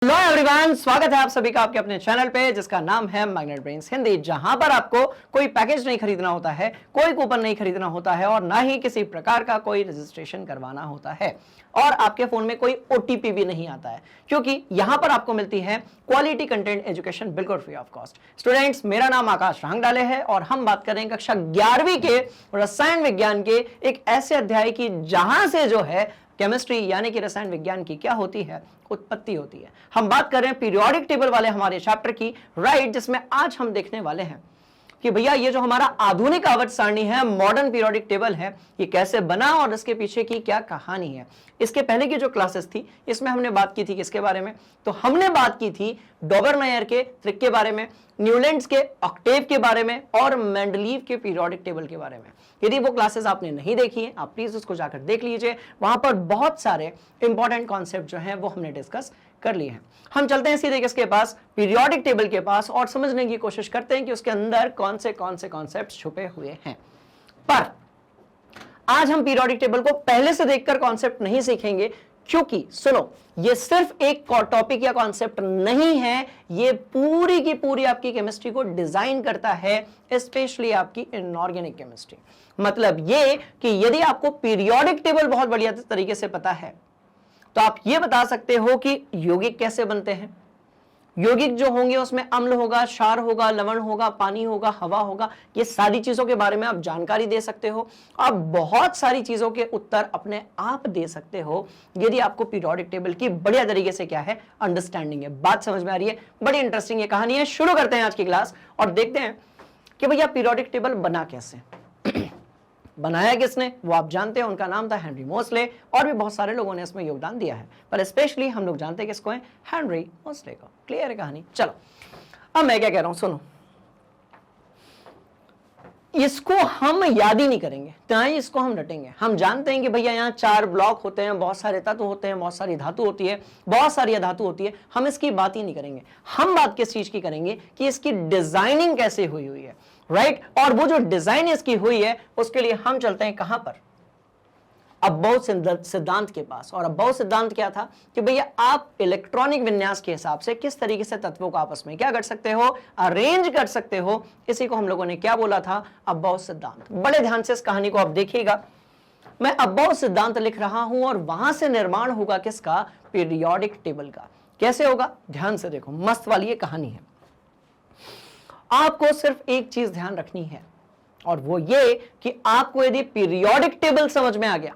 Hello everyone, स्वागत है आप सभी का आपके अपने चैनल पे जिसका नाम है मैग्नेट ब्रेन्स हिंदी, जहां पर आपको कोई पैकेज नहीं खरीदना होता है, कोई कूपन नहीं खरीदना होता है और ना ही किसी प्रकार का कोई रजिस्ट्रेशन करवाना होता है और आपके फोन में कोई ओटीपी भी नहीं आता है, क्योंकि यहां पर आपको मिलती है क्वालिटी कंटेंट एजुकेशन बिल्कुल फ्री ऑफ कॉस्ट। स्टूडेंट्स, मेरा नाम आकाश रंगडाले है और हम बात करेंगे कक्षा 11वीं के रसायन विज्ञान के एक ऐसे अध्याय की जहां से जो है केमिस्ट्री यानी कि रसायन विज्ञान की क्या होती है, उत्पत्ति होती है। हम बात कर रहे हैं पीरियोडिक टेबल वाले हमारे चैप्टर की, राइट, जिसमें आज हम देखने वाले हैं कि भैया ये जो हमारा आधुनिक आवर्त सारणी है, मॉडर्न पीरियोडिक टेबल है, ये कैसे बना और इसके पीछे की क्या कहानी है। इसके पहले की जो क्लासेस थी इसमें हमने बात की थी किसके बारे में, तो हमने बात की थी डॉबरमेयर के त्रिक के बारे में, न्यूलैंड्स के ऑक्टेव के बारे में और मेंडलीव के पीरियोडिक टेबल के बारे में। यदि वो क्लासेस आपने नहीं देखी है, आप प्लीज उसको जाकर देख लीजिए, वहां पर बहुत सारे इंपॉर्टेंट कॉन्सेप्ट जो हैं वो हमने डिस्कस कर लिए हैं। हम चलते हैं सीधे किसके पास, पीरियोडिक टेबल के पास, और समझने की कोशिश करते हैं कि उसके अंदर कौन से कॉन्सेप्ट छुपे हुए हैं। पर आज हम पीरियोडिक टेबल को पहले से देखकर कॉन्सेप्ट नहीं सीखेंगे, क्योंकि सुनो, ये सिर्फ एक टॉपिक या कॉन्सेप्ट नहीं है, ये पूरी की पूरी आपकी केमिस्ट्री को डिजाइन करता है, स्पेशली आपकी इनऑर्गेनिक केमिस्ट्री। मतलब ये कि यदि आपको पीरियोडिक टेबल बहुत बढ़िया तरीके से पता है तो आप ये बता सकते हो कि यौगिक कैसे बनते हैं। यौगिक जो होंगे उसमें अम्ल होगा, क्षार होगा, लवण होगा, पानी होगा, हवा होगा, ये सारी चीजों के बारे में आप जानकारी दे सकते हो। आप बहुत सारी चीजों के उत्तर अपने आप दे सकते हो यदि आपको पीरियोडिक टेबल की बढ़िया तरीके से क्या है, अंडरस्टैंडिंग है। बात समझ में आ रही है? बड़ी इंटरेस्टिंग ये कहानी है। शुरू करते हैं आज की क्लास और देखते हैं कि भैया पीरियोडिक टेबल बना कैसे। बनाया किसने, वो आप जानते हैं, उनका नाम था हेनरी मोसले, और भी बहुत सारे लोगों ने इसमें योगदान दिया है, पर स्पेशली हम लोग जानते हैं किसको है, हेनरी मोसले को। क्लियर है कहानी? चलो अब मैं क्या कह रहा हूं, सुनो, इसको हम याद ही नहीं करेंगे, तो इसको हम रटेंगे। हम जानते हैं कि भैया यहाँ 4 ब्लॉक होते हैं, बहुत सारे तत्व होते हैं, बहुत सारी धातु होती है, बहुत सारी अधातु होती है, हम इसकी बात ही नहीं करेंगे। हम बात किस चीज की करेंगे कि इसकी डिजाइनिंग कैसे हुई हुई है, राइट। और वो जो डिजाइन इसकी हुई है उसके लिए हम चलते हैं कहां पर, अब्बाउ सिद्धांत के पास। और अब्बाउ सिद्धांत क्या था कि भैया आप इलेक्ट्रॉनिक विन्यास के हिसाब से किस तरीके से तत्वों को आपस में क्या कर सकते हो, अरेंज कर सकते हो, इसी को हम लोगों ने क्या बोला था, अब्बाउ सिद्धांत। बड़े ध्यान से इस कहानी को आप देखिएगा। मैं अब्बाउ सिद्धांत लिख रहा हूं और वहां से निर्माण होगा किसका, पीरियोडिक टेबल का। कैसे होगा, ध्यान से देखो, मस्त वाली ये कहानी है। आपको सिर्फ एक चीज ध्यान रखनी है और वो ये कि आपको यदि पीरियोडिक टेबल समझ में आ गया,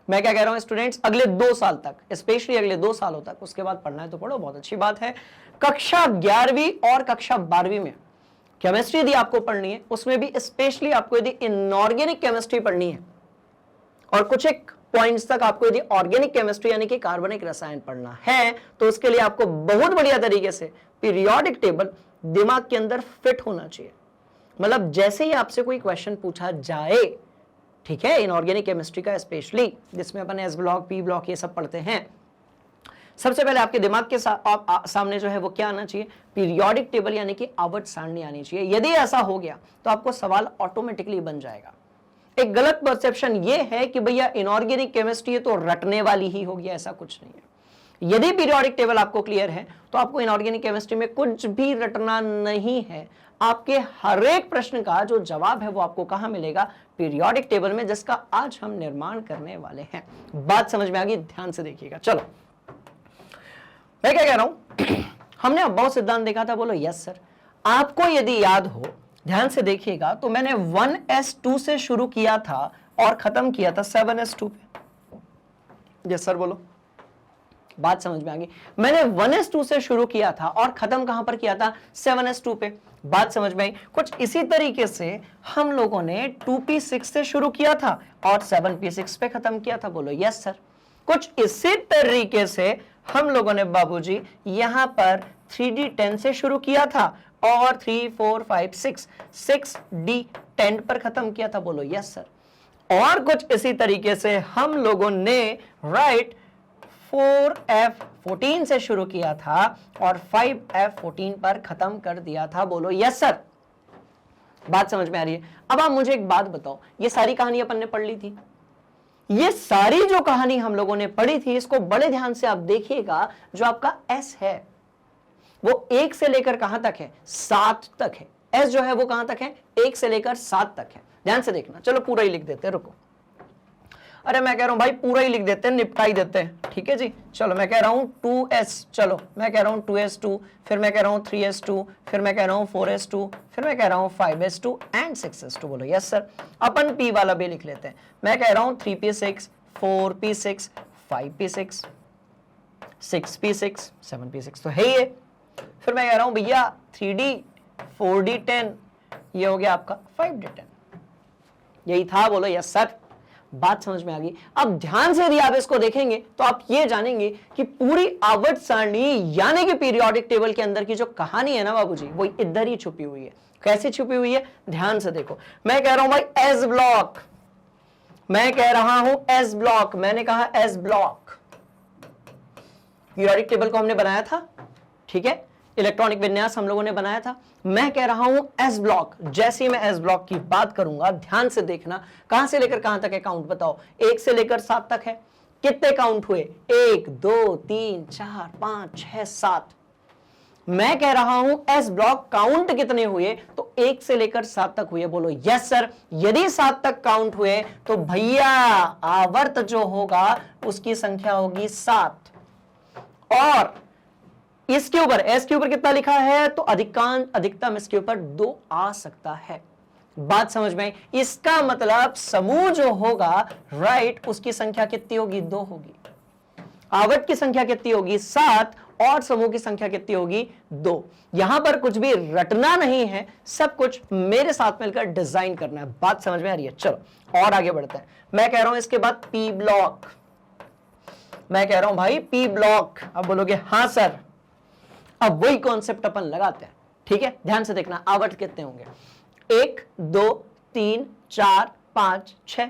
मैं क्या कह रहा हूं स्टूडेंट्स, अगले 2 साल तक, स्पेशली अगले 2 सालों तक, उसके बाद पढ़ना है तो पढ़ो, बहुत अच्छी बात है। कक्षा 11वीं और कक्षा 12वीं में केमिस्ट्री यदि आपको पढ़नी है, उसमें भी स्पेशली आपको यदि इनऑर्गेनिक केमिस्ट्री पढ़नी है और कुछ एक पॉइंट्स तक आपको यदि ऑर्गेनिक केमिस्ट्री यानी कि कार्बनिक रसायन पढ़ना है, तो उसके लिए आपको बहुत बढ़िया तरीके से पीरियोडिक टेबल दिमाग के अंदर फिट होना चाहिए। मतलब जैसे ही आपसे कोई क्वेश्चन पूछा जाए, ठीक है, इनऑर्गेनिक केमिस्ट्री का स्पेशली, जिसमें अपन एस ब्लॉक, पी ब्लॉक ये सब पढ़ते हैं, सबसे पहले आपके दिमाग के सामने जो है वो क्या आना चाहिए, पीरियोडिक टेबल यानी कि आवर्त सारणी आनी चाहिए। यदि ऐसा हो गया तो आपको सवाल ऑटोमेटिकली बन जाएगा। एक गलत परसेप्शन ये है कि भैया इनऑर्गेनिक केमिस्ट्री तो रटने वाली ही होगी, ऐसा कुछ नहीं है। यदि पीरियोडिक टेबल आपको क्लियर है तो आपको इनऑर्गेनिक केमिस्ट्री में कुछ भी रटना नहीं है। आपके हर एक प्रश्न का जो जवाब है वो आपको कहां मिलेगा, पीरियोडिक टेबल में, जिसका आज हम निर्माण करने वाले हैं। बात समझ में आ गई? ध्यान से देखिएगा। चलो मैं क्या कह रहा हूं, हमने अब्बाउ सिद्धांत देखा था, बोलो यस सर। आपको यदि याद हो, ध्यान से देखिएगा, तो मैंने 1s2 से शुरू किया था और खत्म किया था 7s2 पे। यस सर बोलो, बात समझ में आ गई? मैंने 1s2 से शुरू किया था और खत्म कहां पर किया था, 7s2 पे। बात समझ में आई? कुछ इसी तरीके से हम लोगों ने 2p6 से शुरू किया था और 7p6 पे खत्म किया था। बोलो यस सर। कुछ इसी तरीके से हम लोगों ने बाबूजी यहां पर 3d10 से शुरू किया था और 3 4 5 6 6d10 पर खत्म किया था। बोलो यस सर। और कुछ इसी तरीके से हम लोगों ने राइट 4f14 से शुरू किया था और 5f14 पर खत्म कर दिया था। बोलो यस सर। बात समझ में आ रही है? अब आप मुझे एक बात बताओ, ये सारी कहानी अपन ने पढ़ ली थी, ये सारी जो कहानी हम लोगों ने पढ़ी थी, इसको बड़े ध्यान से आप देखिएगा। जो आपका एस है वो 1 से लेकर कहां तक है? 7 तक है। एस जो है वो कहां तक है? 1 से लेकर 7 तक है। ध्यान से देखना। चलो पूरा ही लिख देते हैं, रुको। अरे मैं कह रहा हूं भाई पूरा ही लिख देते हैं, निपटाई देते हैं, ठीक है जी। चलो मैं कह रहा हूं 2s, चलो मैं कह रहा हूं 2s2, फिर मैं कह रहा हूं 3s2, फिर मैं कह रहा हूं 4s2, फिर मैं कह रहा हूं 5s2 एंड 6s2। बोलो यस सर। अपन p वाला भी लिख लेते हैं। मैं कह रहा हूं 3p6, 4p6, 5p6, 6p6, 7p6 तो है ये। फिर मैं कह रहा हूं भैया 3d, 4d10, ये हो गया आपका 5d10। यही था, बोलो यस सर। बात समझ में आ गई। अब ध्यान से यदि आप इसको देखेंगे तो आप ये जानेंगे कि पूरी आवर्त सारणी यानी कि पीरियोडिक टेबल के अंदर की जो कहानी है ना बाबूजी, वो इधर ही छुपी हुई है। कैसे छुपी हुई है? ध्यान से देखो। मैं कह रहा हूं भाई एस ब्लॉक, मैं कह रहा हूं एस ब्लॉक, मैंने कहा एस ब्लॉक। पीरियोडिक टेबल को हमने बनाया था, ठीक है, इलेक्ट्रॉनिक विन्यास हम लोगों ने बनाया था। मैं कह रहा हूं एस ब्लॉक। जैसे ही मैं एस ब्लॉक की बात करूंगा, ध्यान से देखना, कहां से लेकर कहां तक है काउंट बताओ? 1 से लेकर 7 तक है। कितने काउंट हुए? 1 2 3 4 5 6 7। मैं कह रहा हूं एस ब्लॉक काउंट कितने हुए? तो 1 से लेकर 7 तक हुए। बोलो यस सर। यदि 7 तक काउंट हुए तो भैया आवर्त जो होगा उसकी संख्या होगी 7। और इसके ऊपर एस के ऊपर कितना लिखा है? तो अधिकतम इसके ऊपर 2 आ सकता है। बात समझ में आई? इसका मतलब समूह जो होगा, राइट, उसकी संख्या कितनी होगी? 2 होगी। आवर्त की संख्या कितनी होगी? 7। और समूह की संख्या कितनी होगी? 2। यहां पर कुछ भी रटना नहीं है, सब कुछ मेरे साथ मिलकर डिजाइन करना है। बात समझ में आ रही है? चलो और आगे बढ़ते हैं। मैं कह रहा हूं इसके बाद पी ब्लॉक। मैं कह रहा हूं भाई पी ब्लॉक। अब बोलोगे हां सर। अब वही कॉन्सेप्ट अपन लगाते हैं, ठीक है। ध्यान से देखना, आवर्त कितने होंगे? 1 2 3 4 5 6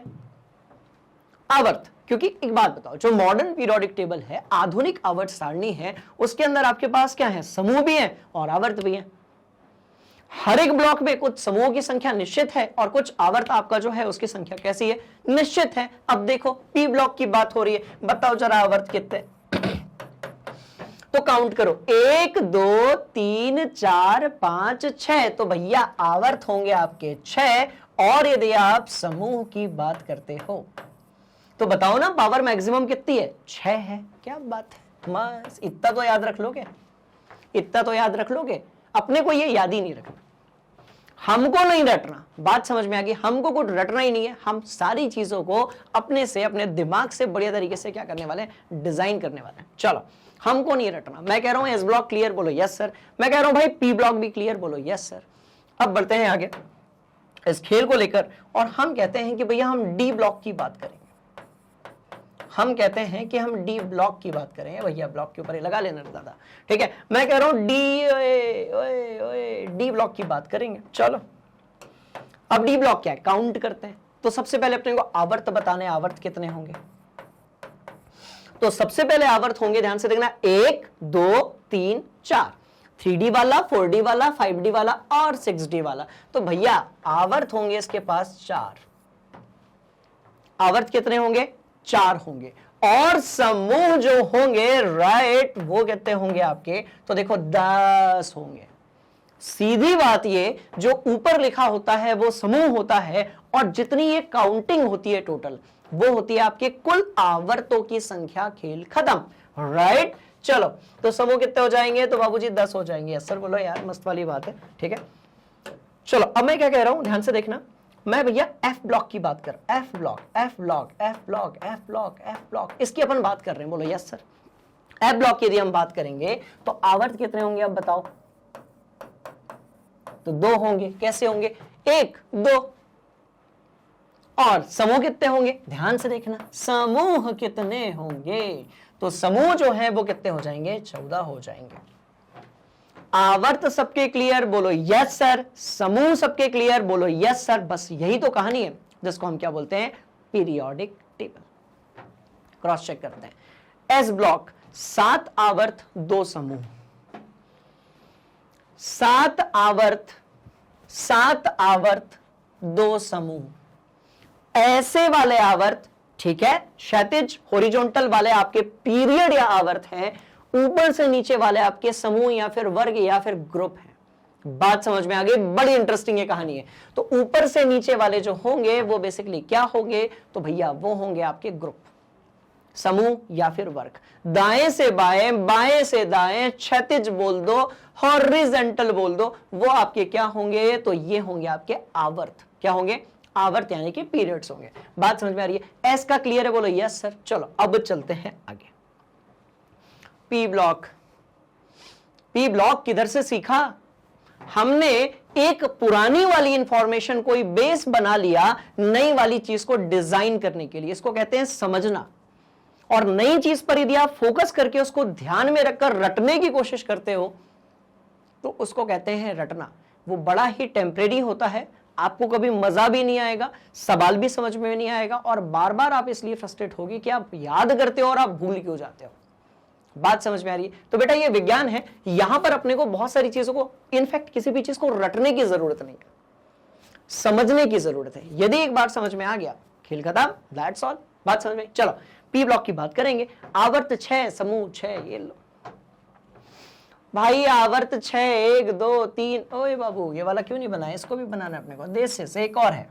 आवर्त। क्योंकि एक बात बताओ, जो मॉडर्न पीरियोडिक टेबल है, आधुनिक आवर्त सारणी है, उसके अंदर आपके पास क्या है? समूह भी है और आवर्त भी है। हर एक ब्लॉक में कुछ समूहों की संख्या निश्चित है और कुछ आवर्त आपका जो है उसकी संख्या कैसी है? निश्चित है। अब देखो पी ब्लॉक की बात हो रही है, बताओ जरा आवर्त कितने? तो काउंट करो, 1 2 3 4 5 6। तो भैया आवर्त होंगे आपके 6। और यदि आप समूह की बात करते हो तो बताओ ना, पावर मैक्सिमम कितनी है? 6 है। क्या बात है, बस इतना तो याद रख लोगे, इतना तो याद रख लोगे। अपने को ये याद ही नहीं रखना, हमको नहीं रटना। बात समझ में आ गई? हमको कुछ रटना ही नहीं है। हम सारी चीजों को अपने से, अपने दिमाग से बढ़िया तरीके से क्या करने वाले हैं? डिजाइन करने वाले हैं। चलो, हमको नहीं रटना। मैं कह रहा हूं एस ब्लॉक क्लियर, बोलो यस सर। मैं कह रहा हूं भाई पी ब्लॉक भी क्लियर, बोलो यस सर। अब बढ़ते हैं आगे इस खेल को लेकर, और हम कहते हैं कि भैया हम डी ब्लॉक की बात करेंगे। हम कहते हैं कि हम डी ब्लॉक की बात करें। भैया ब्लॉक के ऊपर ही लगा लेना दादा, ठीक है। मैं कह रहा हूं डी ब्लॉक की बात करेंगे। चलो, अब डी ब्लॉक क्या है? काउंट करते हैं। तो सबसे पहले अपने को आवर्त बताने, आवर्त कितने होंगे? तो सबसे पहले आवर्त होंगे, ध्यान से देखना, 1 2 3 4। 3D वाला, 4D वाला, 5D वाला और 6D वाला। तो भैया आवर्त होंगे इसके पास 4। आवर्त कितने होंगे? 4 होंगे। और समूह जो होंगे, राइट, वो कितने होंगे आपके? तो देखो 10 होंगे। सीधी बात, ये जो ऊपर लिखा होता है वो समूह होता है, और जितनी ये काउंटिंग होती है टोटल, वो होती है आपके कुल आवर्तों की संख्या। खेल खत्म, राइट। चलो, तो समूह कितने हो जाएंगे? तो बाबूजी 10 हो जाएंगे। यस सर, बोलो यार, मस्त वाली बात है, ठीक है। चलो, अब मैं क्या कह रहा हूं, ध्यान से देखना। मैं भैया एफ ब्लॉक की बात कर, F block, F block, F block, F block, F block, इसकी अपन बात कर रहे हैं। बोलो यस सर। एफ ब्लॉक की यदि हम बात करेंगे तो आवर्त कितने होंगे? अब बताओ। तो 2 होंगे। कैसे होंगे? 1 2। और समूह कितने होंगे? ध्यान से देखना, समूह कितने होंगे? तो समूह जो है वो कितने हो जाएंगे? 14 हो जाएंगे। आवर्त सबके क्लियर? बोलो यस सर। समूह सबके क्लियर? बोलो यस सर। बस यही तो कहानी है जिसको हम क्या बोलते हैं? Periodic table. क्रॉस चेक करते हैं। एस ब्लॉक 7 आवर्त 2 समूह। 7 आवर्त 2 समूह। ऐसे वाले आवर्त ठीक है, क्षैतिज हॉरिजॉन्टल वाले आपके पीरियड या आवर्त हैं, ऊपर से नीचे वाले आपके समूह या फिर वर्ग या फिर ग्रुप हैं। बात समझ में आ गई? बड़ी इंटरेस्टिंग ये कहानी है। तो ऊपर से नीचे वाले जो होंगे वो बेसिकली क्या होंगे? तो भैया वो होंगे आपके ग्रुप, समूह या फिर वर्ग। दाएं से बाएं, बाएं से दाएं, क्षैतिज बोल दो, हॉरिजॉन्टल बोल दो, वो आपके क्या होंगे? तो ये होंगे आपके आवर्त। क्या होंगे? आवर्त यानी कि पीरियड्स होंगे। बात समझ में आ रही है? एस का क्लियर है? बोलो यस सर। चलो अब चलते हैं आगे। P block. पी ब्लॉक किधर से सीखा? हमने एक पुरानी वाली इंफॉर्मेशन कोई बेस बना लिया नई वाली चीज को डिजाइन करने के लिए। इसको कहते हैं समझना। और नई चीज पर यदि आप फोकस करके उसको ध्यान में रखकर रटने की कोशिश करते हो तो उसको कहते हैं रटना। वो बड़ा ही टेम्परेरी होता है, आपको कभी मजा भी नहीं आएगा, सवाल भी समझ में नहीं आएगा, और बार बार आप इसलिए फ्रस्ट्रेट होगी कि आप याद करते हो और आप भूल क्यों जाते हो। बात समझ में आ रही है? तो बेटा ये विज्ञान है, यहां पर अपने को बहुत सारी चीजों को, इनफैक्ट किसी भी चीज को रटने की जरूरत नहीं है, समझने की जरूरत है। यदि एक बार समझ में आ गया, खेल खत्म, दैट्स ऑल। बात समझ में? चलो पी ब्लॉक की बात करेंगे। आवर्त 6, समूह 6, ये लो भाई, आवर्त 6, 1 2 3। ओए बाबू ये वाला क्यों नहीं बना है? इसको भी बनाना है अपने को। देश से एक और है,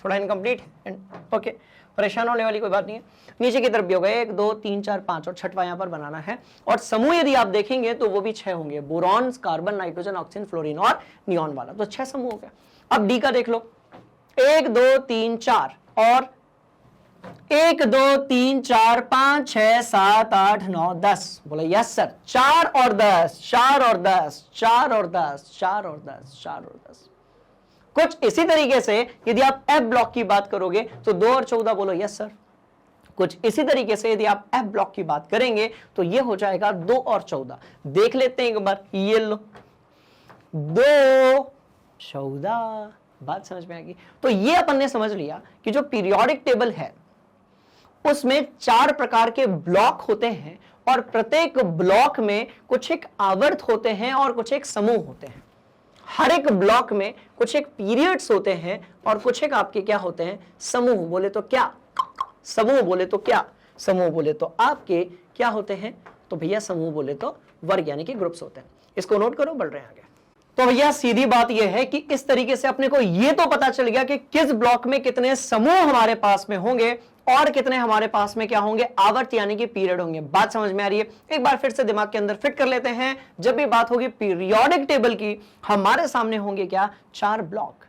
थोड़ा इनकम्प्लीट है, ओके, परेशान होने वाली कोई बात नहीं है। नीचे की तरफ भी होगा 1 2 3 4 5, और छठवां यहां पर बनाना है। और समूह यदि आप देखेंगे तो वो भी 6 होंगे, boron, carbon, nitrogen, oxygen, fluorine और नियॉन वाला। तो 6 समूह हो गया। अब डी का देख लो, 1 2 3 4 और 1 2 3 4 5 6 7 8 9 10। बोले यस सर। 4 और 10, 4 और 10, 4 और 10, 4 और 10, 4 और 10। कुछ इसी तरीके से यदि आप एफ ब्लॉक की बात करोगे तो 2 और 14। बोलो यस सर। कुछ इसी तरीके से यदि आप एफ ब्लॉक की बात करेंगे तो ये हो जाएगा 2 और 14। देख लेते हैं एक बार, ये लो 2 14। बात समझ में आएगी? तो ये अपन ने समझ लिया कि जो पीरियोडिक टेबल है उसमें 4 प्रकार के ब्लॉक होते हैं, और प्रत्येक ब्लॉक में कुछ एक आवर्त होते हैं और कुछ एक समूह होते हैं। हर एक ब्लॉक में कुछ एक पीरियड्स होते हैं और कुछ एक आपके क्या होते हैं? समूह। बोले तो क्या? समूह बोले तो क्या? समूह बोले तो आपके क्या होते हैं? तो भैया समूह बोले तो वर्ग यानी कि ग्रुप्स होते हैं। इसको नोट करो, बढ़ रहे हैं आगे। तो भैया सीधी बात यह है कि इस तरीके से अपने को यह तो पता चल गया कि किस ब्लॉक में कितने समूह हमारे पास में होंगे और कितने हमारे पास में क्या होंगे? आवर्त यानी कि पीरियड होंगे। बात समझ में आ रही है? एक बार फिर से दिमाग के अंदर फिट कर लेते हैं। जब भी बात होगी पीरियोडिक टेबल की, हमारे सामने होंगे क्या? 4 ब्लॉक।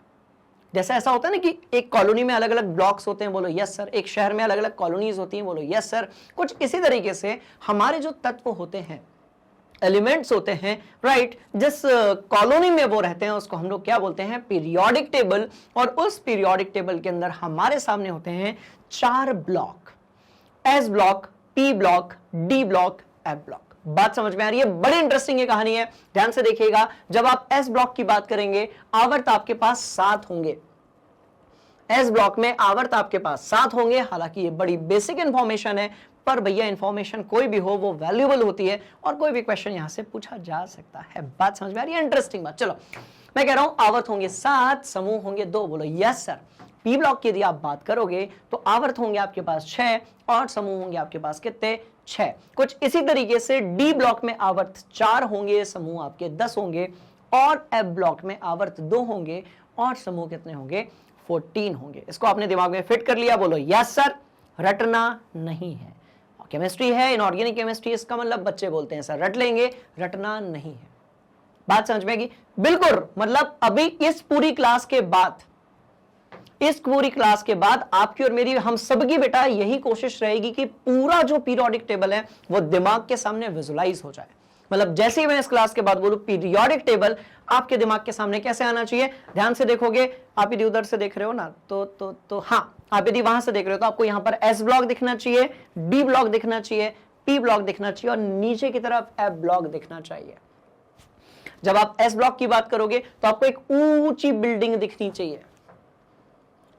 जैसा ऐसा होता है ना कि एक कॉलोनी में अलग अलग ब्लॉक्स होते हैं, बोलो यस सर। एक शहर में अलग अलग कॉलोनीज होती हैं, बोलो यस सर। कुछ इसी तरीके से हमारे जो तत्व होते हैं, एलिमेंट्स होते हैं, राइट, जिस कॉलोनी में वो रहते हैं उसको हम लोग क्या बोलते हैं? Periodic table. और उस पीरियोडिक टेबल के अंदर हमारे सामने होते हैं 4 block, S block, P block, D block, F block. बात समझ में आ रही है? बड़ी इंटरेस्टिंग ये कहानी है, ध्यान से देखिएगा। जब आप एस ब्लॉक की बात करेंगे, आवर्त आपके पास 7 होंगे। एस ब्लॉक में आवर्त आपके पास 7 होंगे। हालांकि ये बड़ी बेसिक इंफॉर्मेशन है, पर भैया इंफॉर्मेशन कोई भी हो वो वैल्यूएबल होती है और कोई भी क्वेश्चन यहां से पूछा जा सकता है। बात समझ में आ रही है? इंटरेस्टिंग बात। चलो मैं कह रहा हूं आवर्त होंगे 7, समूह होंगे 2। बोलो यस सर। पी ब्लॉक की यदि आप बात करोगे तो आवर्त होंगे आपके पास 6 और समूह होंगे आपके पास कितने? 6। कुछ इसी तरीके से डी ब्लॉक में आवर्त 4 होंगे, समूह आपके 10 होंगे, और एफ ब्लॉक में आवर्त 2 होंगे और समूह कितने होंगे? 14 होंगे। इसको आपने दिमाग में फिट कर लिया? बोलो यस सर। रटना नहीं है। केमिस्ट्री है, इनऑर्गेनिक केमिस्ट्री, इसका मतलब बच्चे बोलते हैं सर रट लेंगे, रटना नहीं है। बात समझ में आएगी? बिल्कुल। मतलब अभी इस पूरी क्लास के बाद, इस पूरी क्लास के बाद आपकी और मेरी, हम सबकी बेटा यही कोशिश रहेगी कि पूरा जो पीरियोडिक टेबल है वो दिमाग के सामने विजुलाइज हो जाए। मतलब जैसे ही मैं इस क्लास के बाद बोलूं पीरियोडिक टेबल, आपके दिमाग के सामने कैसे आना चाहिए? ध्यान से देखोगे, आप यदि उधर से देख रहे हो ना तो हाँ, आप यदि वहां से देख रहे हो तो आपको यहां पर एस ब्लॉक दिखना चाहिए, डी ब्लॉक दिखना चाहिए, पी ब्लॉक दिखना चाहिए, और नीचे की तरफ एफ ब्लॉक दिखना चाहिए। जब आप एस ब्लॉक की बात करोगे तो आपको एक ऊंची बिल्डिंग दिखनी चाहिए।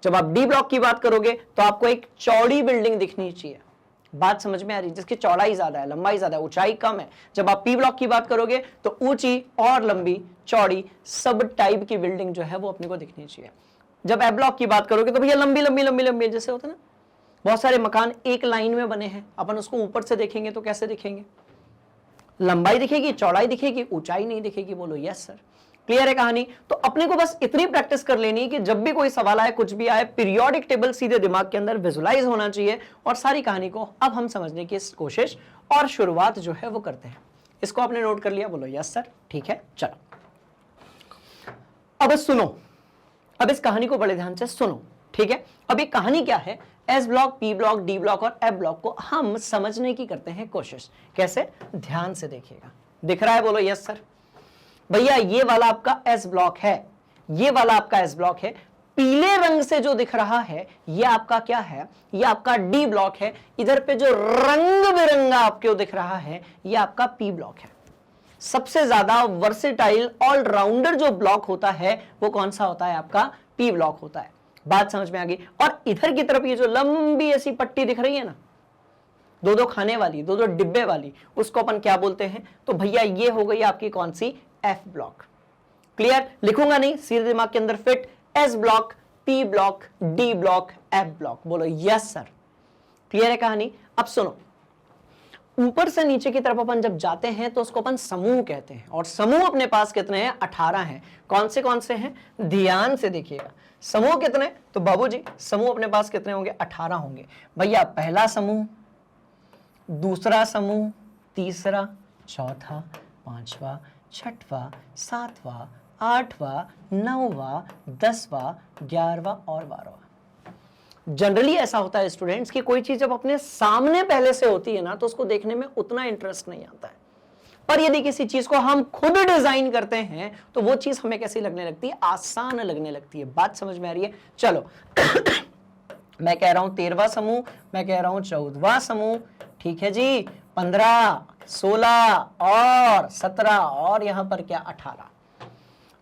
जब आप डी ब्लॉक की बात करोगे तो आपको एक चौड़ी बिल्डिंग दिखनी चाहिए। बात समझ में आ रही है? जिसकी चौड़ाई ज्यादा है, लंबाई ज्यादा है, ऊंचाई कम है। जब आप पी ब्लॉक की बात करोगे तो ऊंची और लंबी, चौड़ी, सब टाइप की बिल्डिंग जो है वो अपने को दिखनी चाहिए। जब एफ ब्लॉक की बात करोगे तो भैया लंबी लंबी लंबी लंबी, जैसे होता है ना बहुत सारे मकान एक लाइन में बने हैं, अपन उसको ऊपर से देखेंगे तो कैसे दिखेंगे? लंबाई दिखेगी, चौड़ाई दिखेगी, ऊंचाई नहीं दिखेगी। बोलो यस सर। क्लियर है कहानी? तो अपने को बस इतनी प्रैक्टिस कर लेनी है कि जब भी कोई सवाल आए, कुछ भी आए, पीरियोडिक टेबल सीधे दिमाग के अंदर विजुलाइज होना चाहिए और सारी कहानी को अब हम समझने की कोशिश और शुरुआत जो है वो करते हैं। इसको आपने नोट कर लिया? बोलो यस सर। ठीक है, चलो अब सुनो, अब इस कहानी को बड़े ध्यान से सुनो। ठीक है, अब ये कहानी क्या है? S block, P block, D block और एफ ब्लॉक को हम समझने की करते हैं कोशिश। कैसे? ध्यान से देखिएगा। दिख रहा है? बोलो यस सर। भैया ये वाला आपका एस ब्लॉक है, ये वाला आपका एस ब्लॉक है। पीले रंग से जो दिख रहा है ये आपका क्या है? ये आपका डी ब्लॉक है। इधर पे जो रंग बिरंगा आपको दिख रहा है ये आपका पी ब्लॉक है। सबसे ज्यादा वर्सेटाइल ऑलराउंडर जो ब्लॉक होता है वो कौन सा होता है? आपका पी ब्लॉक होता है। बात समझ में आ गई? और इधर की तरफ ये जो लंबी ऐसी पट्टी दिख रही है ना, दो दो खाने वाली, दो दो डिब्बे वाली, उसको अपन क्या बोलते हैं? तो भैया ये हो गई आपकी कौन सी? F block. क्लियर? लिखूंगा नहीं, सीधे दिमाग के अंदर fit. S block, P block, D block, F block. बोलो यस सर। क्लियर है कहानी? अब सुनो, ऊपर से नीचे की तरफ अपन जब जाते हैं तो उसको अपन समूह कहते हैं, और समूह अपने पास कितने हैं? 18 हैं। कौन से हैं? ध्यान से देखिएगा। समूह कितने? तो बाबूजी समूह अपने पास कितने होंगे? 18 होंगे। भैया पहला समूह, दूसरा समूह, तीसरा, चौथा, पांचवा, छठवां, सातवां, आठवां, नौवां, 10वां, 11वां और 12वां। जनरली ऐसा होता है स्टूडेंट्स कि कोई चीज जब अपने सामने पहले से होती है ना तो उसको देखने में उतना इंटरेस्ट नहीं आता है, पर यदि किसी चीज को हम खुद डिजाइन करते हैं तो वो चीज हमें कैसी लगने लगती है? आसान लगने लगती है। बात समझ में आ रही है? चलो मैं कह रहा हूं 13वां समूह, मैं कह रहा हूं 14वां समूह, ठीक है जी, 15, 16 और 17 और यहां पर क्या? 18।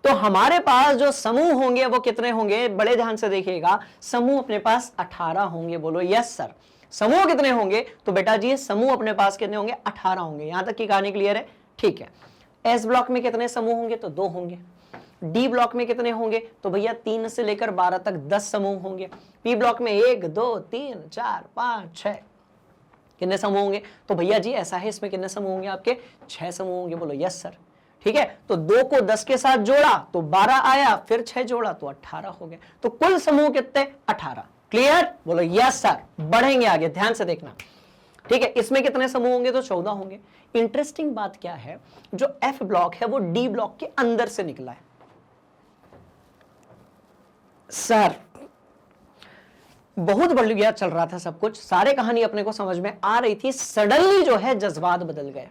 तो हमारे पास जो समूह होंगे वो कितने होंगे? बड़े ध्यान से देखिएगा। समूह अपने पास 18 होंगे। बोलो यस सर। समूह कितने होंगे? तो बेटा जी समूह अपने पास कितने होंगे? 18 होंगे। यहां तक की कहानी क्लियर है? ठीक है। एस ब्लॉक में कितने समूह होंगे? तो 2 होंगे। डी ब्लॉक में कितने होंगे? तो भैया 3 से लेकर 12 तक 10 समूह होंगे। पी ब्लॉक में 1, 2, 3, 4, 5, 6 कितने समूह होंगे? तो भैया जी ऐसा है, इसमें कितने समूह होंगे? आपके 6 समूह होंगे। बोलो यस सर। ठीक है, तो 2 को 10 के साथ जोड़ा तो 12 आया, फिर 6 जोड़ा तो 18 हो गए। तो कुल समूह कितने? 18। क्लियर? बोलो यस सर। बढ़ेंगे आगे, ध्यान से देखना। ठीक है, इसमें कितने समूह होंगे? तो 14 होंगे। इंटरेस्टिंग बात क्या है, जो एफ ब्लॉक है वो डी ब्लॉक के अंदर से निकला है। सर बहुत बढ़िया चल रहा था सब कुछ, सारे कहानी अपने को समझ में आ रही थी, सडनली जो है जज्बात बदल गए।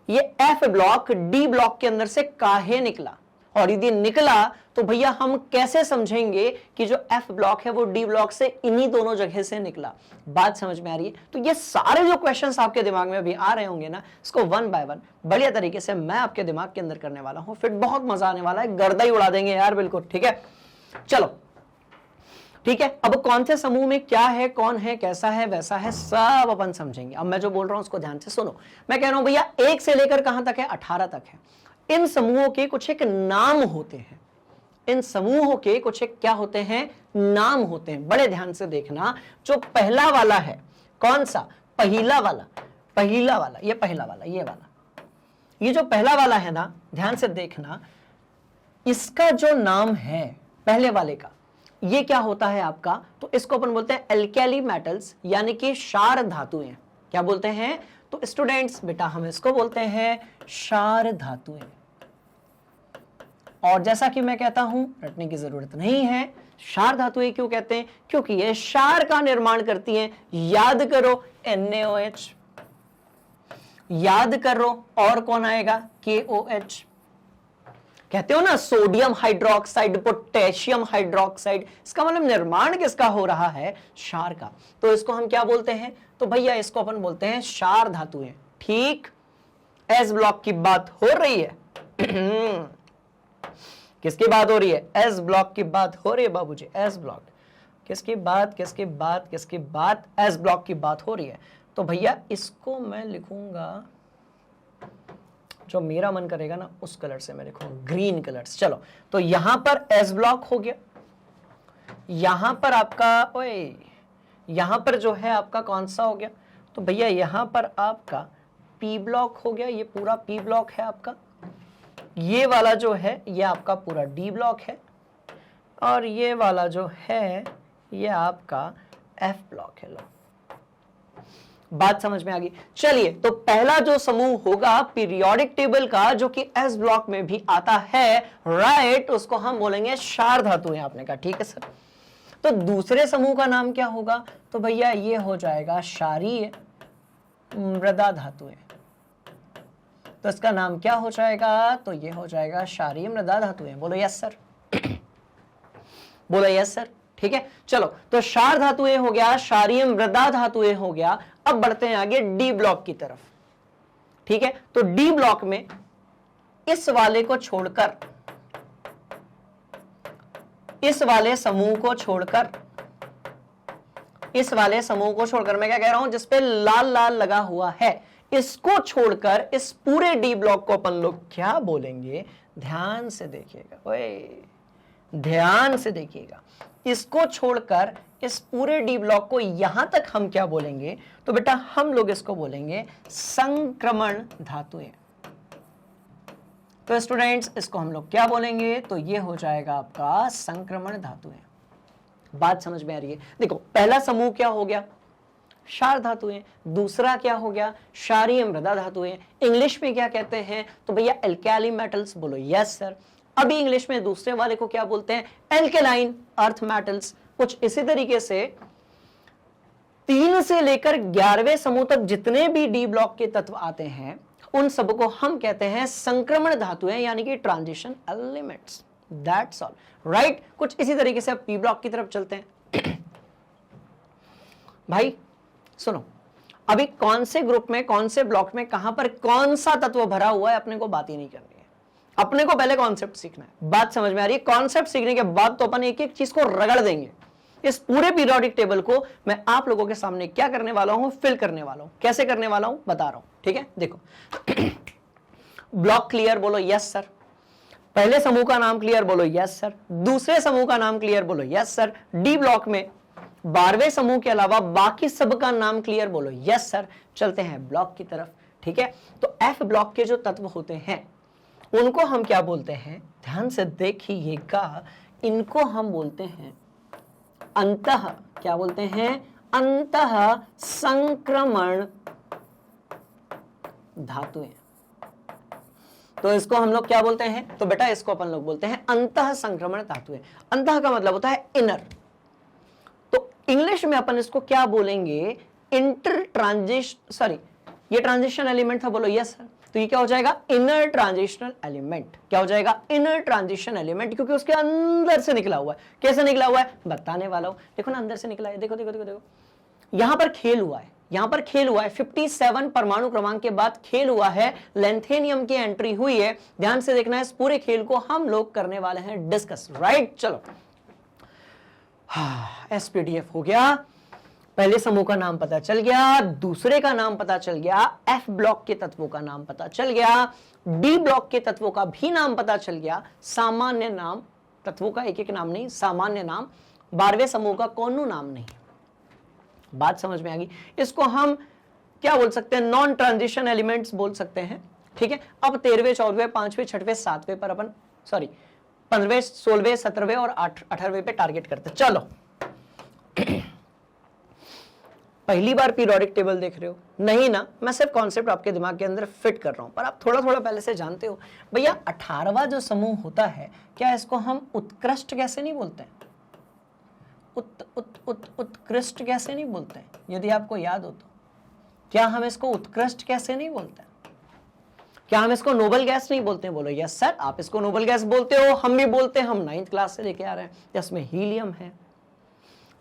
ये एफ ब्लॉक डी ब्लॉक के अंदर से काहे निकला, और यदि निकला तो भैया हम कैसे समझेंगे कि जो एफ ब्लॉक है वो डी ब्लॉक से इन्हीं दोनों जगह से निकला? बात समझ में आ रही है? तो ये सारे जो क्वेश्चंस आपके दिमाग में अभी आ रहे होंगे ना, इसको 1 बाय 1 बढ़िया तरीके से मैं आपके दिमाग के अंदर करने वाला हूं, फिर बहुत मजा आने वाला है, गर्दा ही उड़ा देंगे यार, बिल्कुल। ठीक है, चलो ठीक है। अब कौन से समूह में क्या है, कौन है, कैसा है, वैसा है, सब अपन समझेंगे। अब मैं जो बोल रहा हूं उसको ध्यान से सुनो। मैं कह रहा हूं भैया 1 से लेकर कहां तक है? 18 तक है। इन समूहों के कुछ एक नाम होते हैं, इन समूहों के कुछ एक क्या होते हैं? नाम होते हैं। बड़े ध्यान से देखना, जो पहला वाला है, कौन सा? पहिला वाला, पहिला वाला, ये पहला वाला, ये वाला, ये जो पहला वाला है ना, ध्यान से देखना, इसका जो नाम है पहले वाले का, ये क्या होता है आपका? तो इसको अपन बोलते हैं एल्केली मेटल्स, यानी कि क्षार धातुएं। क्या बोलते हैं? तो स्टूडेंट्स बेटा हम इसको बोलते हैं क्षार धातुएं। और जैसा कि मैं कहता हूं, रटने की जरूरत नहीं है। क्षार धातुएं क्यों कहते हैं? क्योंकि ये क्षार का निर्माण करती हैं। याद करो NaOH, याद करो और कौन आएगा? KOH। कहते हो ना सोडियम हाइड्रोक्साइड, पोटेशियम हाइड्रोक्साइड, इसका मतलब निर्माण किसका हो रहा है? क्षार का। तो इसको हम क्या बोलते हैं? तो भैया इसको अपन बोलते हैं क्षार धातुएं। ठीक, एस ब्लॉक की बात हो रही है। किसकी बात हो रही है? एस ब्लॉक की बात हो रही है बाबूजी। एस ब्लॉक किसकी बात, किसकी बात, किसकी बात? एस ब्लॉक की बात हो रही है। तो भैया इसको मैं लिखूंगा, जो मेरा मन करेगा ना उस कलर से मैं लिखूंगा, ग्रीन कलर्स। चलो, तो यहां पर एस ब्लॉक हो गया, यहां पर आपका, ओए यहां पर जो है आपका कौन सा हो गया, तो भैया यहां पर आपका पी ब्लॉक हो गया, ये पूरा पी ब्लॉक है आपका, ये वाला जो है ये आपका पूरा डी ब्लॉक है, और ये वाला जो है ये आपका एफ ब्लॉक है। लो बात समझ में आ गई। चलिए, तो पहला जो समूह होगा पीरियोडिक टेबल का जो कि एस ब्लॉक में भी आता है, राइट, उसको हम बोलेंगे क्षार धातुएं। आपने कहा ठीक है सर। तो दूसरे समूह का नाम क्या होगा, तो भैया ये हो जाएगा क्षारीय मृदा धातुएं। तो इसका नाम क्या हो जाएगा, तो ये हो जाएगा क्षारीय मृदा धातुएं। बोलो यस सर, बोलो यस सर, ठीक है। चलो, तो क्षार धातुएं हो गया, क्षारीय मृदा धातुएं हो गया। अब बढ़ते हैं आगे डी ब्लॉक की तरफ, ठीक है। तो डी ब्लॉक में इस वाले को छोड़कर, इस वाले समूह को छोड़कर, इस वाले समूह को छोड़कर, मैं क्या कह रहा हूं, जिसपे लाल लाल लगा हुआ है, इसको छोड़कर इस पूरे डी ब्लॉक को अपन लोग क्या बोलेंगे, ध्यान से देखिएगा, ओए ध्यान से देखिएगा, इसको छोड़कर इस पूरे डी ब्लॉक को यहां तक हम क्या बोलेंगे, तो बेटा हम लोग इसको बोलेंगे संक्रमण धातुएं। तो स्टूडेंट्स इसको हम लोग क्या बोलेंगे, तो ये हो जाएगा आपका संक्रमण धातुएं। बात समझ में आ रही है। देखो, पहला समूह क्या हो गया, क्षार धातुएं, दूसरा क्या हो गया, क्षारीय मृदा धातुएं। इंग्लिश में क्या कहते हैं, तो भैया एल्कैली मेटल्स। बोलो यस सर। अभी इंग्लिश में दूसरे वाले को क्या बोलते हैं, एल्केलाइन अर्थ मेटल्स। कुछ इसी तरीके से 3 से लेकर 11वें समूह तक जितने भी डी ब्लॉक के तत्व आते हैं उन सबको हम कहते हैं संक्रमण धातुएं, यानी कि transition elements. That's all, right. कुछ इसी तरीके से अब पी ब्लॉक की तरफ चलते हैं। भाई सुनो, अभी कौन से ग्रुप में, कौन से ब्लॉक में, कहां पर कौन सा तत्व भरा हुआ है, अपने को बात ही नहीं करनी है। अपने को पहले कॉन्सेप्ट सीखना है। बात समझ में आ रही है। कॉन्सेप्ट सीखने के बाद तो अपन एक एक चीज को रगड़ देंगे। इस पूरे पीरियोडिक टेबल को मैं आप लोगों के सामने क्या करने वाला हूं, फिल करने वाला हूं। कैसे करने वाला हूं बता रहा हूं, ठीक है। देखो, ब्लॉक क्लियर, बोलो यस सर। पहले समूह का नाम क्लियर, बोलो यस सर। दूसरे समूह का नाम क्लियर, बोलो यस सर। डी ब्लॉक में 12वें समूह के अलावा बाकी सबका नाम क्लियर, बोलो यस सर। चलते हैं ब्लॉक की तरफ, ठीक है। तो एफ ब्लॉक के जो तत्व होते हैं उनको हम क्या बोलते हैं, ध्यान से देखिएगा, इनको हम बोलते हैं अंतः, क्या बोलते हैं, अंतः संक्रमण धातुएं। तो इसको हम लोग क्या बोलते हैं, तो बेटा इसको अपन लोग बोलते हैं अंतः संक्रमण धातुएं। अंतः का मतलब होता है इनर। तो इंग्लिश में अपन इसको क्या बोलेंगे, इंटर ट्रांजिशन, सॉरी ये ट्रांजिशन एलिमेंट था, बोलो यस सर। तो ये क्या हो जाएगा, इनर ट्रांजिशनल एलिमेंट। क्या हो जाएगा, इनर ट्रांजिशन एलिमेंट, क्योंकि उसके अंदर से निकला हुआ है। कैसे निकला हुआ है बताने वाला हूं। देखो ना, अंदर से निकला है, देखो देखो देखो देखो, यहां पर खेल हुआ है, यहां पर खेल हुआ है। 57 परमाणु क्रमांक के बाद खेल हुआ है, लेंथेनियम की एंट्री हुई है। ध्यान से देखना है, इस पूरे खेल को हम लोग करने वाले हैं डिस्कस, राइट। चलो, एसपीडीएफ हो गया, पहले समूह का नाम पता चल गया, दूसरे का नाम पता चल गया, एफ ब्लॉक के तत्वों का नाम पता चल गया, डी ब्लॉक के तत्वों का भी नाम पता चल गया। सामान्य नाम, तत्वों का एक एक नाम नहीं, सामान्य नाम, 12वें समूह का कोनो नाम नहीं। बात समझ में आ गई। इसको हम क्या बोल सकते हैं, नॉन ट्रांजिशन एलिमेंट्स बोल सकते हैं, ठीक है। अब 13वें, 14वें, 5वें, 6वें, 7वें पर अपन, सॉरी 15वें, 16वें, 17वें और 18वें पे टारगेट करते हैं। चलो, पहली बार पीरियोडिक टेबल देख रहे हो नहीं ना, मैं सिर्फ कॉन्सेप्ट आपके दिमाग के अंदर फिट कर रहा हूं, पर आप थोड़ा थोड़ा पहले से जानते हो। भैया 18वां जो समूह होता है, क्या इसको हम उत्कृष्ट कैसे नहीं बोलते हैं, उत्कृष्ट कैसे नहीं बोलते हैं, यदि आपको याद हो तो। क्या हम इसको उत्कृष्ट कैसे नहीं बोलते हैं, क्या हम इसको नोबल गैस नहीं बोलते हैं, बोलो यस सर। आप इसको नोबल गैस बोलते हो, हम भी बोलते हैं, हम 9th क्लास से लेके आ रहे हैं। इसमें हीलियम है,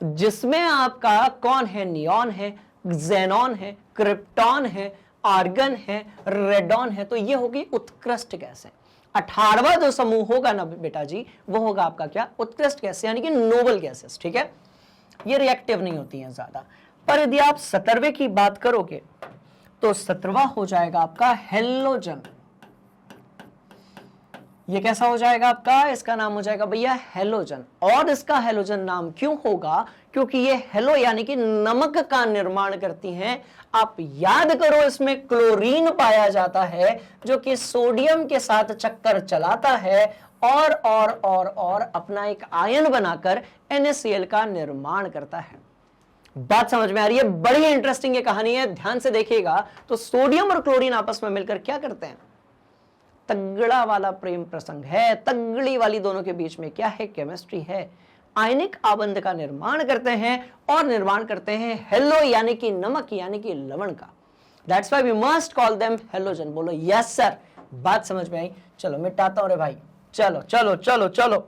जिसमें आपका कौन है, नियॉन है, ज़ेनॉन है, क्रिप्टॉन है, आर्गन है, रेडॉन है। तो ये होगी उत्कृष्ट गैस है। 18वां जो समूह होगा ना बेटा जी, वो होगा आपका क्या, उत्कृष्ट गैस, यानी कि नोबल गैसेस, ठीक है। ये रिएक्टिव नहीं होती हैं ज्यादा। पर यदि आप 17वें की बात करोगे तो 17वां हो जाएगा आपका हेलोजन। ये कैसा हो जाएगा आपका, इसका नाम हो जाएगा भैया हेलोजन। और इसका हेलोजन नाम क्यों होगा, क्योंकि ये हेलो यानी कि नमक का निर्माण करती हैं। आप याद करो इसमें क्लोरीन पाया जाता है जो कि सोडियम के साथ चक्कर चलाता है और अपना एक आयन बनाकर NaCl का निर्माण करता है। बात समझ में आ रही है? बड़ी इंटरेस्टिंग ये कहानी है, ध्यान से देखिएगा। तो सोडियम और क्लोरीन आपस में मिलकर क्या करते हैं, तगड़ा वाला प्रेम प्रसंग है, तगड़ी वाली दोनों के बीच में क्या है, केमिस्ट्री है। आयनिक आबंध का निर्माण करते हैं और निर्माण करते हैं हेलो यानी कि नमक यानी कि लवण का। That's why we must call them halogen. बोलो यस सर, बात समझ में आई? चलो मिटाता हूं रे भाई, चलो चलो चलो चलो,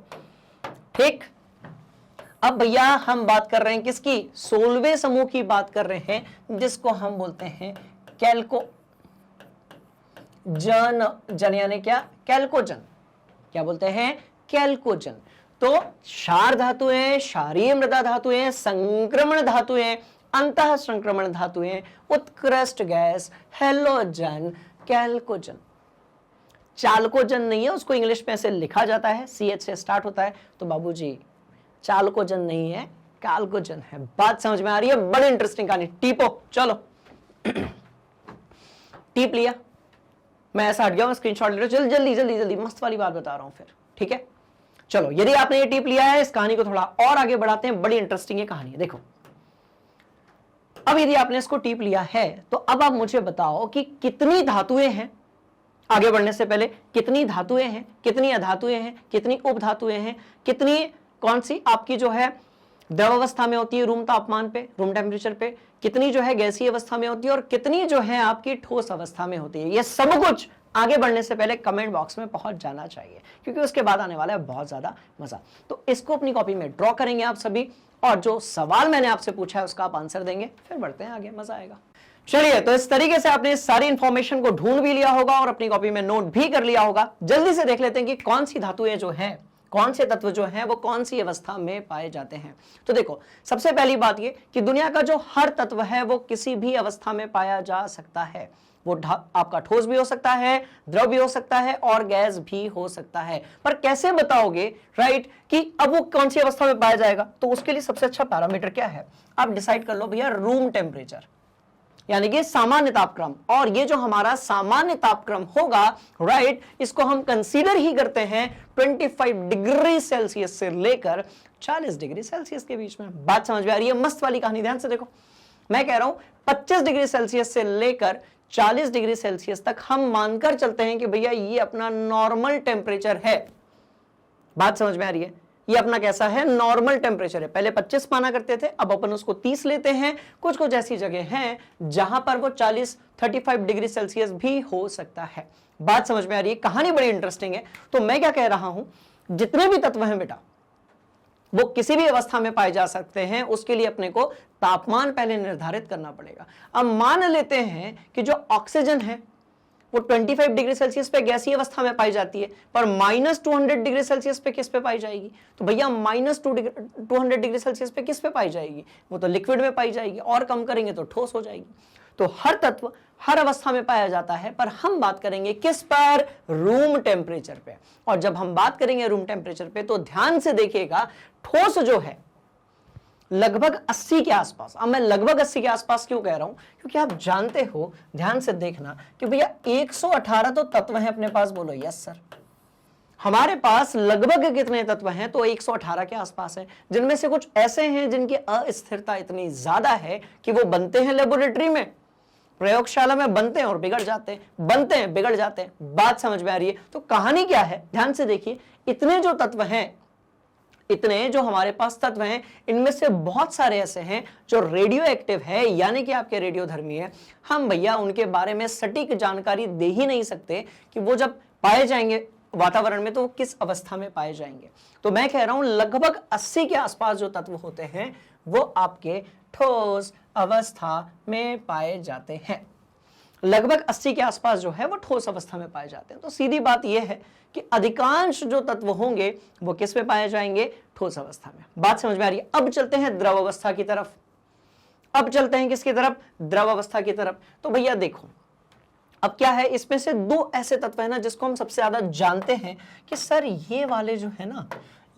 ठीक। अब भैया हम बात कर रहे हैं किसकी, 16वें समूह की बात कर रहे हैं, जिसको हम बोलते हैं कैल्को जन यानी क्या, कैल्कोजन। क्या बोलते हैं, कैल्कोजन। तो क्षार धातुएं, क्षारीय मृदा धातुएं, संक्रमण धातुएं, अंतः संक्रमण धातुएं, उत्कृष्ट गैस, हेलोजन, कैल्कोजन। चालकोजन नहीं है, उसको इंग्लिश में ऐसे लिखा जाता है, CH से स्टार्ट होता है। तो बाबूजी चालकोजन नहीं है, कैल्कोजन है। बात समझ में आ रही है? बड़ी इंटरेस्टिंग कहानी। टीपो, चलो टीप लिया, मैं ऐसा हट गया हूं, स्क्रीनशॉट ले लो, जल्दी जल्दी जल्दी जल्दी, मस्त वाली बात बता रहा हूं फिर, ठीक है। चलो यदि आपने ये टिप लिया है, इस कहानी को थोड़ा और आगे बढ़ाते हैं, बड़ी इंटरेस्टिंग ये कहानी है। देखो अब यदि आपने इसको टिप लिया है तो अब आप मुझे बताओ कि कितनी धातुएं हैं। आगे बढ़ने से पहले कितनी धातुएं हैं, कितनी अधातुएं हैं, कितनी उपधातुएं हैं, कितनी कौन सी आपकी जो है द्रव अवस्था में होती है रूम तापमान पे, रूम टेम्परेचर पे, कितनी जो है गैसीय अवस्था में होती है और कितनी जो है आपकी ठोस अवस्था में होती है। ये सब कुछ आगे बढ़ने से पहले कमेंट बॉक्स में पहुंच जाना चाहिए, क्योंकि उसके बाद आने वाला है बहुत ज्यादा मजा। तो इसको अपनी कॉपी में ड्रॉ करेंगे आप सभी, और जो सवाल मैंने आपसे पूछा है उसका आप आंसर देंगे, फिर बढ़ते हैं आगे, मजा आएगा। चलिए, तो इस तरीके से आपने सारी इंफॉर्मेशन को ढूंढ भी लिया होगा और अपनी कॉपी में नोट भी कर लिया होगा। जल्दी से देख लेते हैं कि कौन सी धातुएं जो हैं, कौन से तत्व जो हैं वो कौन सी अवस्था में पाए जाते हैं। तो देखो, सबसे पहली बात ये कि दुनिया का जो हर तत्व है वो किसी भी अवस्था में पाया जा सकता है। वो आपका ठोस भी हो सकता है, द्रव भी हो सकता है और गैस भी हो सकता है। पर कैसे बताओगे, राइट, कि अब वो कौन सी अवस्था में पाया जाएगा? तो उसके लिए सबसे अच्छा पैरामीटर क्या है, आप डिसाइड कर लो भैया, रूम टेम्परेचर, यानी कि सामान्य तापक्रम। और ये जो हमारा सामान्य तापक्रम होगा, राइट, इसको हम कंसीडर ही करते हैं 25 डिग्री सेल्सियस से लेकर 40 डिग्री सेल्सियस के बीच में। बात समझ में आ रही है? मस्त वाली कहानी, ध्यान से देखो। मैं कह रहा हूं 25 डिग्री सेल्सियस से लेकर 40 डिग्री सेल्सियस तक हम मानकर चलते हैं कि भैया ये अपना नॉर्मल टेम्परेचर है। बात समझ में आ रही है? ये अपना कैसा है, नॉर्मल टेम्परेचर है। पहले 25 माना करते थे, अब अपन उसको 30 लेते हैं। कुछ कुछ ऐसी जगह हैं जहां पर वो 35 डिग्री सेल्सियस भी हो सकता है। बात समझ में आ रही है? कहानी बड़ी इंटरेस्टिंग है। तो मैं क्या कह रहा हूं, जितने भी तत्व हैं बेटा वो किसी भी अवस्था में पाए जा सकते हैं, उसके लिए अपने को तापमान पहले निर्धारित करना पड़ेगा। अब मान लेते हैं कि जो ऑक्सीजन है वो 25 डिग्री सेल्सियस पे गैसीय अवस्था में पाई जाती है, पर -200 डिग्री सेल्सियस पे किस पे पाई जाएगी? तो भैया -200 डिग्री सेल्सियस पे किस पे पाई जाएगी? वो तो लिक्विड में पाई जाएगी, और कम करेंगे तो ठोस हो जाएगी। तो हर तत्व हर अवस्था में पाया जाता है, पर हम बात करेंगे किस पर, रूम टेम्परेचर पे। और जब हम बात करेंगे रूम टेम्परेचर पे तो ध्यान से देखिएगा, ठोस जो है लगभग 80 के आसपास। अब मैं लगभग 80 के आसपास क्यों कह रहा हूं, क्योंकि आप जानते हो, ध्यान से देखना, कि भैया 118 तो तत्व हैं अपने पास। बोलो यस सर। हमारे पास लगभग कितने तत्व हैं, तो 118 के आसपास है, जिनमें से कुछ ऐसे हैं जिनकी अस्थिरता इतनी ज्यादा है कि वो बनते हैं लेबोरेटरी में, प्रयोगशाला में बनते हैं और बिगड़ जाते हैं, बनते हैं बिगड़ जाते हैं। बात समझ में आ रही है? तो कहानी क्या है, ध्यान से देखिए। इतने जो तत्व हैं, इतने जो हमारे पास तत्व हैं, इनमें से बहुत सारे ऐसे हैं जो रेडियो एक्टिव है, यानी कि आपके रेडियोधर्मी है। हम भैया उनके बारे में सटीक जानकारी दे ही नहीं सकते कि वो जब पाए जाएंगे वातावरण में तो वो किस अवस्था में पाए जाएंगे। तो मैं कह रहा हूं लगभग 80 के आसपास जो तत्व होते हैं वो आपके ठोस अवस्था में पाए जाते हैं। लगभग 80 के आसपास जो है वो ठोस अवस्था में पाए जाते हैं। तो सीधी बात यह है कि अधिकांश जो तत्व होंगे वो किस में पाए जाएंगे, ठोस अवस्था में। बात समझ में आ रही है? अब चलते हैं द्रव अवस्था की तरफ। अब चलते हैं किसकी तरफ, द्रव अवस्था की तरफ। तो भैया देखो, अब क्या है, इसमें से दो ऐसे तत्व है ना जिसको हम सबसे ज्यादा जानते हैं कि सर ये वाले जो है ना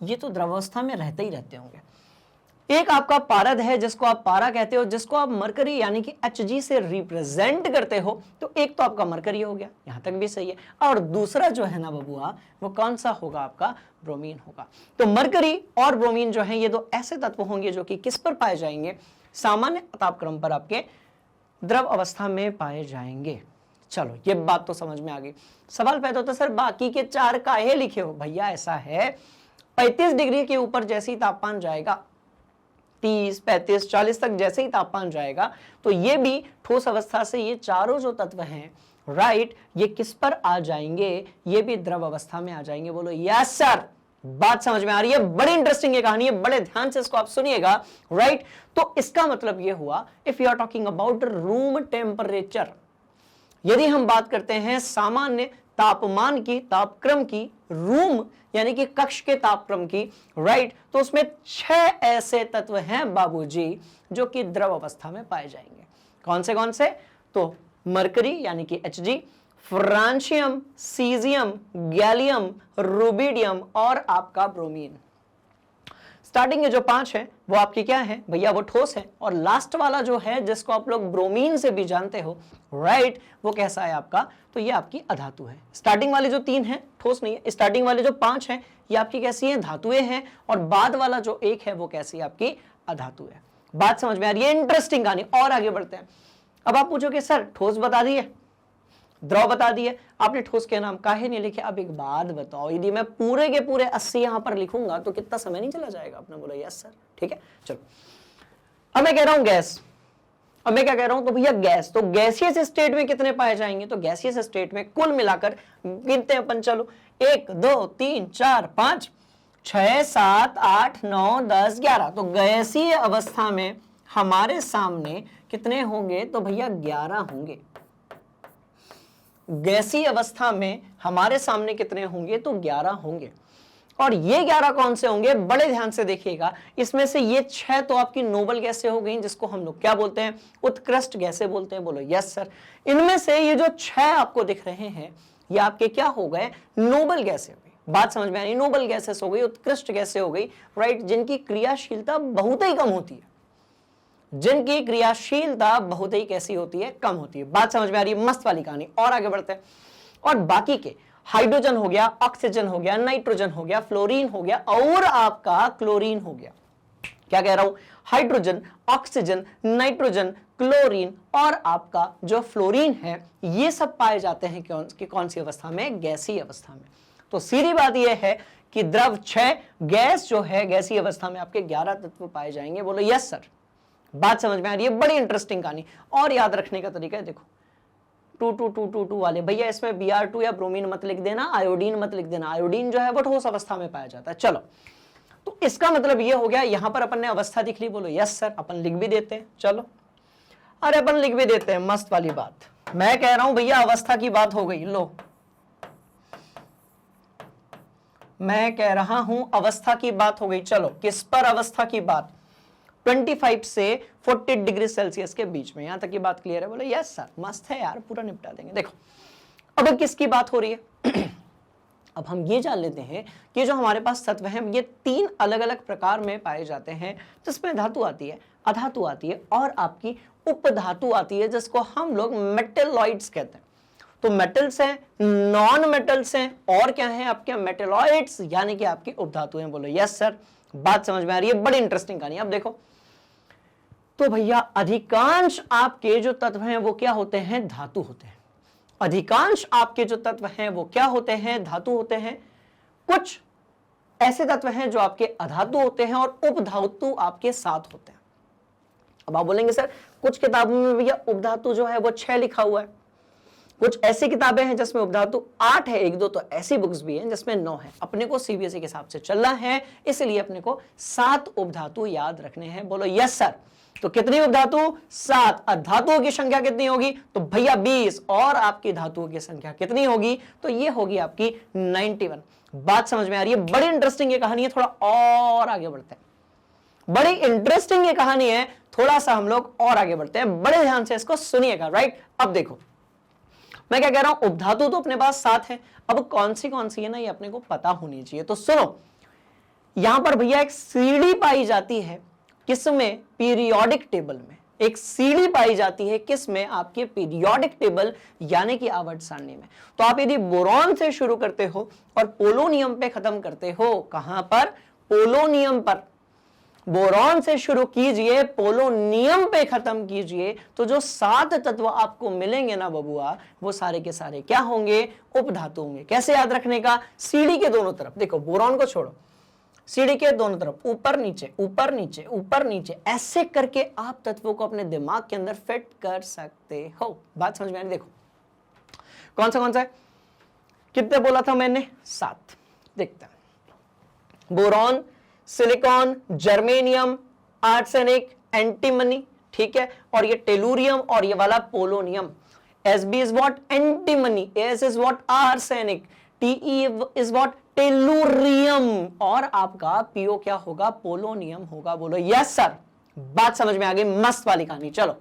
ये तो द्रवावस्था में रहते ही रहते होंगे। एक आपका पारद है जिसको आप पारा कहते हो, जिसको आप मरकरी यानी कि Hg से रिप्रेजेंट करते हो, तो एक तो आपका मरकरी हो गया, यहां तक भी सही है। और दूसरा जो है ना बबुआ वो कौन सा होगा, आपका ब्रोमीन होगा। तो मरकरी और ब्रोमीन जो है ये दो ऐसे तत्व होंगे जो कि किस पर पाए जाएंगे, सामान्य तापक्रम पर आपके द्रव अवस्था में पाए जाएंगे। चलो ये बात तो समझ में आ गई। सवाल पैदा होता है सर बाकी के 4 काहे लिखे हो। भैया ऐसा है 35 डिग्री के ऊपर जैसे ही तापमान जाएगा, 30, 35, 40 तक जैसे ही तापमान जाएगा, तो ये भी ठोस अवस्था से ये चारों जो तत्व हैं राइट, ये किस पर आ जाएंगे, ये भी द्रव अवस्था में आ जाएंगे। बोलो यस सर, बात समझ में आ रही है। बड़ी इंटरेस्टिंग ये कहानी है, बड़े ध्यान से इसको आप सुनिएगा राइट। तो इसका मतलब ये हुआ if you are talking about room temperature, यदि हम बात करते हैं सामान्य तापमान की, तापक्रम की, रूम यानी कि कक्ष के तापक्रम की राइट, तो उसमें 6 ऐसे तत्व हैं बाबूजी जो कि द्रव अवस्था में पाए जाएंगे। कौन से? तो मरकरी यानी कि Hg, francium, caesium, gallium, rubidium और आपका ब्रोमीन। स्टार्टिंग के जो 5 है वो आपकी क्या है भैया, वो ठोस है। और लास्ट वाला जो है जिसको आप लोग ब्रोमीन से भी जानते हो राइट, वो कैसा है आपका, तो ये आपकी अधातु है। स्टार्टिंग वाले जो 3 हैं ठोस नहीं है, स्टार्टिंग वाले जो 5 हैं ये आपकी कैसी है, धातुएं हैं। और बाद वाला जो 1 है वो कैसी है, आपकी अधातु है। बात समझ में आ रही है, इंटरेस्टिंग कहानी। और आगे बढ़ते हैं। अब आप पूछोगे सर ठोस बता दिए, द्रव बता दिए, आपने ठोस के नाम काहे नहीं लिखे। अब एक बात बताओ, यदि मैं पूरे के पूरे 80 यहां पर लिखूंगा तो कितना समय नहीं चला जाएगा। आपने बोला यस सर, ठीक है। चलो अब मैं कह रहा हूं गैस, अब मैं क्या कह रहा हूं, तो भैया गैस, तो गैसियस स्टेट में कितने पाए जाएंगे, तो गैसियस स्टेट में कुल मिलाकर गिनते हैं अपन, चलो 1 2 3 4 5 6 7 8 9 10 11। तो गैसीय अवस्था में हमारे सामने कितने होंगे, तो भैया 11 होंगे। गैसीय अवस्था में हमारे सामने कितने होंगे, तो 11 होंगे। और ये 11 कौन से होंगे, बड़े ध्यान से देखिएगा। इसमें से ये 6 तो आपकी नोबल गैसें हो गई, जिसको हम लोग क्या बोलते हैं, उत्कृष्ट गैसें बोलते हैं। बोलो यस सर। इनमें से ये जो 6 आपको दिख रहे हैं ये आपके क्या हो गए, नोबल गैसें हो गई। बात समझ में आ रही, नोबल गैसेस हो गई, उत्कृष्ट गैसें हो गई राइट, जिनकी क्रियाशीलता बहुत ही कम होती है, जिनकी क्रियाशीलता बहुत ही कैसी होती है, कम होती है। बात समझ में आ रही है, मस्त वाली कहानी। और आगे बढ़ते हैं। और बाकी के हाइड्रोजन हो गया, ऑक्सीजन हो गया, नाइट्रोजन हो गया, फ्लोरीन हो गया और आपका क्लोरीन हो गया। क्या कह रहा हूं, हाइड्रोजन, ऑक्सीजन, नाइट्रोजन, क्लोरीन और आपका जो फ्लोरीन है, ये सब पाए जाते हैं कौन सी अवस्था में, गैसीय अवस्था में। तो सीधी बात यह है कि द्रव 6, गैस जो है गैसीय अवस्था में आपके 11 तत्व पाए जाएंगे। बोलो यस सर। बात समझ में आ रही है, बड़ी इंटरेस्टिंग कहानी। और याद रखने का तरीका है, देखो 2 वाले भैया इसमें Br2 या ब्रोमीन मत लिख देना, आयोडीन मत लिख देना। आयोडीन जो है वो ठोस अवस्था में पाया जाता है। चलो तो इसका मतलब ये हो गया, यहां पर अपन ने अवस्था दिख ली। बोलो यस सर, अपन लिख भी देते हैं। चलो अरे अपन लिख भी देते हैं, मस्त वाली बात। मैं कह रहा हूं भैया अवस्था की बात हो गई, लो मैं कह रहा हूं अवस्था की बात हो गई। चलो किस पर अवस्था की बात, 25 से 40 डिग्री सेल्सियस के बीच में, यहां तक की बात क्लियर है। बोले यस सर, मस्त है यार, पूरा निपटा देंगे। देखो अब किसकी बात हो रही है अब हम ये जान लेते हैं कि जो हमारे पास तत्व हैं ये 3 अलग अलग प्रकार में पाए जाते हैं, जिसमें धातु आती है, अधातु आती है और आपकी उपधातु आती है, जिसको हम लोग मेटेलॉइड्स कहते हैं। तो मेटल्स हैं, नॉन मेटल्स हैं और क्या है आपके मेटेलॉइड्स यानी कि आपकी उपधातु हैं। बोलो यस सर। बात समझ में आ रही है, बड़ी इंटरेस्टिंग कहानी। अब देखो तो भैया अधिकांश आपके जो तत्व हैं वो क्या होते हैं, धातु होते हैं। अधिकांश आपके जो तत्व हैं वो क्या होते हैं, धातु होते हैं। कुछ ऐसे तत्व हैं जो आपके अधातु होते हैं और उपधातु आपके साथ होते हैं। अब आप बोलेंगे सर कुछ किताबों में भैया उपधातु जो है वो 6 लिखा हुआ है, कुछ ऐसी किताबें हैं जिसमें उपधातु 8 है, 1-2 तो ऐसी बुक्स भी हैं जिसमें 9 है। अपने को सीबीएसई के हिसाब से चलना है, इसलिए अपने को 7 उपधातु याद रखने हैं। बोलो यस सर। तो कितनी उपधातु, 7। धातुओं की संख्या कितनी होगी, तो भैया 20। और आपकी धातुओं की संख्या कितनी होगी, तो ये होगी आपकी 91। बात समझ में आ रही है, बड़ी इंटरेस्टिंग ये कहानी है। थोड़ा और आगे बढ़ते हैं, बड़ी इंटरेस्टिंग ये कहानी है। थोड़ा सा हम लोग और आगे बढ़ते हैं, बड़े ध्यान से इसको सुनिएगा राइट। अब देखो मैं क्या कह रहा हूं, उपधातु तो अपने पास 7 है, अब कौन सी है ना, ये अपने को पता होनी चाहिए। तो सुनो, यहां पर भैया एक सीढ़ी पाई जाती है, किसमें, पीरियोडिक टेबल में। एक सीढ़ी पाई जाती है किसमें, आपके पीरियोडिक टेबल यानी कि आवर्त सारणी में। तो आप यदि बोरॉन से शुरू करते हो और पोलोनियम पे खत्म करते हो, कहां पर, पोलोनियम पर, बोरॉन से शुरू कीजिए, पोलोनियम पे खत्म कीजिए, तो जो 7 तत्व आपको मिलेंगे ना बबुआ, वो सारे के सारे क्या होंगे, उपधातु होंगे। कैसे याद रखने का, सीढ़ी के दोनों तरफ, देखो बोरॉन को छोड़ो, सीढ़ी के दोनों तरफ ऊपर नीचे ऊपर नीचे ऊपर नीचे, ऐसे करके आप तत्वों को अपने दिमाग के अंदर फिट कर सकते हो। बात समझ में आई? देखो कौन सा है, कितने बोला था मैंने, 7। देखते हैं, boron, silicon, germanium, arsenic, antimony, ठीक है, और ये टेलुरियम और ये वाला polonium. Sb is what, antimony, As is what, arsenic, Te is what, tellurium, और आपका पीओ क्या होगा, पोलोनियम होगा। बोलो यस सर, बात समझ में आ गई, मस्त वाली कहानी। चलो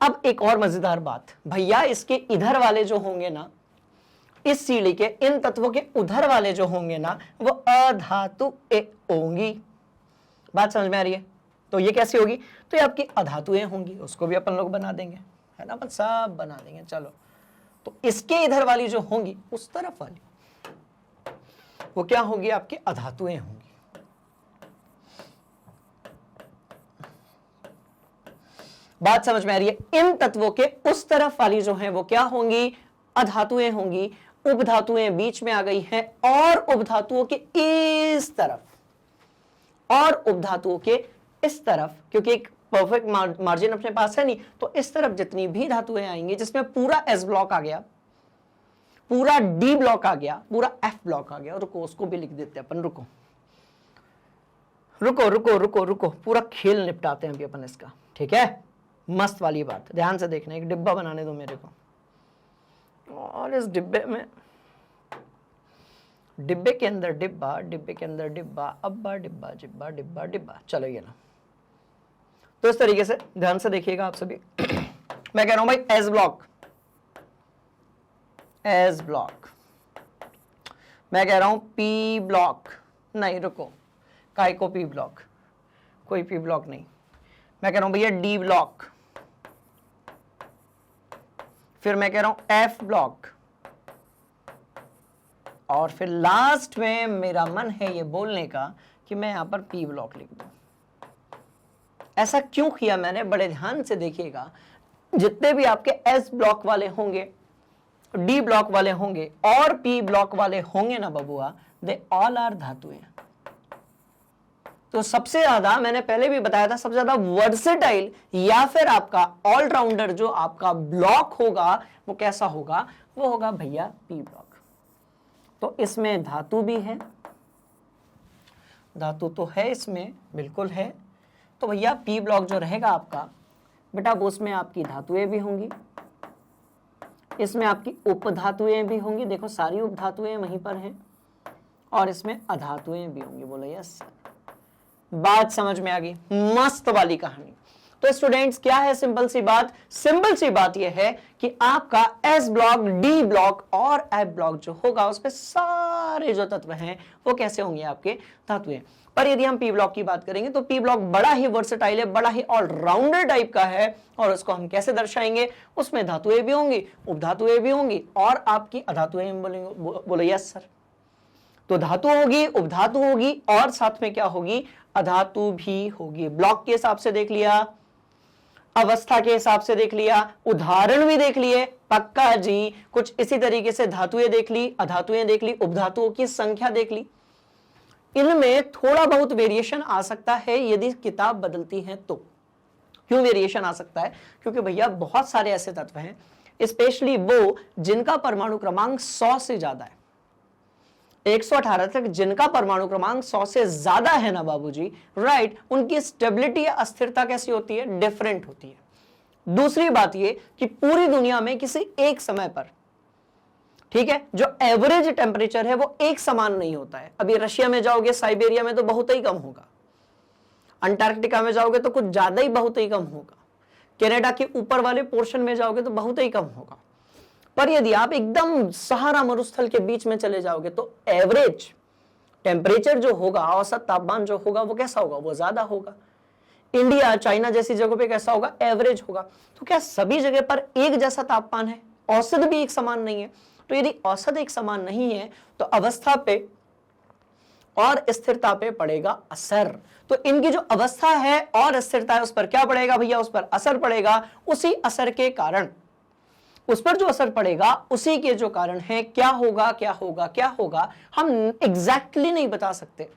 अब एक और मजेदार बात, भैया इसके इधर वाले जो होंगे ना, इस सीढ़ी के इन तत्वों के उधर वाले जो होंगे ना, वो अधातुएं होंगी। बात समझ में आ रही है? तो ये कैसी होगी, तो ये आपकी अधातुएं होंगी, उसको भी अपन लोग बना देंगे, है ना, अपन सब बना देंगे। चलो, तो इसके इधर वाली जो होंगी, उस तरफ वाली, वो क्या होगी, आपकी अधातुएं होंगी। बात समझ में आ रही है? इन तत्वों के उस तरफ वाली जो है वो क्या होंगी, अधातुएं होंगी। उपधातुएं बीच में आ गई हैं, और उपधातुओं के इस तरफ और उपधातुओं के इस तरफ, क्योंकि एक परफेक्ट मार्जिन अपने पास है नहीं, तो इस तरफ जितनी भी धातुएं आएंगी, जिसमें पूरा एस ब्लॉक आ गया, पूरा डी ब्लॉक आ गया, पूरा एफ ब्लॉक आ गया। रुको, उसको भी लिख देते हैं अपन, रुको रुको रुको रुको रुको, पूरा खेल निपटाते हैं अभी अपन इसका, ठीक है। मस्त वाली बात, ध्यान से देखना, एक डिब्बा बनाने दो मेरे को, और इस डिब्बे में, डिब्बे के अंदर डिब्बा, डिब्बे के अंदर डिब्बा, अब्बा डिब्बा, जिब्बा डिब्बा डिब्बा। चलो ये ना, तो इस तरीके से ध्यान से देखिएगा आप सभी। मैं कह रहा हूं भाई एस ब्लॉक, एस ब्लॉक, मैं कह रहा हूं पी ब्लॉक, नहीं रुको, काय को पी ब्लॉक, कोई पी ब्लॉक नहीं, मैं कह रहा हूं भैया डी ब्लॉक, फिर मैं कह रहा हूं एफ ब्लॉक, और फिर लास्ट में मेरा मन है ये बोलने का कि मैं यहां पर पी ब्लॉक लिख दूं। ऐसा क्यों किया मैंने, बड़े ध्यान से देखिएगा। जितने भी आपके एस ब्लॉक वाले होंगे, डी ब्लॉक वाले होंगे और पी ब्लॉक वाले होंगे ना बबुआ, दे ऑल आर धातुएं। तो सबसे ज्यादा, मैंने पहले भी बताया था, सबसे ज्यादा वर्सेटाइल या फिर आपका ऑलराउंडर जो आपका ब्लॉक होगा, वो कैसा होगा, वो होगा भैया पी ब्लॉक। तो इसमें धातु भी है, धातु तो है इसमें, बिल्कुल है। तो भैया पी ब्लॉक जो रहेगा आपका बेटा, वो उसमें आपकी धातुएं भी होंगी, इसमें आपकी उपधातुएं भी होंगी, देखो सारी उपधातुएं वहीं पर हैं, और इसमें अधातुएं भी होंगी। बोलो यस, बात समझ में आ गई, मस्त वाली कहानी। तो स्टूडेंट्स क्या है सिंपल सी बात, सिंपल सी बात यह है कि आपका एस ब्लॉक, डी ब्लॉक और एफ ब्लॉक जो होगा, उसमें सारे जो तत्व हैं वो कैसे होंगे, आपके धातुएं। पर यदि हम पी ब्लॉक की बात करेंगे तो पी ब्लॉक बड़ा ही वर्सेटाइल है, बड़ा ही ऑलराउंडर टाइप का है, और उसको हम कैसे दर्शाएंगे, उसमें धातुएं भी होंगी, उपधातुएं भी होंगी, और आपकी अधातुएं बोलेंगे। बोलो यस सर। तो धातु होगी, उपधातु होगी, और साथ में क्या होगी, अधातु भी होगी। ब्लॉक के हिसाब से देख लिया, अवस्था के हिसाब से देख लिया, उदाहरण भी देख लिए, पक्का जी। कुछ इसी तरीके से धातुएं देख ली, अधातुएं देख ली, उपधातुओं की संख्या देख ली। इनमें थोड़ा बहुत वेरिएशन आ सकता है यदि किताब बदलती है तो। क्यों वेरिएशन आ सकता है, क्योंकि भैया बहुत सारे ऐसे तत्व हैं, स्पेशली वो जिनका परमाणु क्रमांक 100 से ज्यादा है, 118 तक जिनका परमाणु क्रमांक 100 से ज्यादा है ना बाबूजी, राइट, उनकी स्टेबिलिटी या अस्थिरता कैसी होती है, डिफरेंट होती है। दूसरी बात ये कि पूरी दुनिया में किसी एक समय पर, ठीक है, जो एवरेज टेम्परेचर है वो एक समान नहीं होता है। अभी रशिया में जाओगे, साइबेरिया में तो बहुत ही कम होगा, अंटार्कटिका में जाओगे तो कुछ ज्यादा ही बहुत ही कम होगा, कनाडा के ऊपर वाले पोर्शन में जाओगे तो बहुत ही कम होगा। पर यदि आप एकदम सहारा मरुस्थल के बीच में चले जाओगे तो एवरेज टेम्परेचर जो होगा, औसत तापमान जो होगा वो कैसा होगा, वो ज्यादा होगा। इंडिया, चाइना जैसी जगहों पे कैसा होगा, एवरेज होगा। तो क्या सभी जगह पर एक जैसा तापमान है? औसत भी एक समान नहीं है। तो यदि औसत एक समान नहीं है तो अवस्था पे और स्थिरता पे पड़ेगा असर। तो इनकी जो अवस्था है और स्थिरता है उस पर क्या पड़ेगा भैया, उस पर असर पड़ेगा। उसी असर के कारण, उस पर जो असर पड़ेगा उसी के जो कारण है, क्या होगा क्या होगा क्या होगा, हम एग्जैक्टली नहीं बता सकते।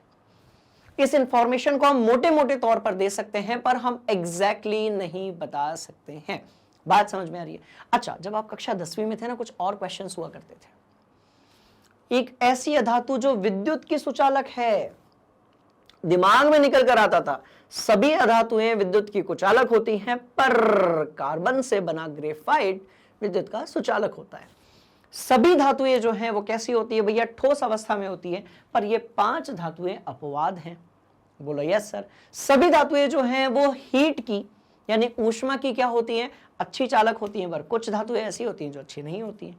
इस इंफॉर्मेशन को हम मोटे मोटे तौर पर दे सकते हैं पर हम एग्जैक्टली नहीं बता सकते हैं। बात समझ में आ रही है? अच्छा, जब आप कक्षा 10वीं में थे ना, कुछ और क्वेश्चंस हुआ करते थे। एक ऐसी अधातु जो विद्युत की सुचालक है, दिमाग में निकल कर आता था सभी अधातुएं विद्युत की कुचालक होती हैं, पर कार्बन से बना ग्रेफाइट विद्युत का सुचालक होता है। सभी धातुएं जो हैं वो कैसी होती है भैया, ठोस अवस्था में होती है, पर ये 5 धातुएं अपवाद हैं। बोलो यस सर। सभी धातुएं जो हैं वो हीट की यानी ऊष्मा की क्या होती हैं, अच्छी चालक होती हैं, पर कुछ धातुएं ऐसी होती हैं जो अच्छी नहीं होती हैं।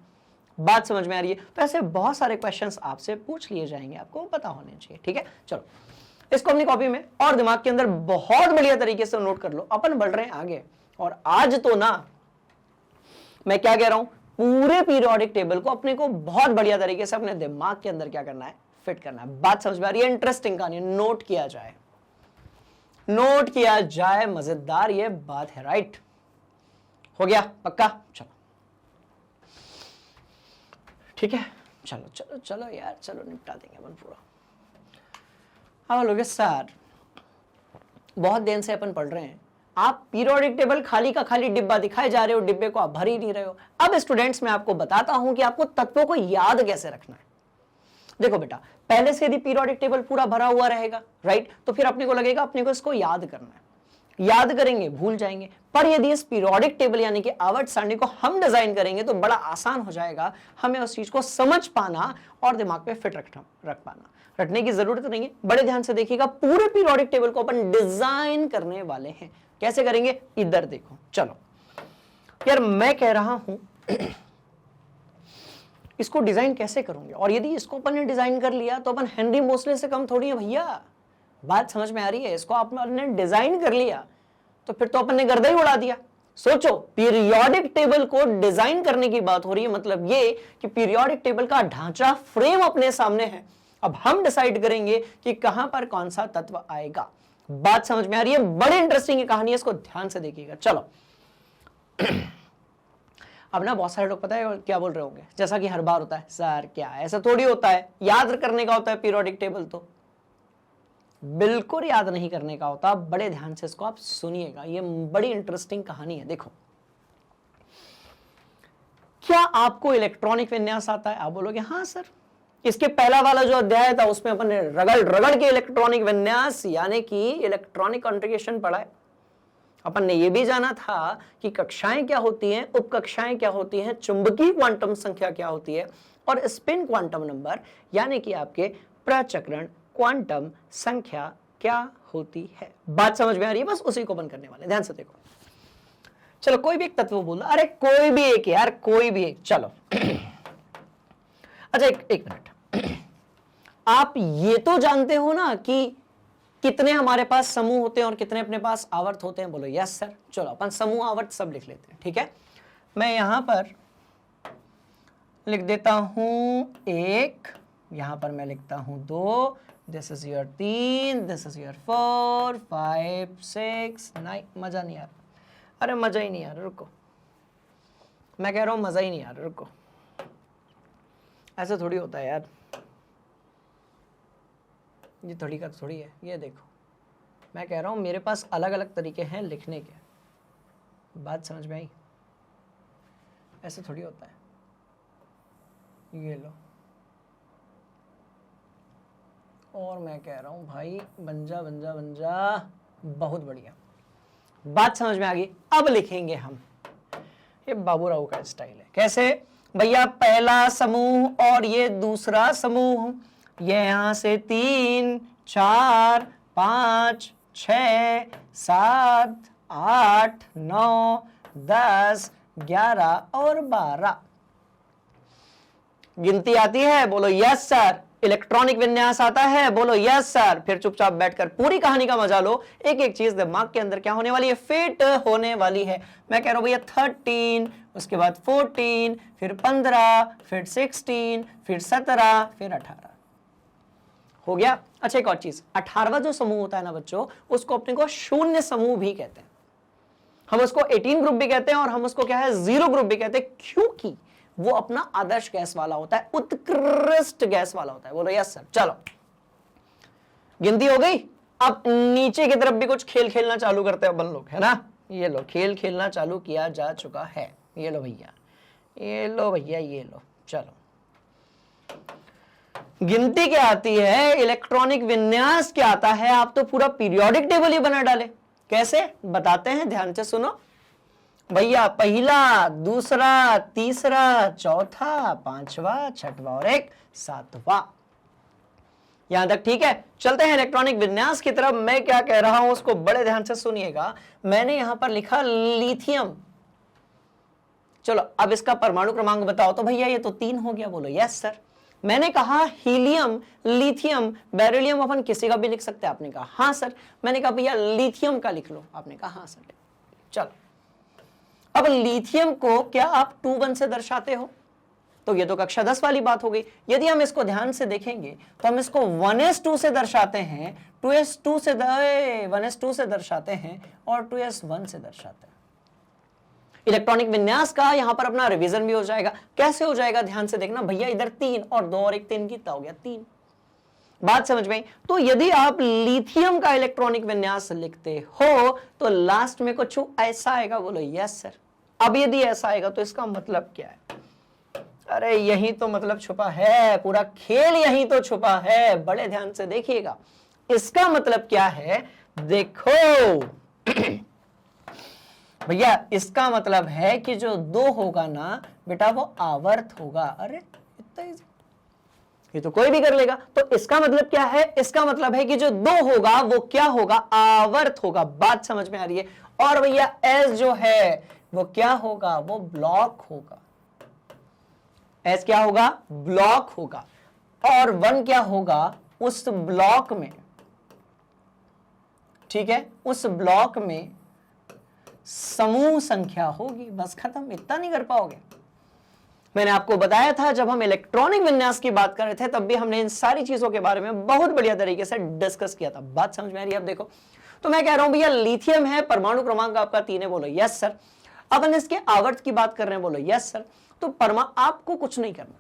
बात समझ में आ रही है? तो ऐसे बहुत सारे क्वेश्चंस आपसे पूछ लिए जाएंगे, आपको पता होने चाहिए। ठीक है, चलो इसको अपनी कॉपी में और दिमाग के अंदर बहुत बढ़िया तरीके से नोट कर लो। अपन बढ़ रहे हैं आगे, और आज तो ना मैं क्या कह रहा हूं, पूरे पीरियोडिक टेबल को अपने को बहुत बढ़िया तरीके से अपने दिमाग के अंदर क्या करना है, फिट करना है। बात समझ में आ रही है? इंटरेस्टिंग कहानी, नोट किया जाए, नोट किया जाए, मजेदार ये बात है। राइट, हो गया पक्का? चलो ठीक है, चलो चलो चलो यार, चलो निपटा देंगे अपन पूरा। अब लोगे सर बहुत दिन से अपन पढ़ रहे हैं, आप पीरियोडिक टेबल खाली का खाली डिब्बा दिखाए जा रहे हो, डिब्बे को आप भर ही नहीं रहे हो। अब स्टूडेंट्स मैं आपको बताता हूं कि आपको तत्वों को याद कैसे रखना है। देखो बेटा, पहले से यदि पीरियोडिक टेबल पूरा भरा हुआ रहेगा, राइट, तो फिर अपने को लगेगा अपने को इसको याद करना है, याद करेंगे भूल जाएंगे। पर यदि इस पीरियोडिक टेबल यानी कि आवर्त सारणी को हम डिजाइन करेंगे तो बड़ा आसान हो जाएगा हमें उस चीज को समझ पाना और दिमाग पे फिट रख पाना। रटने की जरूरत नहीं है, बड़े ध्यान से देखिएगा। पूरे पीरियोडिक टेबल को अपन डिजाइन करने वाले हैं। कैसे करेंगे, इधर देखो। चलो यार, मैं कह रहा हूं इसको डिजाइन कैसे करोगे, और यदि इसको अपन ने डिजाइन कर लिया तो अपन हेनरी मोसले से कम थोड़ी है भैया। बात समझ में आ रही है? इसको आपने डिजाइन कर लिया तो फिर तो अपन ने गर्दा ही उड़ा दिया। सोचो, पीरियोडिक टेबल को डिजाइन करने की बात हो रही है, मतलब ये कि पीरियोडिक टेबल का ढांचा, फ्रेम अपने सामने है। अब हम डिसाइड करेंगे कि कहां पर कौन सा तत्व आएगा। बात समझ में आ रही है? बड़ी इंटरेस्टिंग कहानी है, इसको ध्यान से देखिएगा। चलो अब ना बहुत सारे लोग पता है क्या बोल रहे होंगे, जैसा कि हर बार होता है, सर क्या ऐसा थोड़ी होता है, याद करने का होता है पीरियोडिक टेबल। तो बिल्कुल याद नहीं करने का होता। बड़े ध्यान से इसको आप सुनिएगा, ये बड़ी इंटरेस्टिंग कहानी है। देखो, क्या आपको इलेक्ट्रॉनिक विन्यास आता है? आप बोलोगे हाँ सर, इसके पहला वाला जो अध्याय था उसमें अपन ने रगड़ रगड़ के इलेक्ट्रॉनिक विन्यास यानी कि इलेक्ट्रॉनिक कॉन्फ़िगरेशन पढ़ा है। अपन ने यह भी जाना था कि कक्षाएं क्या होती हैं, उपकक्षाएं क्या होती हैं, चुंबकीय क्वांटम संख्या क्या होती है, और स्पिन क्वांटम नंबर यानी कि आपके प्रचक्रण क्वांटम संख्या क्या होती है। बात समझ में आ रही है? बस उसी को बंद करने वाले, ध्यान से देखो। चलो कोई भी एक तत्व बोलो, अरे कोई भी एक यार, कोई भी एक। चलो अच्छा एक मिनट, आप ये तो जानते हो ना कि कितने हमारे पास समूह होते हैं और कितने अपने पास आवर्त होते हैं? बोलो यस सर। चलो अपन समूह आवर्त सब लिख लेते हैं, ठीक है। मैं यहां पर लिख देता हूं 1, यहां पर मैं लिखता हूं 2, this is your 3, this is your 4, 5, 6, 9। मजा नहीं आ रहा, अरे मजा ही नहीं आ रहा, रुको, मैं कह रहा हूं मजा ही नहीं आ रहा, रुको। ऐसा थोड़ी होता है यार, ये थोड़ी का थोड़ी है। ये देखो, मैं कह रहा हूं मेरे पास अलग अलग तरीके हैं लिखने के। बात समझ में आई? ऐसे थोड़ी होता है। ये लो, और मैं कह रहा हूं भाई बन जा बन जा बन जा, बहुत बढ़िया। बात समझ में आ गई? अब लिखेंगे हम, ये बाबूराव का स्टाइल है। कैसे भैया? पहला समूह और ये दूसरा समूह, ये यहां से 3, 4, 5, 6, 7, 8, 9, 10, 11 और 12। गिनती आती है, बोलो यस सर। इलेक्ट्रॉनिक विन्यास आता है, बोलो यस सर। फिर चुपचाप बैठकर पूरी कहानी का मजा लो। एक एक चीज दिमाग के अंदर क्या होने वाली है, फिट होने वाली है। मैं कह रहा हूं भैया 13, उसके बाद 14, फिर 15, फिर 16, फिर 17, फिर 18 हो गया। अच्छा एक और चीज, 18वां जो समूह होता है ना बच्चों, उसको अपने को शून्य समूह भी कहते हैं। हम उसको 18 ग्रुप भी कहते हैं और हम उसको क्या है, 0 ग्रुप भी कहते हैं, क्योंकि वो अपना आदर्श गैस वाला होता है, उत्कृष्ट गैस वाला होता है। बोलो यस सर। चलो गिनती हो गई। अब नीचे की तरफ भी कुछ खेल खेलना चालू करते हैं अपन लोग, है ना। ये लो खेल खेलना चालू किया जा चुका है। ये लो भैया, ये लो भैया, ये लो। चलो गिनती क्या आती है, इलेक्ट्रॉनिक विन्यास क्या आता है। आप तो पूरा पीरियोडिक टेबल ही बना डाले। कैसे बताते हैं, ध्यान से सुनो भैया। पहला, दूसरा, तीसरा, चौथा, पांचवा, छठवां और एक सातवां। यहां तक ठीक है। चलते हैं इलेक्ट्रॉनिक विन्यास की तरफ। मैं क्या कह रहा हूं उसको बड़े ध्यान से सुनिएगा। मैंने यहां पर लिखा लिथियम। चलो अब इसका परमाणु क्रमांक बताओ। तो भैया ये तो 3 हो गया। बोलो यस सर। मैंने कहा हीलियम, लिथियम, बेरिलियम अपन किसी का भी लिख सकते हैं। आपने कहा हाँ सर। मैंने कहा भैया लिथियम का लिख लो। आपने कहा हाँ सर। चलो अब लिथियम को क्या आप 2 1 से दर्शाते हो? तो ये तो कक्षा 10 वाली बात हो गई। यदि हम इसको ध्यान से देखेंगे तो हम इसको 1s2 से दर्शाते हैं, 1s2 से दर्शाते हैं और 2s1 से दर्शाते हैं। इलेक्ट्रॉनिक विन्यास का यहां पर अपना रिवीजन भी हो जाएगा। कैसे हो जाएगा, ध्यान से देखना भैया। इधर 3 और 2 और 1, 3 कितना हो गया, 3। बात समझ में आई? तो यदि आप लिथियम का इलेक्ट्रॉनिक विन्यास लिखते हो तो लास्ट में कुछ ऐसा आएगा। बोलो यस सर। अब यदि ऐसा आएगा तो इसका मतलब क्या है? अरे यही तो मतलब छुपा है, पूरा खेल यही तो छुपा है। बड़े ध्यान से देखिएगा। इसका मतलब क्या है, देखो भैया, इसका मतलब है कि जो 2 होगा ना बेटा वो आवर्त होगा। अरे इतना इजी, ये तो कोई भी कर लेगा। तो इसका मतलब क्या है, इसका मतलब है कि जो 2 होगा वो क्या होगा, आवर्त होगा। बात समझ में आ रही है? और भैया एस जो है वो क्या होगा, वो ब्लॉक होगा। एस क्या होगा, ब्लॉक होगा। और 1 क्या होगा, उस ब्लॉक में, ठीक है, उस ब्लॉक में समूह संख्या होगी। बस खत्म। इतना नहीं कर पाओगे? मैंने आपको बताया था जब हम इलेक्ट्रॉनिक विन्यास की बात कर रहे थे तब भी हमने इन सारी चीजों के बारे में बहुत बढ़िया तरीके से डिस्कस किया था। बात समझ में आ रही है? अब देखो, तो मैं कह रहा हूं भैया लिथियम है, परमाणु क्रमांक आपका 3 है। बोलो यस सर। अपन इसके आवर्त की बात कर रहे हैं। बोलो यस सर। तो आपको कुछ नहीं करना,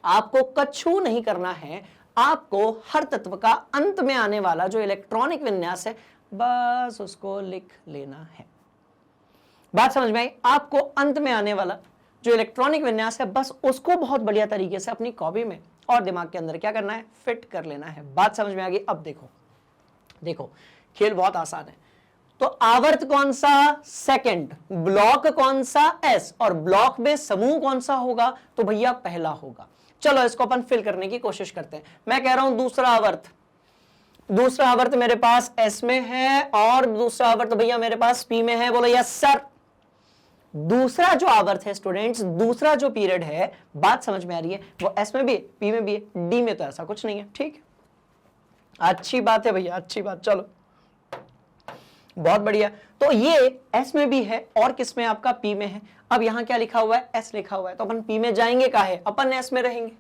आपको कछु नहीं करना है। आपको हर तत्व का अंत में आने वाला जो इलेक्ट्रॉनिक विन्यास है बस उसको लिख लेना है। बात समझ में आई? आपको अंत में आने वाला जो इलेक्ट्रॉनिक विन्यास है बस उसको बहुत बढ़िया तरीके से अपनी कॉपी में और दिमाग के अंदर क्या करना है, फिट कर लेना है। बात समझ में आ गई? अब देखो देखो, खेल बहुत आसान है। तो आवर्त कौन सा, सेकंड। ब्लॉक कौन सा, एस। और ब्लॉक में समूह कौन सा होगा, तो भैया पहला होगा। चलो इसको अपन फिल करने की कोशिश करते हैं। मैं कह रहा हूं दूसरा आवर्त। दूसरा आवर्त मेरे पास एस में है और दूसरा आवर्त भैया मेरे पास पी में है। बोलो यस सर। दूसरा जो आवर्त है स्टूडेंट्स, दूसरा जो पीरियड है, बात समझ में आ रही है, वो एस में भी है, पी में भी है, डी में तो ऐसा कुछ नहीं है। ठीक है, अच्छी बात है भैया, अच्छी बात। चलो बहुत बढ़िया। तो ये एस में भी है और किस में, आपका पी में है। अब यहां क्या लिखा हुआ है, एस लिखा हुआ है। तो अपन पी में जाएंगे काहे, अपन एस में रहेंगे।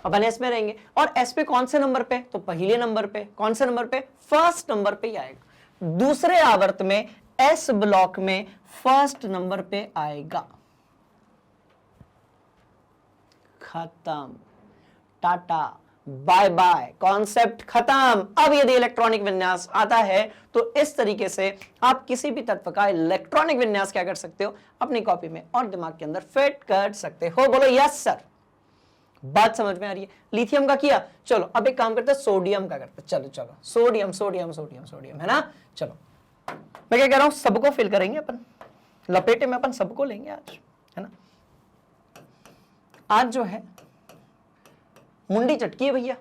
अपन एस में रहेंगे। और एस पे कौन से नंबर पे, तो पहले नंबर पे। कौन से नंबर पे, फर्स्ट नंबर पे ही आएगा। दूसरे आवर्त में एस ब्लॉक में फर्स्ट नंबर पे आएगा। खत्म, टाटा बाय बाय, कॉन्सेप्ट खत्म। अब यदि इलेक्ट्रॉनिक विन्यास आता है तो इस तरीके से आप किसी भी तत्व का इलेक्ट्रॉनिक विन्यास क्या कर सकते हो, अपनी कॉपी में और दिमाग के अंदर फिट कर सकते हो। बोलो यस सर। बात समझ में आ रही है? लिथियम का किया। चलो अब एक काम करते हैं, सोडियम का करते हैं। चलो चलो, सोडियम सोडियम सोडियम सोडियम, है ना। चलो मैं क्या कह रहा हूं, सबको फिल करेंगे अपन, लपेटे में अपन सबको लेंगे आज, है ना। आज जो है मुंडी चटकी है भैया।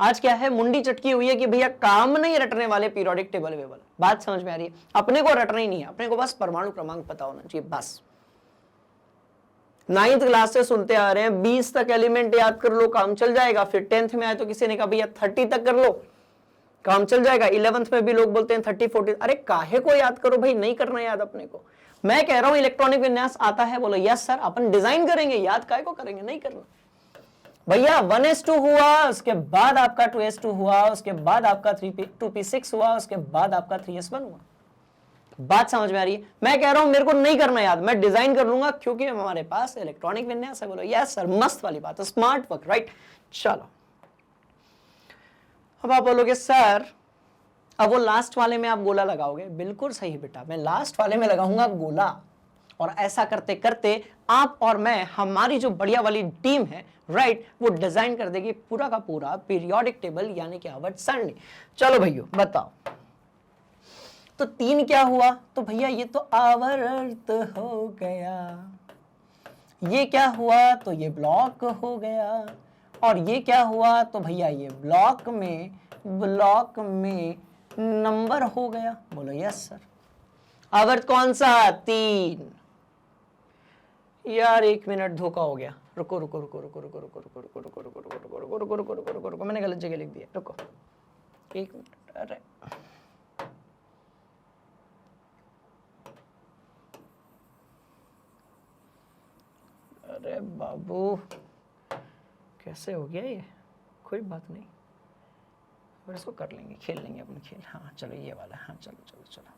आज क्या है, मुंडी चटकी हुई है कि भैया काम नहीं रटने वाले पीरियोडिक टेबल वेबल। बात समझ में आ रही है? अपने को रटना ही नहीं है, अपने को बस परमाणु क्रमांक पता होना चाहिए बस। 9th क्लास से सुनते आ रहे हैं 20 तक एलिमेंट याद कर लो काम चल जाएगा, फिर 10th में आए तो किसी ने कहा भैया 30 तक कर लो काम चल जाएगा, 11th में भी लोग बोलते हैं 30 40। अरे काहे को याद करो भाई, नहीं करना याद अपने को। मैं कह रहा हूं इलेक्ट्रॉनिक विन्यास आता है, बोलो यस सर, अपन डिजाइन करेंगे, याद काहे को करेंगे, नहीं करना भैया। 1s2 हुआ, उसके बाद आपका 2s2 हुआ, उसके बाद आपका 2p6 हुआ, उसके बाद आपका 3s1 हुआ। बात समझ में आ रही है? मैं कह रहा हूं मेरे को नहीं करना याद, मैं डिजाइन कर लूंगा क्योंकि हमारे पास इलेक्ट्रॉनिक विन्यास है। बोलो यस सर, मस्त वाली बात है, स्मार्ट वर्क, राइट। चलो अब आप बोलोगे सर अब वो लास्ट वाले में आप गोला लगाओगे। बिल्कुल सही बेटा, मैं लास्ट वाले में लगाऊंगा गोला, और ऐसा करते करते आप और मैं, हमारी जो बढ़िया वाली टीम है, राइट, वो डिजाइन कर देगी पूरा का पूरा पीरियोडिक टेबल यानी कि आवर्त सारणी। चलो भैया बताओ, तो 3 क्या हुआ? तो भैया ये तो आवर्त हो गया। ये क्या हुआ? तो ये ब्लॉक हो गया। और ये क्या हुआ? तो भैया ये ब्लॉक में नंबर हो गया। बोलो यस सर। आवर्त कौन सा? 3। यार 1 मिनट, धोखा हो गया। रुको रुको रुको रुको रुको रुको रुको रुको रुको रुको रुको रुको रुको रुको रुको रुको रुको रुको, मैंने गलत जगह लिख दिया। रुको 1 मिनट। अरे अरे बाबू कैसे हो गया ये? कोई बात नहीं, और इसको कर लेंगे, खेल लेंगे अपना खेल। हाँ चलो ये वाला, हाँ चलो चलो चलो।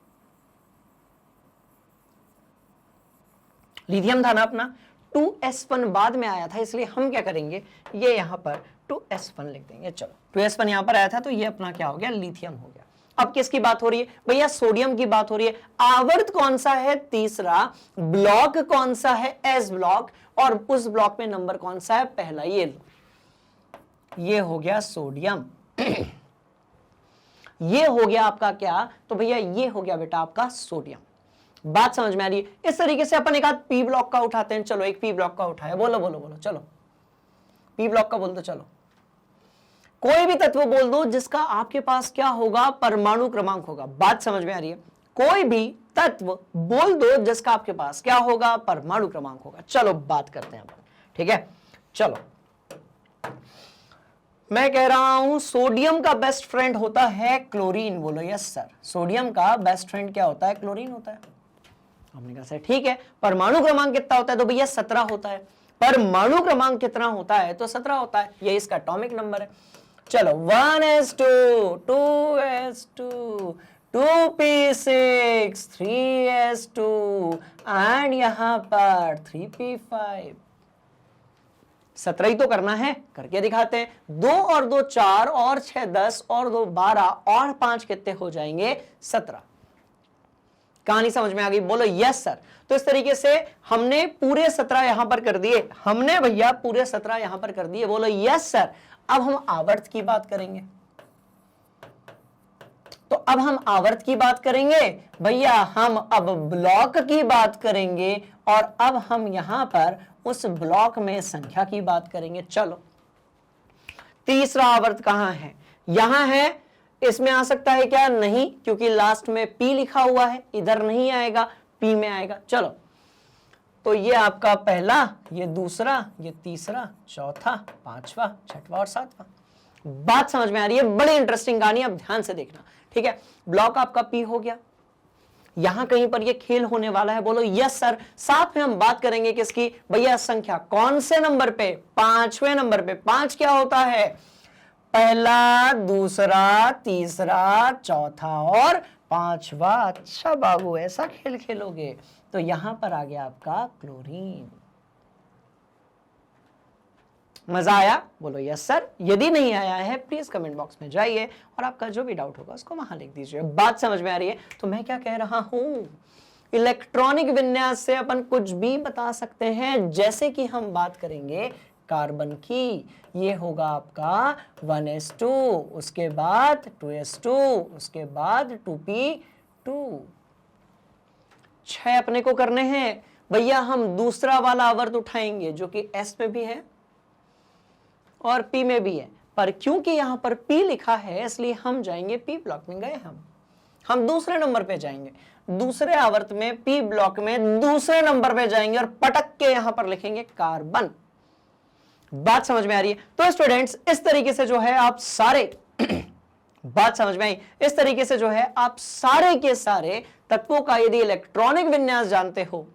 लिथियम था ना अपना, 2s1 बाद में आया था, इसलिए हम क्या करेंगे, ये यहाँ पर 2s1 लिख देंगे। चलो 2s1 यहाँ पर आया था, तो ये अपना क्या हो गया? लिथियम हो गया। अब किसकी बात हो रही है भैया? सोडियम की बात हो रही है। आवर्त कौन सा है? 3रा। ब्लॉक कौन सा है? S block. और उस ब्लॉक में नंबर कौन सा है? पहला। ये हो गया सोडियम। ये हो गया आपका क्या? तो भैया ये हो गया बेटा आपका सोडियम। बात समझ में आ रही है? इस तरीके से अपन एक आध पी ब्लॉक का उठाते हैं। चलो एक पी ब्लॉक का उठाया, बोलो बोलो बोलो, चलो पी ब्लॉक का बोल दो। चलो कोई भी तत्व बोल दो जिसका आपके पास क्या होगा? परमाणु क्रमांक होगा। बात समझ में आ रही है? कोई भी तत्व बोल दो जिसका आपके पास क्या होगा? परमाणु क्रमांक होगा। चलो बात करते हैं अपन, ठीक है। चलो मैं कह रहा हूं सोडियम का बेस्ट फ्रेंड होता है क्लोरीन। बोलो यस सर। सोडियम का बेस्ट फ्रेंड क्या होता है? क्लोरीन होता है। हमने कहा सर ठीक है। परमाणु क्रमांक कितना होता है? तो भैया 17 होता है। परमाणु क्रमांक कितना होता है? तो 17 होता है। ये इसका एटॉमिक नंबर है। चलो 1s2, 2s2, 2p6, 3s2 and यहां पर 3p5। 17 ही तो करना है, करके दिखाते हैं। 2 और 2 4 और 6 10 और 2 12 और 5 कितने हो जाएंगे? 17। कहानी समझ में आ गई? बोलो यस सर। तो इस तरीके से हमने पूरे 17 यहां पर कर दिए। हमने भैया पूरे 17 यहां पर कर दिए। बोलो यस सर। अब हम आवर्त की बात करेंगे। तो अब हम आवर्त की बात करेंगे भैया, हम अब ब्लॉक की बात करेंगे, और अब हम यहां पर उस ब्लॉक में संख्या की बात करेंगे। चलो तीसरा आवर्त कहां है? यहां है। इसमें आ सकता है क्या? नहीं, क्योंकि लास्ट में पी लिखा हुआ है, इधर नहीं आएगा, पी में आएगा। चलो तो ये आपका पहला, ये दूसरा, ये तीसरा, चौथा, पांचवा, छठवां और सातवां। बात समझ में आ रही है? बड़ी इंटरेस्टिंग कहानी, अब ध्यान से देखना, ठीक है। ब्लॉक आपका पी हो गया। यहां कहीं पर ये खेल होने वाला है। बोलो यस सर। साथ में हम बात करेंगे किसकी? भैया संख्या। कौन से नंबर पे? 5वें नंबर पे। 5 क्या होता है? पहला, दूसरा, तीसरा, चौथा और पांचवा। अच्छा बाबू, ऐसा खेल खेलोगे? तो यहां पर आ गया आपका क्लोरीन। मजा आया? बोलो यस सर। यदि नहीं आया है प्लीज कमेंट बॉक्स में जाइए और आपका जो भी डाउट होगा उसको वहां लिख दीजिए। बात समझ में आ रही है? तो मैं क्या कह रहा हूं, इलेक्ट्रॉनिक विन्यास से अपन कुछ भी बता सकते हैं। जैसे कि हम बात करेंगे कार्बन की, ये होगा आपका 1s2, उसके बाद 2s2, उसके बाद 2p2। 6 अपने को करने हैं भैया। हम दूसरा वाला आवर्त उठाएंगे जो कि s में भी है और p में भी है, पर क्योंकि यहां पर p लिखा है इसलिए हम जाएंगे p ब्लॉक में। गए हम दूसरे नंबर पे जाएंगे। दूसरे आवर्त में पी ब्लॉक में दूसरे नंबर पे जाएंगे और पटक के यहां पर लिखेंगे कार्बन। बात समझ में आ रही है? तो स्टूडेंट्स इस तरीके से जो है आप सारे बात समझ में आई? इस तरीके से जो है आप सारे के सारे तत्वों का यदि इलेक्ट्रॉनिक विन्यास जानते हो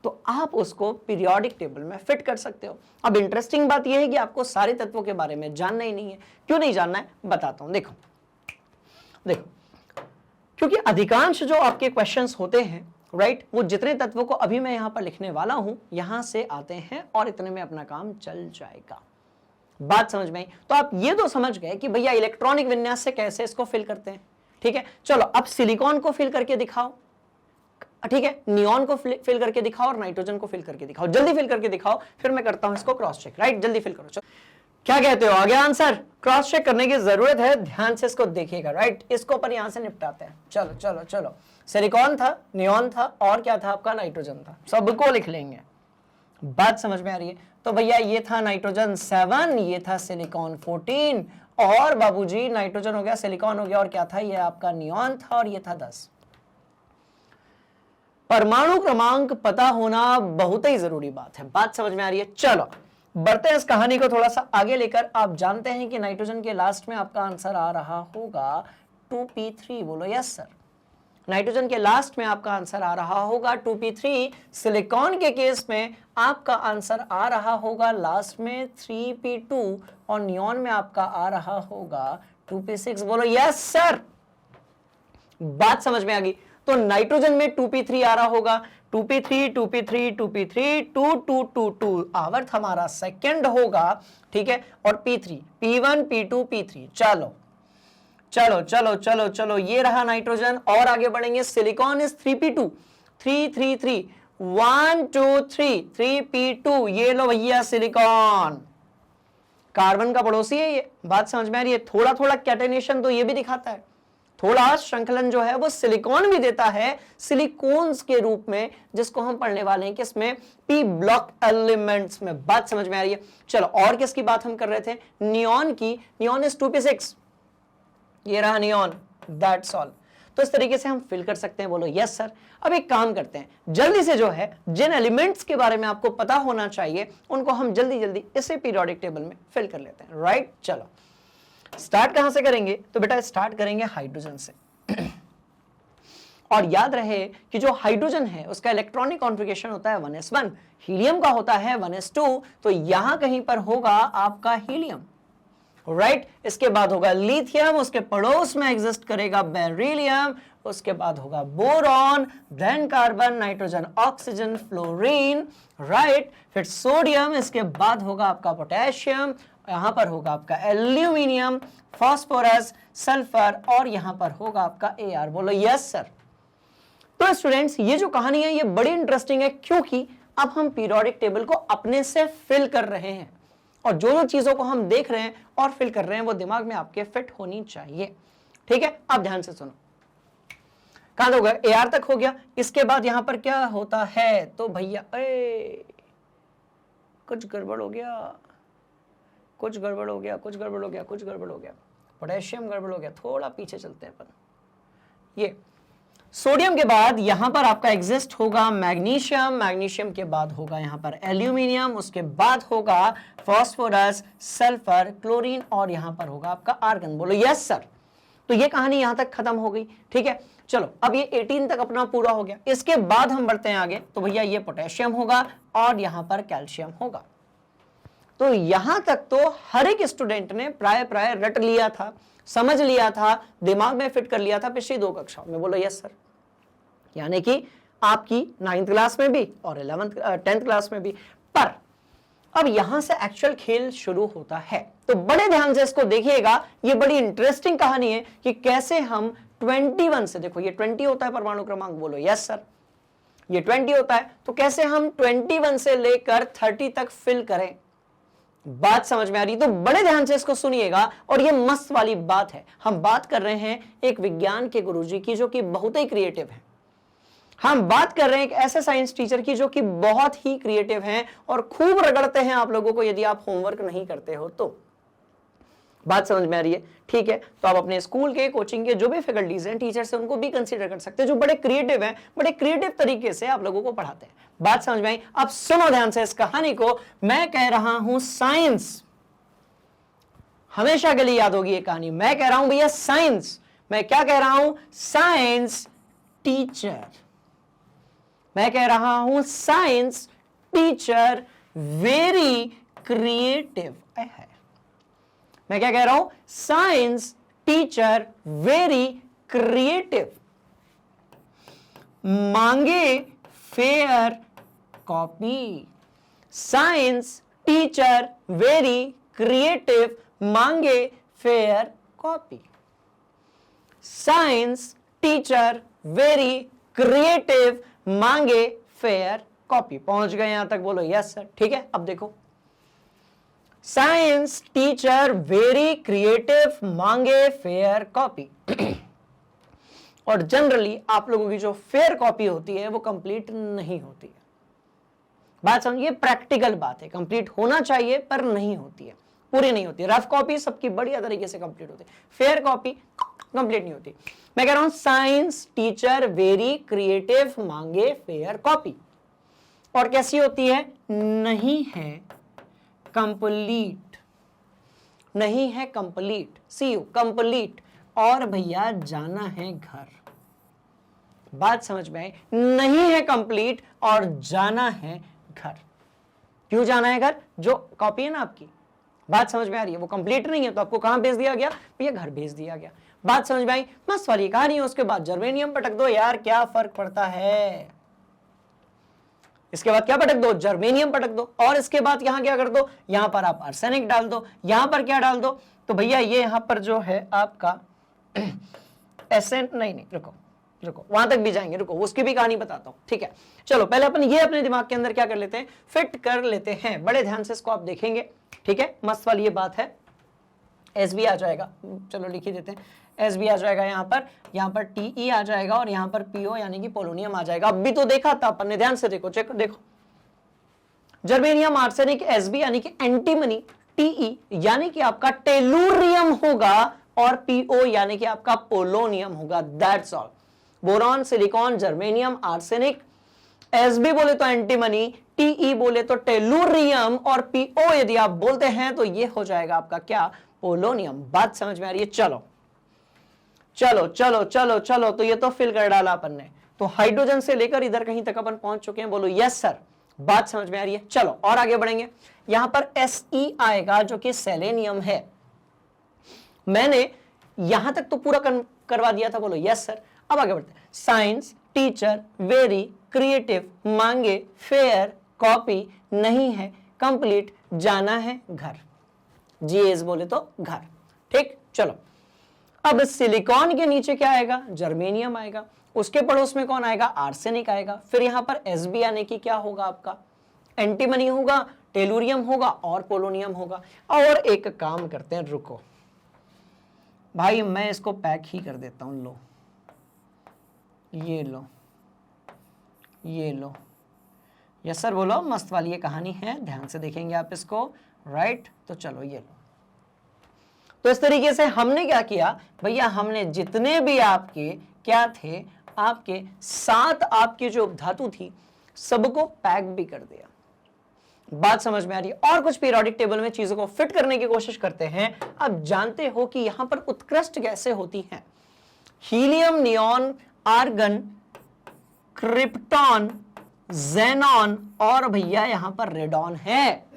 तो आप उसको पीरियोडिक टेबल में फिट कर सकते हो। अब इंटरेस्टिंग बात यह है कि आपको सारे तत्वों के बारे में जानना ही नहीं है। क्यों नहीं जानना है बताता हूं। देखो क्योंकि अधिकांश जो आपके क्वेश्चंस होते हैं राइट, वो जितने तत्वों को अभी मैं यहां पर लिखने वाला हूं यहां से आते हैं और इतने में अपना काम चल जाएगा। बात समझ में आई? तो आप ये तो समझ गए कि भैया इलेक्ट्रॉनिक विन्यास से कैसे इसको फिल करते हैं। ठीक है, चलो अब सिलिकॉन को फिल करके दिखाओ। ठीक है, नियॉन को फिल करके दिखाओ और नाइट्रोजन को फिल करके दिखाओ। जल्दी फिल करके दिखाओ, फिर मैं करता हूं इसको क्रॉस चेक। राइट, जल्दी फिल करो। चलो क्या कहते हो, आ गया आंसर? क्रॉस चेक करने की जरूरत है, ध्यान से इसको देखिएगा। राइट, इसको अपन यहां से निपटाते हैं। चलो चलो चलो, सिलिकॉन था, नियॉन था और क्या था आपका? नाइट्रोजन था। सबको लिख लेंगे। बात समझ में आ रही है? तो भैया ये था नाइट्रोजन 7, ये था सिलिकॉन 14 और बाबूजी नाइट्रोजन हो गया, सिलिकॉन हो गया और क्या था? ये आपका नियॉन था और ये था 10। परमाणु क्रमांक पता होना बहुत ही जरूरी बात है। बात समझ में आ रही है? चलो बढ़ते हैं इस कहानी को थोड़ा सा आगे लेकर। आप जानते हैं कि नाइट्रोजन के लास्ट में आपका आंसर आ रहा होगा 2p3। बोलो यस सर। नाइट्रोजन के लास्ट में आपका आंसर आ रहा होगा 2p3। सिलिकॉन के केस में आपका आंसर आ रहा होगा लास्ट में 3p2 और नियॉन में आपका आ रहा होगा 2p6। बोलो यस सर। बात समझ में आ गई? तो नाइट्रोजन में 2p3 आ रहा होगा, 2p3 2p3 2p3 2 2 2 2 आवर्त हमारा सेकंड होगा। ठीक है, और p3 p1 p2 p3। चलो चलो चलो चलो चलो, ये रहा नाइट्रोजन और आगे बढ़ेंगे। Silicon is 3p2 3 3 3 1 2 3 3p2। ये लो भैया सिलिकॉन, कार्बन का पड़ोसी है ये। बात समझ में आ रही है? थोड़ा थोड़ा कैटेनेशन तो ये भी दिखाता है, थोड़ा श्रृंखलन जो है वो सिलिकॉन भी देता है सिलिकॉन्स के रूप में, जिसको हम पढ़ने वाले हैं किसमें? पी ब्लॉक एलिमेंट्स में। बात समझ में आ रही है? चलो और किसकी बात हम कर रहे थे? नियॉन की। Neon is 2p6। ये रहा नियॉन, दैट्स ऑल। तो इस तरीके से हम फिल कर सकते हैं। बोलो यस सर। अब एक काम करते हैं, जल्दी से जो है जिन एलिमेंट्स के बारे में आपको पता होना चाहिए उनको हम जल्दी जल्दी इसे पीरियोडिक टेबल में फिल कर लेते हैं। राइट, चलो स्टार्ट कहां से करेंगे? तो बेटा स्टार्ट करेंगे हाइड्रोजन से। और याद रहे कि जो हाइड्रोजन है उसका इलेक्ट्रॉनिक कॉन्फ़िगरेशन होता है 1s1, हीलियम का होता है 1s2। तो यहां कहीं पर होगा आपका हीलियम। राइट, इसके बाद होगा लिथियम, उसके पड़ोस में एग्जिस्ट करेगा बेरिलियम, उसके बाद होगा boron, then carbon, nitrogen, oxygen, fluorine. Right, फिर सोडियम, इसके बाद होगा आपका पोटेशियम, यहां पर होगा आपका एल्यूमिनियम, फास्फोरस, सल्फर और यहां पर होगा आपका Ar। बोलो यस सर। तो स्टूडेंट्स ये जो कहानी है ये बड़ी इंटरेस्टिंग है, क्योंकि अब हम पीरियोडिक टेबल को अपने से फिल कर रहे हैं और जो चीजों को हम देख रहे हैं और फिल कर रहे हैं वो दिमाग में आपके फिट होनी चाहिए। ठीक है, अब ध्यान से सुनो। कहां हो गया? Ar तक हो गया। इसके बाद यहां पर क्या होता है? तो भैया कुछ गड़बड़ हो गया, कुछ गड़बड़ हो गया, कुछ गड़बड़ हो गया, कुछ गड़बड़ हो गया। पोटेशियम गड़बड़ हो गया, थोड़ा पीछे चलते हैं अपन। ये सोडियम के बाद यहां पर आपका एग्जिस्ट होगा मैग्नीशियम, मैग्नीशियम के बाद होगा यहां पर एल्यूमिनियम, उसके बाद होगा फास्फोरस, सल्फर, क्लोरीन और यहां पर होगा आपका आर्गन। बोलो यस सर। तो ये कहानी यहां तक खत्म हो गई। ठीक है, चलो अब ये 18 तक अपना पूरा हो गया। इसके बाद हम बढ़ते हैं आगे। तो भैया ये पोटेशियम होगा और यहां पर कैल्शियम होगा। तो यहां तक तो हर एक स्टूडेंट ने प्राय रट लिया था, समझ लिया था, दिमाग में फिट कर लिया था पिछली 2 कक्षाओं में। बोलो यस सर। यानी कि आपकी 9th क्लास में भी और 10th क्लास में भी। पर अब यहां से एक्चुअल खेल शुरू होता है। तो बड़े ध्यान से इसको देखिएगा, ये बड़ी इंटरेस्टिंग कहानी है कि कैसे हम 21 से, देखो ये 20 होता है परमाणु क्रमांक। बोलो यस सर। ये 20 होता है, तो कैसे हम 21 से लेकर 30 तक फिल करें। बात समझ में आ रही? तो बड़े ध्यान से इसको सुनिएगा और ये मस्त वाली बात है। हम बात कर रहे हैं एक विज्ञान के गुरुजी की जो कि बहुत ही क्रिएटिव है। हम बात कर रहे हैं एक ऐसे साइंस टीचर की जो कि बहुत ही क्रिएटिव हैं और खूब रगड़ते हैं आप लोगों को यदि आप होमवर्क नहीं करते हो तो। बात समझ में आ रही है? ठीक है, तो आप अपने स्कूल के, कोचिंग के जो भी फैकल्टीज हैं, टीचर्स हैं, उनको भी कंसीडर कर सकते हैं, जो बड़े क्रिएटिव हैं, बड़े क्रिएटिव तरीके से आप लोगों को पढ़ाते हैं। बात समझ में आई? अब सुनो ध्यान से इस कहानी को। मैं कह रहा हूं साइंस, हमेशा के लिए याद होगी ये कहानी। मैं कह रहा हूं भैया साइंस, मैं क्या कह रहा हूं? Science teacher. मैं कह रहा हूं साइंस टीचर वेरी क्रिएटिव है। मैं क्या कह रहा हूं? साइंस टीचर वेरी क्रिएटिव, मांगे fair copy. Science teacher very creative, मांगे fair copy. Science teacher very creative, मांगे फेयर कॉपी। पहुंच गए यहां तक? बोलो यस सर। ठीक है, अब देखो, साइंस टीचर वेरी क्रिएटिव, मांगे फेयर कॉपी। और जनरली आप लोगों की जो फेयर कॉपी होती है वो कंप्लीट नहीं होती है। बात समझिए, प्रैक्टिकल बात है, कंप्लीट होना चाहिए पर नहीं होती है, पूरी नहीं होती है। रफ कॉपी सबकी बढ़िया तरीके से कंप्लीट होती है, फेयर कॉपी कंप्लीट नहीं होती। मैं कह रहा हूं साइंस टीचर वेरी क्रिएटिव, मांगे फेयर कॉपी। और कैसी होती है? नहीं है कंप्लीट, नहीं है कंप्लीट, सी यू कंप्लीट, और भैया जाना है घर। बात समझ में आई? नहीं है कंप्लीट और जाना है घर। क्यों जाना है घर? जो कॉपी है ना आपकी, बात समझ में आ रही है, वो कंप्लीट नहीं है तो आपको कहां भेज दिया गया? भैया घर भेज दिया गया। बात समझ में आई? मस्त वाली कहानी है। उसके बाद जर्मेनियम पटक दो यार, क्या फर्क पड़ता है? इसके बाद क्या पटक दो? जर्मेनियम पटक दो। और इसके बाद यहां क्या कर दो? यहां पर आप आर्सेनिक डाल दो। यहां पर क्या डाल दो? तो भैया ये यहां पर जो है आपका नहीं, रुको रुको, वहां तक भी जाएंगे, रुको, उसकी भी कहानी बताता हूं। ठीक है, चलो पहले अपन ये अपने दिमाग के अंदर क्या कर लेते हैं? फिट कर लेते हैं। बड़े ध्यान से इसको आप देखेंगे। ठीक है, मस्त वाली ये बात है। एस बी आ जाएगा, चलो लिख ही देते हैं। एस बी आ जाएगा यहाँ पर टी आ जाएगा, और यहाँ पर पीओ यानी कि पोलोनियम आ जाएगा। अब भी तो देखा था अपन ने, ध्यान से देखो, चेक देखो, जर्मेनियम, आर्सेनिक, एसबी यानी कि एंटीमनी, टीई यानी कि आपका टेलुरियम होगा, और पीओ यानी कि आपका पोलोनियम होगा। That's all. Boron, silicon, germanium, arsenic, SB बोले तो एंटीमनी, टीई बोले तो टेलुरियम, और पीओ यदि आप बोलते हैं तो ये हो जाएगा आपका क्या? पोलोनियम। बात समझ में आ रही है? चलो चलो चलो चलो चलो, तो ये तो फिल कर डाला अपन ने। तो हाइड्रोजन से लेकर इधर कहीं तक अपन पहुंच चुके हैं। बोलो यस सर। बात समझ में आ रही है? चलो और आगे बढ़ेंगे। यहां पर Se आएगा जो कि सेलेनियम है। मैंने यहां तक तो पूरा करवा दिया था। बोलो यस सर। अब आगे बढ़ते हैं। साइंस टीचर वेरी क्रिएटिव, मांगे फेयर कॉपी, नहीं है कंप्लीट, जाना है घर। जीएस बोले तो घर। ठीक, चलो अब सिलिकॉन के नीचे क्या आएगा? जर्मेनियम आएगा। उसके पड़ोस में कौन आएगा? आर्सेनिक आएगा। फिर यहां पर एसबी यानी कि क्या होगा आपका? एंटीमनी होगा, टेलुरियम होगा और पोलोनियम होगा। और एक काम करते हैं, रुको भाई, मैं इसको पैक ही कर देता हूं। लो ये लो, ये लो। यस सर बोलो। मस्त वाली ये कहानी है, ध्यान से देखेंगे आप इसको। राइट, तो चलो ये लो। तो इस तरीके से हमने क्या किया भैया? हमने जितने भी आपके क्या थे, आपके 7 आपके जो धातु थी, सबको पैक भी कर दिया। बात समझ में आ रही है? और कुछ पीरियोडिक टेबल में चीजों को फिट करने की कोशिश करते हैं। अब जानते हो कि यहां पर उत्कृष्ट गैसें होती हैं, helium, neon, argon, krypton, xenon, और भैया यहां पर रेडॉन है।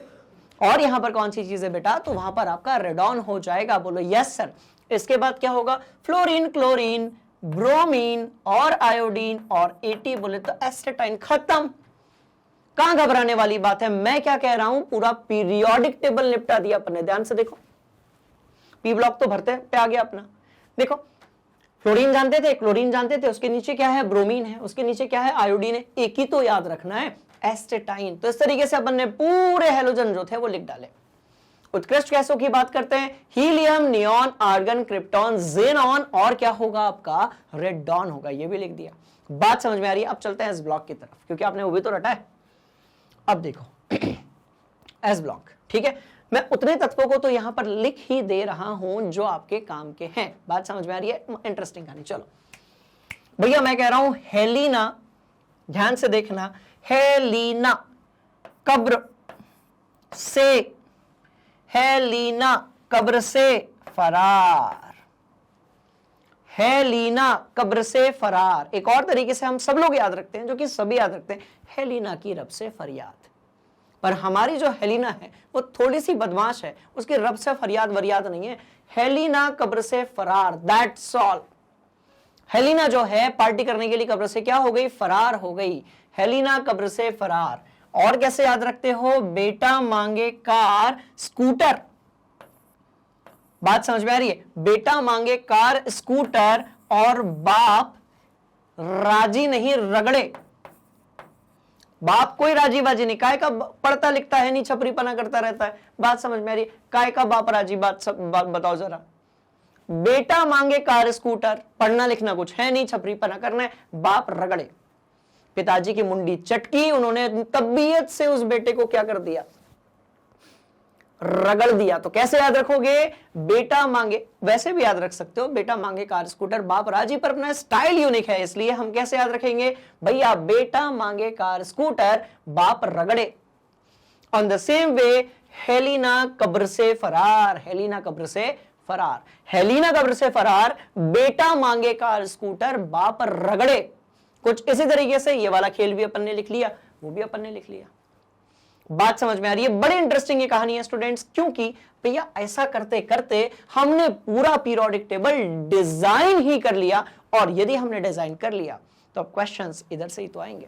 और यहां पर कौन सी चीज है बेटा? तो वहां पर आपका रेडॉन हो जाएगा। बोलो यस सर। इसके बाद क्या होगा? फ्लोरीन, क्लोरीन, ब्रोमीन और आयोडीन, और एटी बोले तो एस्टेटाइन। खत्म। कहां घबराने वाली बात है? मैं क्या कह रहा हूं, पूरा पीरियोडिक टेबल निपटा दिया अपने। ध्यान से देखो, पी ब्लॉक तो भरते पे आ गया अपना। देखो, फ्लोरीन जानते थे, क्लोरीन जानते थे, उसके नीचे क्या है? ब्रोमीन है, उसके नीचे क्या है? आयोडीन है। एक ही तो याद रखना है, एस्टेटाइन। तो इस तरीके से अपन ने पूरे हेलोजन जो थे वो लिख डाले। उत्कृष्ट गैसों की बात करते हैं, helium, neon, argon, krypton, xenon, और क्या होगा आपका? रेडॉन होगा। ये भी लिख दिया। बात समझ में आ रही है? अब चलते हैं एस ब्लॉक की तरफ, क्योंकि आपने वो भी तो रटा है। अब देखो एस ब्लॉक, ठीक है। मैं उतने तत्वों को तो यहां पर लिख ही दे रहा हूं जो आपके काम के हैं। बात समझ में आ रही है? इंटरेस्टिंग कहानी। चलो भैया मैं कह रहा हूं हेलीना, ध्यान से देखना, हेलीना कब्र से, हेलीना कब्र से फरार, हेलीना कब्र से फरार। एक और तरीके से हम सब लोग याद रखते हैं, जो कि सभी याद रखते हैं, हेलीना की रब से फरियाद। पर हमारी जो हेलीना है वो थोड़ी सी बदमाश है, उसकी रब से फरियाद वरियाद नहीं है, हेलीना कब्र से फरार, दैट्स ऑल। हेलीना जो है पार्टी करने के लिए कब्र से क्या हो गई? फरार हो गई। हेलीना कब्र से फरार। और कैसे याद रखते हो? बेटा मांगे कार स्कूटर। बात समझ में आ रही है? बेटा मांगे कार स्कूटर और बाप राजी नहीं रगड़े। बाप कोई राजी बाजी नहीं, काय का पढ़ता लिखता है नहीं, छपरीपना करता रहता है। बात समझ में आ रही है? काय का बाप राजी? बात बताओ जरा। बेटा मांगे कार स्कूटर, पढ़ना लिखना कुछ है नहीं, छपरीपना करना है, बाप रगड़े। पिताजी की मुंडी चटकी, उन्होंने तबीयत से उस बेटे को क्या कर दिया? रगड़ दिया। तो कैसे याद रखोगे? बेटा मांगे, वैसे भी याद रख सकते हो, बेटा मांगे कार स्कूटर, बाप राजी, पर अपना स्टाइल यूनिक है, इसलिए हम कैसे याद रखेंगे भैया? बेटा मांगे कार स्कूटर, बाप रगड़े। On the same way Helina कब्र से फरार, हेलीना कब्र से फरार, हेलीना कब्र से फरार, बेटा मांगे कार स्कूटर, बाप रगड़े। कुछ इसी तरीके से ये वाला खेल भी अपन ने लिख लिया, वो भी अपन ने लिख लिया। बात समझ में आ रही है? बड़ी इंटरेस्टिंग ये कहानी है स्टूडेंट्स, क्योंकि भैया ऐसा करते करते हमने पूरा पीरियोडिक टेबल डिजाइन ही कर लिया, और यदि हमने डिजाइन कर लिया तो अब क्वेश्चंस इधर से ही तो आएंगे।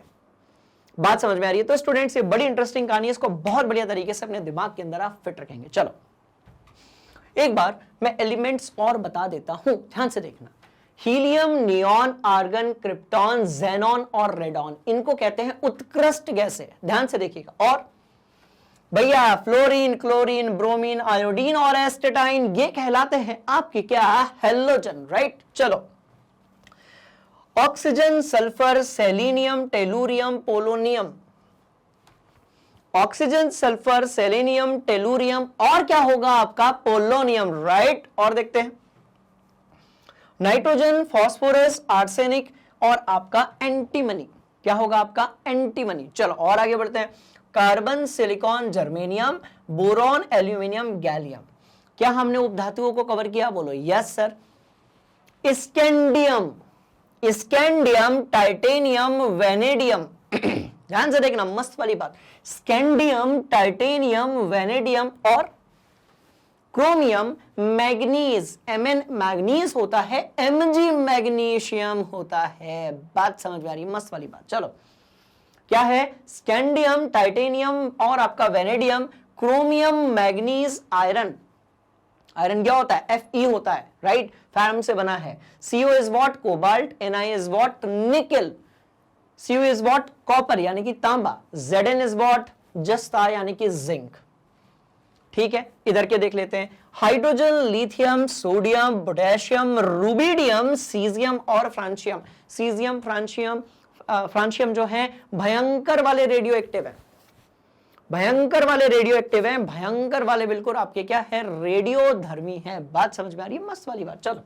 बात समझ में आ रही है? तो स्टूडेंट्स ये बड़ी इंटरेस्टिंग कहानी है, इसको बहुत बढ़िया तरीके से अपने दिमाग के अंदर आप फिट रखेंगे। चलो एक बार मैं एलिमेंट्स और बता देता हूं, ध्यान से देखना। Helium, neon, argon, krypton, xenon और रेडॉन, इनको कहते हैं उत्कृष्ट गैसें। ध्यान से देखिएगा। और भैया फ्लोरीन, क्लोरीन, ब्रोमीन, आयोडीन और एस्टेटाइन, ये कहलाते हैं आपके क्या? Halogen, right. चलो oxygen, sulphur, selenium, tellurium, polonium, oxygen, sulphur, selenium, tellurium और क्या होगा आपका? Polonium, right. और देखते हैं नाइट्रोजन, फास्फोरस, आर्सेनिक और आपका एंटीमनी, क्या होगा आपका? एंटीमनी। चलो और आगे बढ़ते हैं। Carbon, silicon, germanium, boron, aluminium, gallium. क्या हमने उपधातुओं को कवर किया? बोलो yes sir. Scandium, scandium, titanium, vanadium, ध्यान से देखना, मस्त वाली बात, स्कैंडियम, टाइटेनियम, वेनेडियम और क्रोमियम, मैग्नीज, Mn मैग्नीज होता है, Mg मैग्नीशियम होता है। बात समझ में आ रही है? मस्त वाली बात। चलो क्या है? स्कैंडियम, टाइटेनियम और आपका vanadium, chromium, manganese, iron. Iron क्या होता है? Fe होता है, राइट, फैरम से बना है। Co is what? Cobalt. Ni is what? Nickel. Cu is what? Copper यानी कि तांबा। Zn is what? जस्ता यानी कि जिंक। ठीक है, इधर के देख लेते हैं। Hydrogen, lithium, sodium, potassium, rubidium, caesium और फ्रांशियम। सीजियम, फ्रांशियम, फ्रांशियम जो है भयंकर वाले रेडियो एक्टिव है, भयंकर वाले रेडियो एक्टिव है, भयंकर वाले बिल्कुल आपके क्या है? रेडियो धर्मी है। बात समझ में आ रही है? मस्त वाली बात। चलो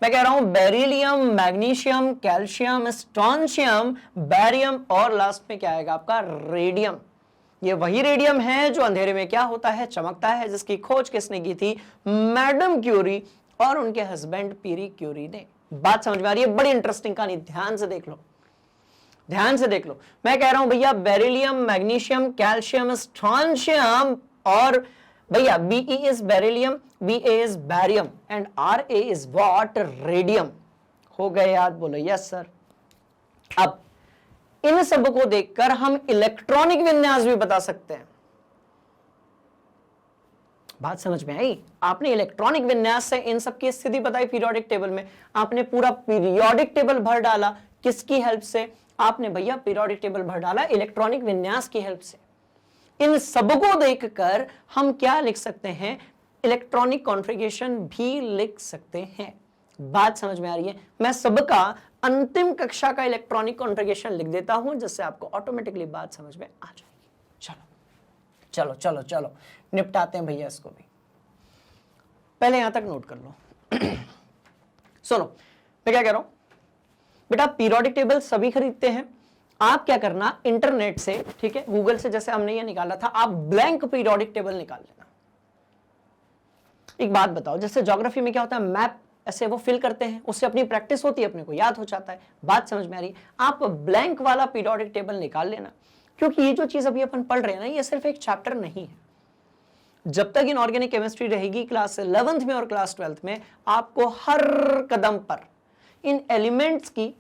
मैं कह रहा हूं beryllium, magnesium, calcium, strontium, barium और लास्ट में क्या आएगा आपका? रेडियम। ये वही रेडियम है जो अंधेरे में क्या होता है? चमकता है, जिसकी खोज किसने की थी? मैडम क्यूरी और उनके हस्बैंड पीरी क्यूरी ने। बात समझ में आ रही है? बड़ी इंटरेस्टिंग कहानी, ध्यान से देख लो, ध्यान से देख लो। मैं कह रहा हूं भैया बेरिलियम, मैग्नीशियम, कैल्शियम, स्ट्रोंशियम और भैया Be is beryllium, Ba is barium and Ra is what? Radium. हो गए याद? बोलो यस सर। अब इन सब को देखकर हम इलेक्ट्रॉनिक विन्यास भी बता सकते हैं। बात समझ में आई? आपने इलेक्ट्रॉनिक विन्यास से इन सब की स्थिति बताई पीरियोडिक टेबल में, आपने पूरा पीरियोडिक टेबल भर डाला। किसकी हेल्प से? आपने भैया पीरियोडिक टेबल भर डाला इलेक्ट्रॉनिक विन्यास की हेल्प से। इन सबको देखकर हम क्या लिख सकते हैं? इलेक्ट्रॉनिक कॉन्फ़िगरेशन भी लिख सकते हैं। बात समझ में आ रही है? मैं सबका अंतिम कक्षा का इलेक्ट्रॉनिक कॉन्फ़िगरेशन लिख देता हूं, जिससे आपको ऑटोमेटिकली बात समझ में आ जाएगी। चलो चलो चलो चलो, निपटाते हैं भैया इसको भी। पहले यहां तक नोट कर लो। सुनो मैं क्या कह रहा हूं बेटा, पीरियोडिक टेबल सभी खरीदते हैं। आप क्या करना, इंटरनेट से, ठीक है, गूगल से जैसे हमने ये निकाला था, आप ब्लैंक पीरियोडिक टेबल निकाल लेना। एक बात बताओ, जैसे ज्योग्राफी में क्या होता है, मैप ऐसे वो फिल करते हैं, उससे अपनी प्रैक्टिस होती है, अपने को याद हो जाता है। बात समझ में आ रही? आप ब्लैंक वाला पीरियोडिक टेबल निकाल लेना, क्योंकि ये जो चीज अभी अपन पढ़ रहे हैं ना, ये सिर्फ एक चैप्टर नहीं है। जब तक इनऑर्गेनिक केमिस्ट्री रहेगी क्लास 11th में और क्लास 12th में, आपको हर कदम पर इन एलिमेंट्स की,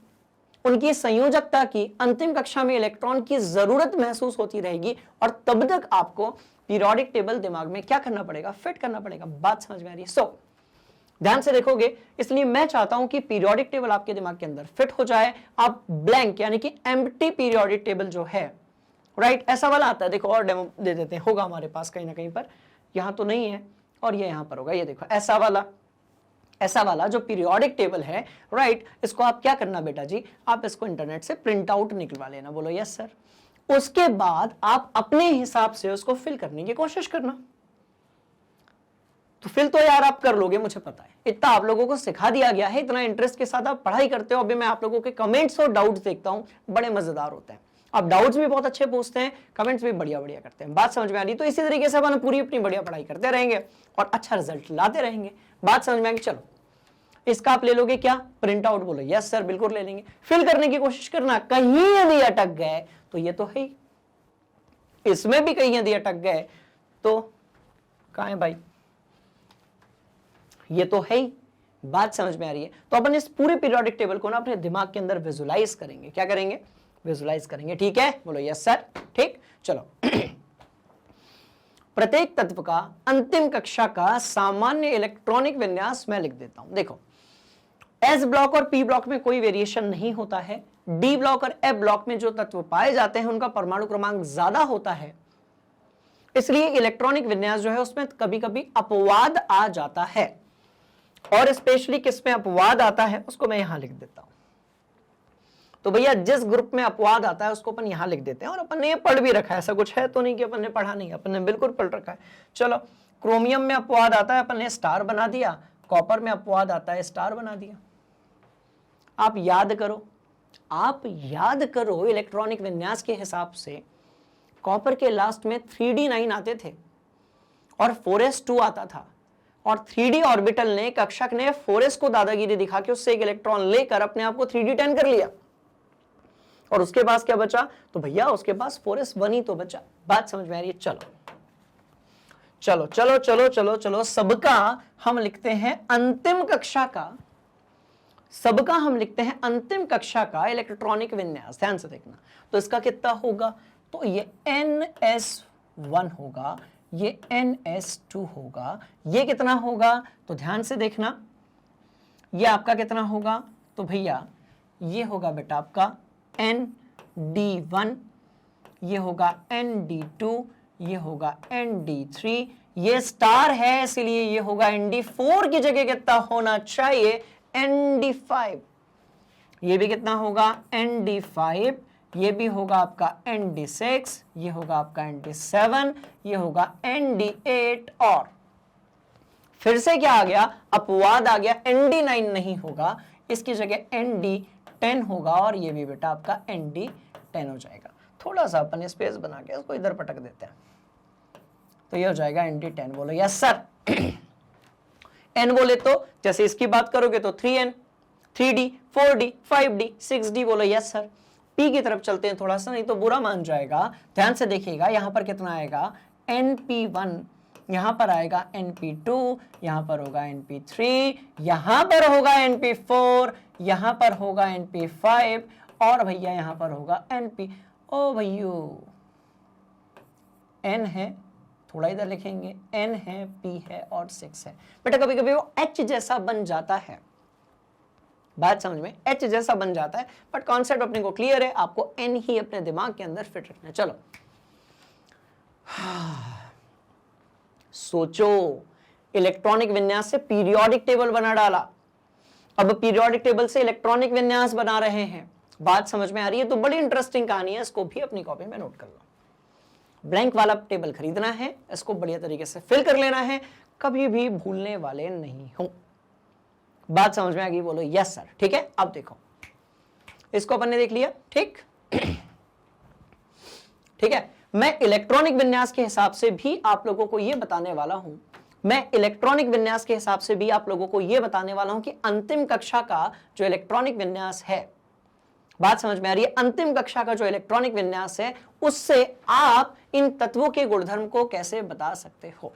उनकी संयोजकता की, अंतिम कक्षा में इलेक्ट्रॉन की जरूरत महसूस होती रहेगी, और तब तक आपको पीरियोडिक टेबल दिमाग में क्या करना पड़ेगा, फिट करना पड़ेगा। बात समझ में आ रही है? सो ध्यान से देखोगे, इसलिए मैं चाहता हूं कि पीरियोडिक टेबल आपके दिमाग के अंदर फिट हो जाए। आप ब्लैंक यानी कि एम्प्टी पीरियोडिक टेबल जो है, राइट, ऐसा वाला आता है, देखो और डेमो दे देते हैं, होगा हमारे पास कहीं ना कहीं पर, यहां तो नहीं है, और ये यहां पर होगा, ये देखो ऐसा वाला जो पीरियोडिक टेबल है, राइट, इसको आप क्या करना बेटा जी, आप इसको इंटरनेट से प्रिंट आउट निकलवा लेना। बोलो यस सर। उसके बाद आप अपने हिसाब से उसको फिल करने की कोशिश करना। तो फिल तो यार आप कर लोगे, मुझे पता है, इतना आप लोगों को सिखा दिया गया है, इतना इंटरेस्ट के साथ आप पढ़ाई करते हो। अभी मैं आप लोगों के कमेंट्स और डाउट्स देखता हूं, बड़े मजेदार होते हैं। आप डाउट्स भी बहुत अच्छे पूछते हैं, कमेंट्स भी बढ़िया बढ़िया करते हैं। बात समझ में आ रही? तो इसी तरीके से अपन पूरी अपनी बढ़िया पढ़ाई करते रहेंगे और अच्छा रिजल्ट लाते रहेंगे। बात समझ में आ गई? चलो इसका आप ले लोगे क्या, प्रिंट आउट? बोलो यस सर, बिल्कुल ले लेंगे। फिल करने की कोशिश करना, कहीं यदि अटक गए तो ये तो है ही, इसमें भी कहीं यदि अटक गए तो कहां है भाई, ये तो है ही। बात समझ में आ रही है? तो अपन इस पूरे पीरियोडिक टेबल को ना अपने दिमाग के अंदर विजुलाइज करेंगे। क्या करेंगे? विजुलाइज करेंगे। ठीक है, बोलो यस सर। ठीक, चलो। प्रत्येक तत्व का अंतिम कक्षा का सामान्य इलेक्ट्रॉनिक विन्यास मैं लिख देता हूं। देखो, एस ब्लॉक और पी ब्लॉक में कोई वेरिएशन नहीं होता है। डी ब्लॉक और एफ ब्लॉक में जो तत्व पाए जाते हैं उनका परमाणु क्रमांक ज्यादा होता है, इसलिए इलेक्ट्रॉनिक विन्यास जो है उसमें कभी कभी अपवाद आ जाता है। और स्पेशली किसमें अपवाद आता है उसको मैं यहां लिख देता हूं। तो भैया जिस ग्रुप में अपवाद आता है उसको अपन यहां लिख देते हैं, और अपन ने ये पढ़ भी रखा है, ऐसा कुछ है तो नहीं कि अपन ने पढ़ा नहीं, अपन ने बिल्कुल पढ़ रखा है। चलो, क्रोमियम में अपवाद आता है, अपन ने स्टार बना दिया। कॉपर में अपवाद आता है, स्टार बना दिया। आप याद करो इलेक्ट्रॉनिक विन्यास के हिसाब से कॉपर के लास्ट में 3d9 आते थे और 4s2 आता था, और 3d ऑर्बिटल ने, कक्षक ने 4s को दादागिरी दिखा के उससे एक इलेक्ट्रॉन लेकर अपने आप को 3d10 कर लिया, और उसके पास क्या बचा, तो भैया उसके पास 4s1 ही तो बचा। बात समझ में आ रही है? चलो चलो चलो चलो चलो चलो, सबका हम लिखते हैं अंतिम कक्षा का, सबका हम लिखते हैं अंतिम कक्षा का इलेक्ट्रॉनिक विन्यास। ध्यान से देखना, तो इसका कितना होगा, तो ये NS1 होगा, ये NS2 होगा, ये कितना होगा, तो ध्यान से देखना, ये आपका कितना होगा, तो भैया ये होगा बेटा आपका ND1, ये होगा ND2, ये होगा ND3, ये स्टार है इसलिए ये होगा ND4 की जगह कितना होना चाहिए, ND5, ये भी कितना होगा ND5, ये भी होगा आपका ND6, ये होगा आपका ND7, ये होगा ND8, और फिर से क्या आ गया, अपवाद आ गया, ND9 नहीं होगा, इसकी जगह ND10 होगा, और ये भी बेटा आपका ND10 हो जाएगा। थोड़ा सा अपन स्पेस बना के उसको इधर पटक देते हैं, तो ये हो जाएगा ND10। बोलो यस सर। N बोले तो जैसे इसकी बात करोगे तो 3N, 3D, 4D, 5D, 6D, बोलो यस सर। P की तरफ चलते हैं थोड़ा सा, नहीं तो बुरा मान जाएगा। ध्यान से देखिएगा, यहां पर कितना आएगा, NP1, यहां पर आएगा NP2, यहां पर होगा NP3, यहां पर होगा NP4, यहां पर होगा NP5, और भैया यहां पर होगा NP। ओ भैया N है, थोड़ा इधर लिखेंगे, N है, P है और 6 है। बेटा कभी कभी वो H जैसा बन जाता है, बात समझ में, H जैसा बन जाता है, बट कॉन्सेप्ट अपने को क्लियर है। आपको N ही अपने दिमाग के अंदर फिट रखना है। चलो सोचो, इलेक्ट्रॉनिक विन्यास से पीरियोडिक टेबल बना डाला, अब पीरियोडिक टेबल से इलेक्ट्रॉनिक विन्यास बना रहे हैं। बात समझ में आ रही है? तो बड़ी इंटरेस्टिंग कहानी है, इसको भी अपनी कॉपी में नोट कर लो। ब्लैंक वाला टेबल खरीदना है, इसको बढ़िया तरीके से फिल कर लेना है, कभी भी भूलने वाले नहीं हो। बात समझ में आ गई? बोलो यस सर। ठीक है, अब देखो इसको अपन ने देख लिया। ठीक ठीक है, मैं इलेक्ट्रॉनिक विन्यास के हिसाब से भी आप लोगों को यह बताने वाला हूं, मैं इलेक्ट्रॉनिक विन्यास के हिसाब से भी आप लोगों को यह बताने वाला हूं कि अंतिम कक्षा का जो इलेक्ट्रॉनिक विन्यास है, बात समझ में आ रही है? अंतिम कक्षा का जो इलेक्ट्रॉनिक विन्यास है उससे आप इन तत्वों के गुणधर्म को कैसे बता सकते हो,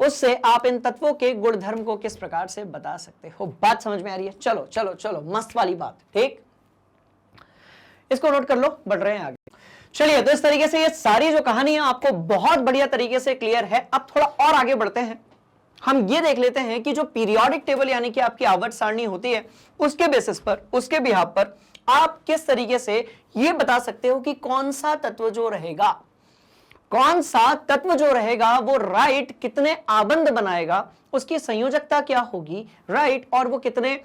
उससे आप इन तत्वों के गुणधर्म को किस प्रकार से बता सकते हो। बात समझ में आ रही है? चलो चलो चलो, मस्त वाली बात। ठीक, इसको नोट कर लो, बढ़ रहे हैं आगे। चलिए, तो इस तरीके से ये सारी जो कहानियां आपको बहुत बढ़िया तरीके से क्लियर है। अब थोड़ा और आगे बढ़ते हैं, हम ये देख लेते हैं कि जो पीरियोडिक टेबल यानी कि आपकी आवर्त सारणी होती है, उसके बेसिस पर, उसके बिहाफ पर आप किस तरीके से ये बता सकते हो कि कौन सा तत्व जो रहेगा, कौन सा तत्व जो रहेगा वो राइट कितने आबंध बनाएगा, उसकी संयोजकता क्या होगी, राइट, और वो कितने,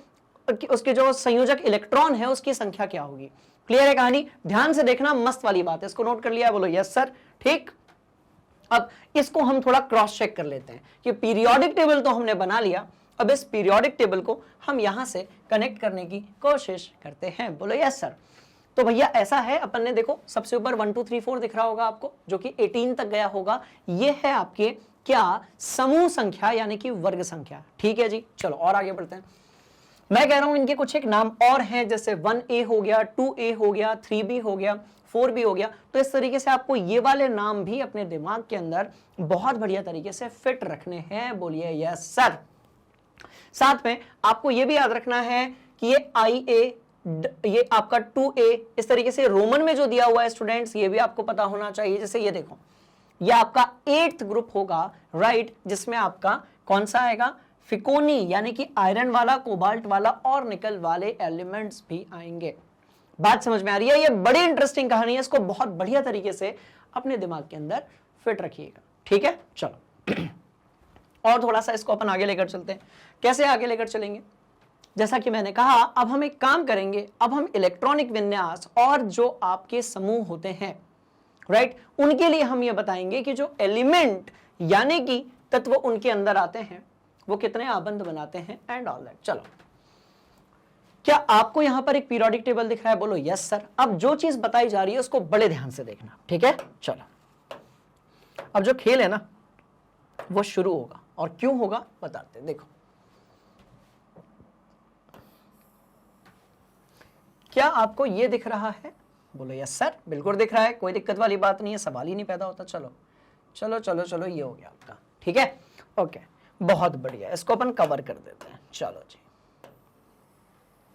उसके जो संयोजक इलेक्ट्रॉन है उसकी संख्या क्या होगी। क्लियर है कहानी? ध्यान से देखना, मस्त वाली बात है। इसको नोट कर लिया? बोलो यस सर। ठीक, अब इसको हम थोड़ा क्रॉस चेक कर लेते हैं कि पीरियोडिक टेबल तो हमने बना लिया, अब इस पीरियोडिक टेबल को हम यहां से कनेक्ट करने की कोशिश करते हैं। बोलो यस सर। तो भैया ऐसा है, अपन ने देखो सबसे ऊपर 1 2 3 4 दिख रहा होगा आपको, जो कि 18 तक गया होगा। ये है आपके क्या, समूह संख्या यानी कि वर्ग संख्या। ठीक है जी, चलो और आगे बढ़ते हैं। मैं कह रहा हूं इनके कुछ एक नाम और हैं, जैसे 1A हो गया, 2A हो गया, 3B हो गया, 4B हो गया। तो इस तरीके से आपको ये वाले नाम भी अपने दिमाग के अंदर बहुत बढ़िया तरीके से फिट रखने हैं। बोलिए यस सर। साथ में आपको ये भी याद रखना है कि ये IA, ये आपका 2A, इस तरीके से रोमन में जो दिया हुआ है स्टूडेंट्स, ये भी आपको पता होना चाहिए। जैसे ये देखो, ये आपका 8th ग्रुप होगा, राइट, जिसमें आपका कौन सा आएगा, फिकोनी यानी कि आयरन वाला, कोबाल्ट वाला और निकल वाले एलिमेंट्स भी आएंगे। बात समझ में आ रही है? ये बड़ी इंटरेस्टिंग कहानी है, इसको बहुत बढ़िया तरीके से अपने दिमाग के अंदर फिट रखिएगा। ठीक है, चलो और थोड़ा सा इसको अपन आगे लेकर चलते हैं। कैसे आगे लेकर चलेंगे? जैसा कि मैंने कहा, अब हम एक काम करेंगे, अब हम इलेक्ट्रॉनिक विन्यास और जो आपके समूह होते हैं, राइट, उनके लिए हम ये बताएंगे कि जो एलिमेंट यानी कि तत्व उनके अंदर आते हैं वो कितने आबंध बनाते हैं एंड ऑल दैट। चलो, क्या आपको यहां पर एक पीरियोडिक टेबल दिख रहा है? बोलो यस सर। अब जो चीज बताई जा रही है उसको बड़े ध्यान से देखना। ठीक है, चलो अब जो खेल है ना वो शुरू होगा, और क्यों होगा बताते हैं। देखो, क्या आपको ये दिख रहा है? बोलो यस सर, बिल्कुल दिख रहा है, कोई दिक्कत वाली बात नहीं है, सवाल ही नहीं पैदा होता। चलो चलो चलो चलो, ये हो गया आपका। ठीक है, ओके, बहुत बढ़िया, इसको अपन कवर कर देते हैं। चलो जी,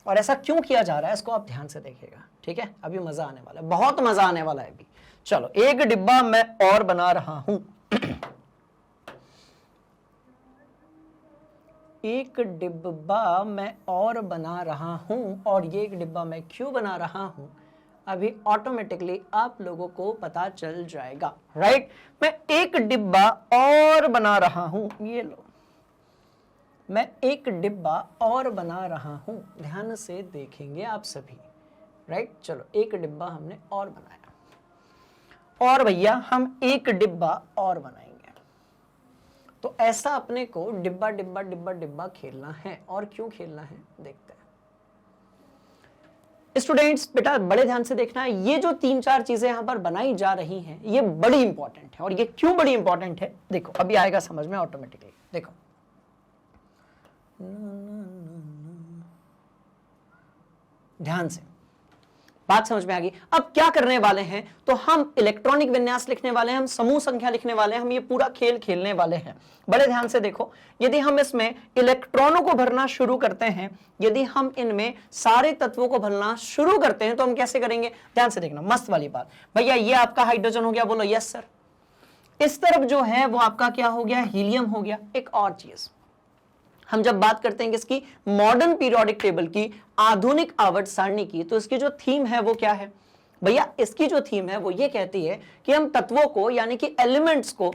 और ऐसा क्यों किया जा रहा है इसको आप ध्यान से देखिएगा। ठीक है, अभी मजा आने वाला है, बहुत मजा आने वाला है अभी। चलो, एक डिब्बा मैं और बना रहा हूं एक डिब्बा मैं और बना रहा हूं, और ये एक डिब्बा मैं क्यों बना रहा हूं अभी ऑटोमेटिकली आप लोगों को पता चल जाएगा। राइट, मैं एक डिब्बा और बना रहा हूं, ये लो, मैं एक डिब्बा और बना रहा हूं, ध्यान से देखेंगे आप सभी। राइट, चलो एक डिब्बा हमने और बनाया, और भैया हम एक डिब्बा और बनाएंगे। तो ऐसा अपने को डिब्बा डिब्बा डिब्बा डिब्बा खेलना है, और क्यों खेलना है देखते हैं। स्टूडेंट्स बेटा बड़े ध्यान से देखना है, ये जो 3-4 चीजें यहां पर बनाई जा रही हैं ये बड़ी इंपॉर्टेंट है। और ये क्यों बड़ी इंपॉर्टेंट है देखो, अभी आएगा समझ में ऑटोमेटिकली। देखो, ध्यान से बात समझ में आ गई। अब क्या करने वाले हैं, तो हम इलेक्ट्रॉनिक विन्यास लिखने वाले हैं, हम समूह संख्या लिखने वाले हैं, हम ये पूरा खेल खेलने वाले हैं। बड़े ध्यान से देखो, यदि हम इसमें इलेक्ट्रॉनों को भरना शुरू करते हैं, यदि हम इनमें सारे तत्वों को भरना शुरू करते हैं, तो हम कैसे करेंगे, ध्यान से देखना, मस्त वाली बात। भैया ये आपका हाइड्रोजन हो गया, बोलो यस सर। इस तरफ जो है वो आपका क्या हो गया, हीलियम हो गया। एक और चीज, हम जब बात करते हैं किसकी, मॉडर्न पीरियोडिक टेबल की, आधुनिक आवर्त सारणी की, तो इसकी जो थीम है वो क्या है भैया, इसकी जो थीम है वो ये कहती है कि हम तत्वों को यानी कि एलिमेंट्स को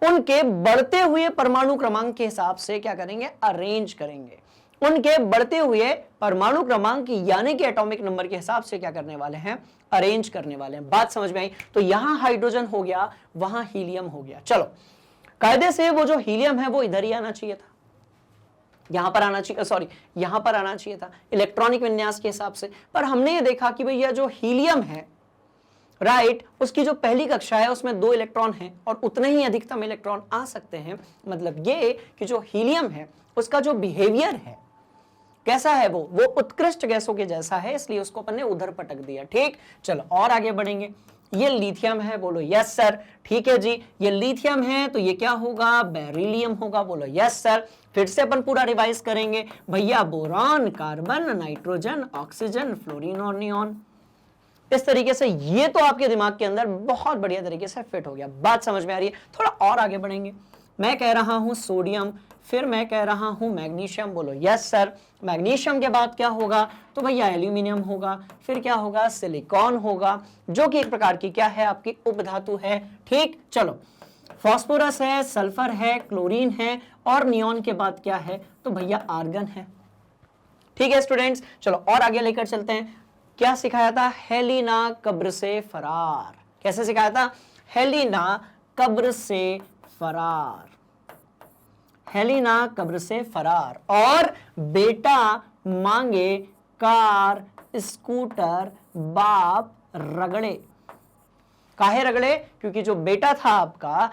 उनके बढ़ते हुए परमाणु क्रमांक के हिसाब से क्या करेंगे, अरेंज करेंगे, उनके बढ़ते हुए परमाणु क्रमांक यानी कि एटॉमिक नंबर के हिसाब से क्या करने वाले हैं, अरेंज करने वाले हैं। बात समझ में आई? तो यहां हाइड्रोजन हो गया, वहां हीलियम हो गया। चलो, कायदे से वो जो हीलियम है वो इधर ही आना चाहिए था, यहां पर आना चाहिए, सॉरी यहां पर आना चाहिए था इलेक्ट्रॉनिक विन्यास के हिसाब से। पर हमने ये देखा कि भैया जो हीलियम है, राइट, उसकी जो पहली कक्षा है उसमें 2 इलेक्ट्रॉन हैं और उतने ही अधिकतम इलेक्ट्रॉन आ सकते हैं। मतलब ये कि जो हीलियम है उसका जो बिहेवियर है कैसा है, वो उत्कृष्ट गैसों के जैसा है, इसलिए उसको अपन ने उधर पटक दिया। ठीक, चलो और आगे बढ़ेंगे। ये लिथियम है, बोलो यस सर। ठीक है जी, ये लिथियम है तो ये क्या होगा, बेरिलियम होगा, बोलो यस सर। फिर से अपन पूरा रिवाइज करेंगे भैया, boron, carbon, nitrogen, oxygen, fluorine और नियॉन। इस तरीके से ये तो आपके दिमाग के अंदर बहुत बढ़िया तरीके से फिट हो गया। बात समझ में आ रही है? थोड़ा और आगे बढ़ेंगे। मैं कह रहा हूं सोडियम, फिर मैं कह रहा हूं मैग्नीशियम, बोलो यस सर। मैग्नीशियम के बाद क्या होगा, तो भैया एल्यूमिनियम होगा, फिर क्या होगा, सिलिकॉन होगा, जो कि एक प्रकार की क्या है, आपकी उपधातु है। ठीक, चलो, फास्फोरस है, सल्फर है, क्लोरीन है और नियॉन के बाद क्या है, तो भैया आर्गन है। ठीक है स्टूडेंट्स, चलो और आगे लेकर चलते हैं। क्या सिखाया था, हेलिना कब्र से फरार। कैसे सिखाया था, हेलिना कब्र से फरार, हेलिना कब्र से फरार। और बेटा मांगे कार, स्कूटर, बाप रगड़े। काहे रगड़े, क्योंकि जो बेटा था आपका,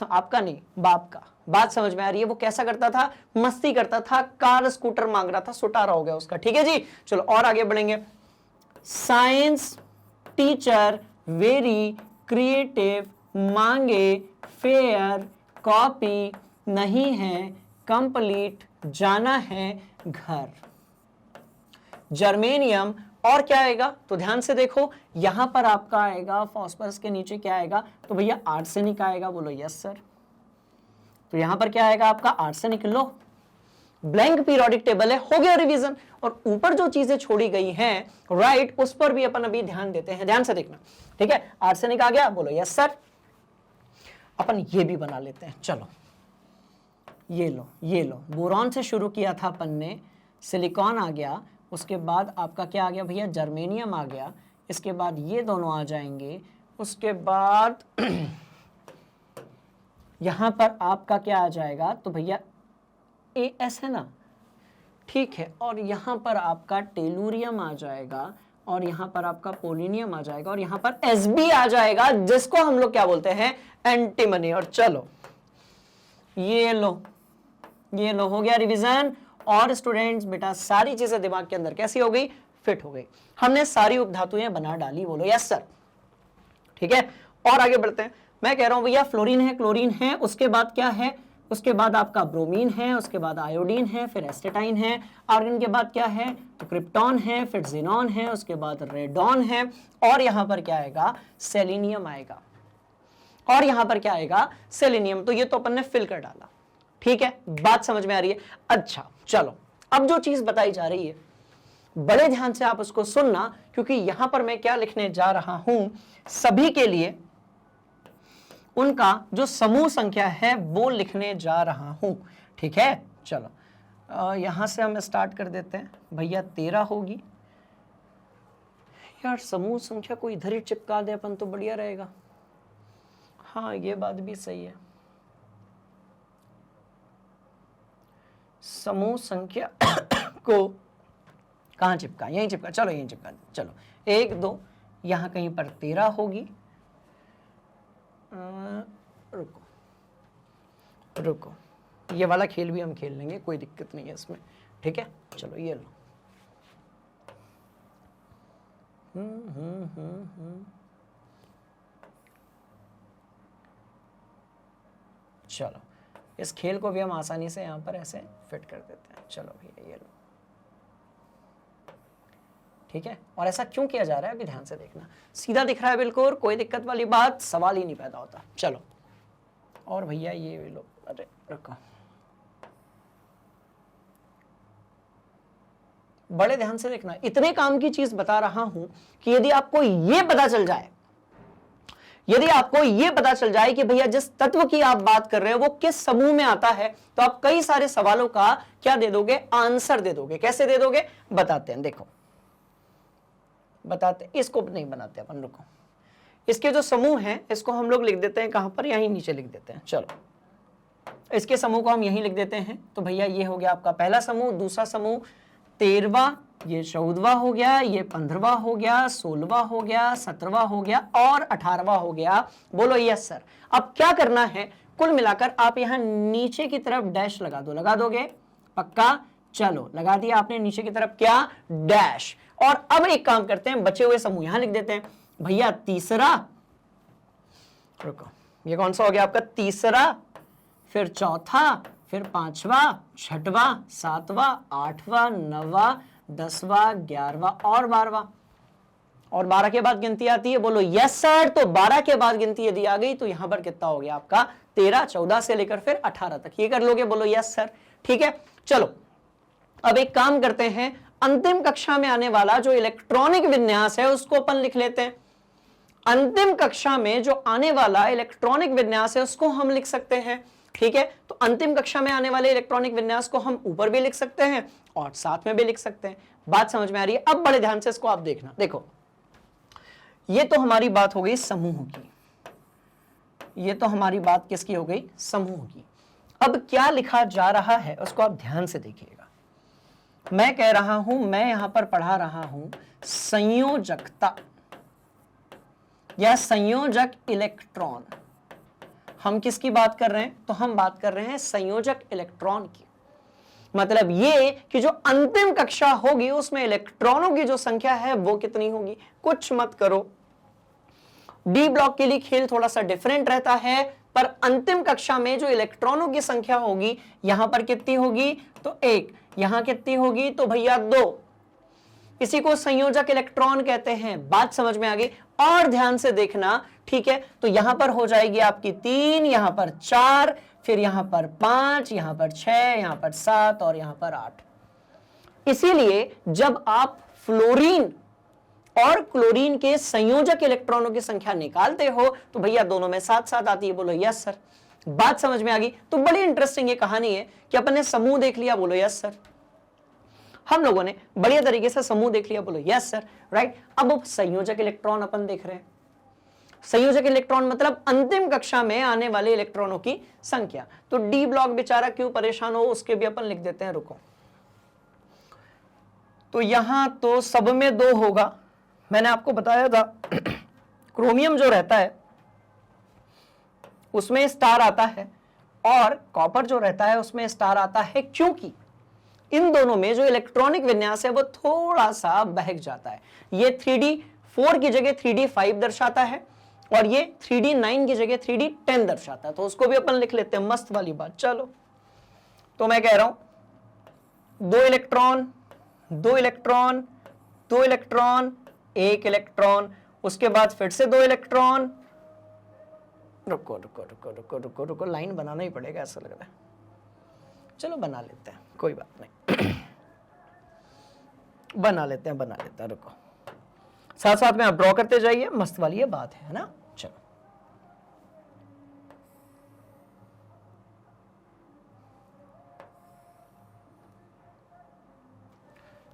आपका नहीं, बाप का। बात समझ में आ रही है? वो कैसा करता था, मस्ती करता था, कार स्कूटर मांग रहा था, सुटारा हो गया उसका। ठीक है जी, चलो और आगे बढ़ेंगे। साइंस टीचर वेरी क्रिएटिव, मांगे फेयर, कॉपी नहीं है कंप्लीट, जाना है घर। जर्मेनियम और क्या आएगा, तो ध्यान से देखो, यहां पर आपका आएगा फास्फोरस के नीचे क्या आएगा, तो भैया आर्सेनिक आएगा, बोलो यस सर। तो यहां पर क्या आएगा आपका, आर्सेनिक। लो, ब्लैंक पीरियोडिक टेबल है, हो गया रिवीजन। और ऊपर जो चीजें छोड़ी गई हैं, राइट, उस पर भी अपन अभी ध्यान देते हैं, ध्यान से देखना। ठीक है, आर्सेनिक आ गया, बोलो यस सर। अपन ये भी बना लेते हैं, चलो ये लो, ये लो, बोरॉन से शुरू किया था अपन ने, सिलिकॉन आ गया, उसके बाद आपका क्या आ गया भैया, जर्मेनियम आ गया, इसके बाद ये दोनों आ जाएंगे, उसके बाद यहां पर आपका क्या आ जाएगा, तो भैया AS है ना, ठीक है, और यहां पर आपका टेलुरियम आ जाएगा, और यहां पर आपका पोलिनियम आ जाएगा, और यहां पर Sb आ जाएगा, जिसको हम लोग क्या बोलते हैं, एंटीमनी। और चलो ये लो, ये लो, हो गया रिवीजन। और स्टूडेंट्स बेटा सारी चीजें दिमाग के अंदर कैसी हो गई, फिट हो गई। हमने सारी उपधातुएं बना डाली, बोलो यस सर। ठीक है, और आगे बढ़ते हैं। मैं कह रहा हूं भैया फ्लोरीन है, क्लोरीन है, उसके बाद क्या है, उसके बाद आपका ब्रोमीन है, उसके बाद आयोडीन है, फिर एस्टेटाइन है, आर्गन के बाद क्या है, तो क्रिप्टॉन है, फिर जीनॉन है, उसके बाद रेडॉन है, और यहां पर क्या आएगा, सेलेनियम आएगा, और यहां पर क्या आएगा, सेलेनियम। तो ये तो अपन ने फिल कर डाला। ठीक है, बात समझ में आ रही है? अच्छा चलो, अब जो चीज बताई जा रही है बड़े ध्यान से आप उसको सुनना, क्योंकि यहां पर मैं क्या लिखने जा रहा हूं, सभी के लिए उनका जो समूह संख्या है वो लिखने जा रहा हूं। ठीक है, चलो यहां से हम स्टार्ट कर देते हैं भैया, 13 होगी। यार समूह संख्या को इधर ही चिपका दे अपन तो बढ़िया रहेगा। हाँ ये बात भी सही है, समूह संख्या को कहां चिपका, यहीं चिपका, चलो यहीं चिपका, चलो 1 2, यहां कहीं पर 13 होगी। रुको रुको, ये वाला खेल भी हम खेल लेंगे, कोई दिक्कत नहीं है इसमें। ठीक है, चलो ये लो। चलो इस खेल को भी हम आसानी से यहां पर ऐसे फिट कर देते हैं। चलो भैया ये लो, ठीक है। और ऐसा क्यों किया जा रहा है अभी ध्यान से देखना, सीधा दिख रहा है बिल्कुल, कोई दिक्कत वाली बात, सवाल ही नहीं पैदा होता। चलो और भैया ये लो, अरे रखो, बड़े ध्यान से देखना, इतने काम की चीज बता रहा हूं कि यदि आपको ये पता चल जाए यदि आपको यह पता चल जाए कि भैया जिस तत्व की आप बात कर रहे हैं वो किस समूह में आता है, तो आप कई सारे सवालों का क्या दे दोगे, आंसर दे दोगे। कैसे दे दोगे बताते हैं, देखो बताते, इसको नहीं बनाते अपन, रुको। इसके जो समूह हैं इसको हम लोग लिख देते हैं कहां पर, यहीं नीचे लिख देते हैं। चलो इसके समूह को हम यहीं लिख देते हैं। तो भैया ये हो गया आपका पहला समूह, दूसरा समूह 13वां, ये 14वां हो गया, ये 15वां हो गया, 16वां हो गया, 17वां हो गया और 18वां हो गया। बोलो यस सर। अब क्या करना है, कुल मिलाकर आप यहां नीचे की तरफ डैश लगा दो, लगा दोगे पक्का? चलो लगा दिया आपने नीचे की तरफ क्या, डैश। और अब एक काम करते हैं, बचे हुए समूह यहां लिख देते हैं। भैया तीसरा, रुको ये कौन सा हो गया आपका, तीसरा, फिर चौथा, फिर 5वां, 6वां, 7वां, 8वां, 9वां, 10वां, 11वां और 12वां। और 12 के बाद गिनती आती है, बोलो यस सर। तो 12 के बाद गिनती यदि आ गई तो यहां पर कितना हो गया आपका, 13, 14 से लेकर फिर 18 तक, ये कर लोगे, बोलो यस सर। ठीक है, चलो अब एक काम करते हैं, अंतिम कक्षा में आने वाला जो इलेक्ट्रॉनिक विन्यास है उसको अपन लिख लेते हैं। अंतिम कक्षा में जो आने वाला इलेक्ट्रॉनिक विन्यास है उसको हम लिख सकते हैं। ठीक है, तो अंतिम कक्षा में आने वाले इलेक्ट्रॉनिक विन्यास को हम ऊपर भी लिख सकते हैं और साथ में भी लिख सकते हैं। बात समझ में आ रही है? अब बड़े ध्यान से इसको आप देखना। देखो ये तो हमारी बात हो गई समूह की, ये तो हमारी बात किसकी हो गई, समूह की। अब क्या लिखा जा रहा है उसको आप ध्यान से देखिएगा। मैं कह रहा हूं, मैं यहां पर पढ़ा रहा हूं संयोजकता या संयोजक इलेक्ट्रॉन। हम किसकी बात कर रहे हैं, तो हम बात कर रहे हैं संयोजक इलेक्ट्रॉन की। मतलब ये कि जो अंतिम कक्षा होगी उसमें इलेक्ट्रॉनों की जो संख्या है वो कितनी होगी। कुछ मत करो, डी ब्लॉक के लिए खेल थोड़ा सा डिफरेंट रहता है, पर अंतिम कक्षा में जो इलेक्ट्रॉनों की संख्या होगी यहां पर कितनी होगी, तो 1, यहां कितनी होगी, तो भैया 2। इसी को संयोजक इलेक्ट्रॉन कहते हैं। बात समझ में आ गई? और ध्यान से देखना, ठीक है, तो यहां पर हो जाएगी आपकी 3, यहां पर 4, फिर यहां पर 5, यहां पर 6, यहां पर 7 और यहां पर 8। इसीलिए जब आप फ्लोरीन और क्लोरीन के संयोजक इलेक्ट्रॉनों की संख्या निकालते हो तो भैया दोनों में साथ साथ आती है। बोलो यस सर। बात समझ में आ गई? तो बड़ी इंटरेस्टिंग ये कहानी है कि अपन ने समूह देख लिया, बोलो यस सर। हम लोगों ने बढ़िया तरीके से समूह देख लिया, बोलो यस सर, राइट। अब संयोजक इलेक्ट्रॉन अपन देख रहे हैं। संयोजक इलेक्ट्रॉन मतलब अंतिम कक्षा में आने वाले इलेक्ट्रॉनों की संख्या। तो डी ब्लॉक बेचारा क्यों परेशान हो, उसके भी अपन लिख देते हैं, रुको। तो यहां तो सब में 2 होगा, मैंने आपको बताया था क्रोमियम जो रहता है उसमें स्टार आता है और कॉपर जो रहता है उसमें स्टार आता है, क्योंकि इन दोनों में जो इलेक्ट्रॉनिक विन्यास है वो थोड़ा सा बहक जाता है। ये 3d4 की जगह 3d5 दर्शाता है और ये 3d9 की जगह 3d10 दर्शाता है। तो उसको भी अपन लिख लेते हैं, मस्त वाली बात। चलो तो मैं कह रहा हूं 2 इलेक्ट्रॉन, 2 इलेक्ट्रॉन, 2 इलेक्ट्रॉन, 1 इलेक्ट्रॉन, उसके बाद फिर से 2 इलेक्ट्रॉन। रुको रुको रुको रुको रुको रुको, लाइन बनाना ही पड़ेगा ऐसा लग रहा है। चलो बना लेते हैं, कोई बात नहीं बना लेते हैं रुको। साथ साथ में आप ड्रॉ करते जाइए, मस्त वाली ये बात है ना। चलो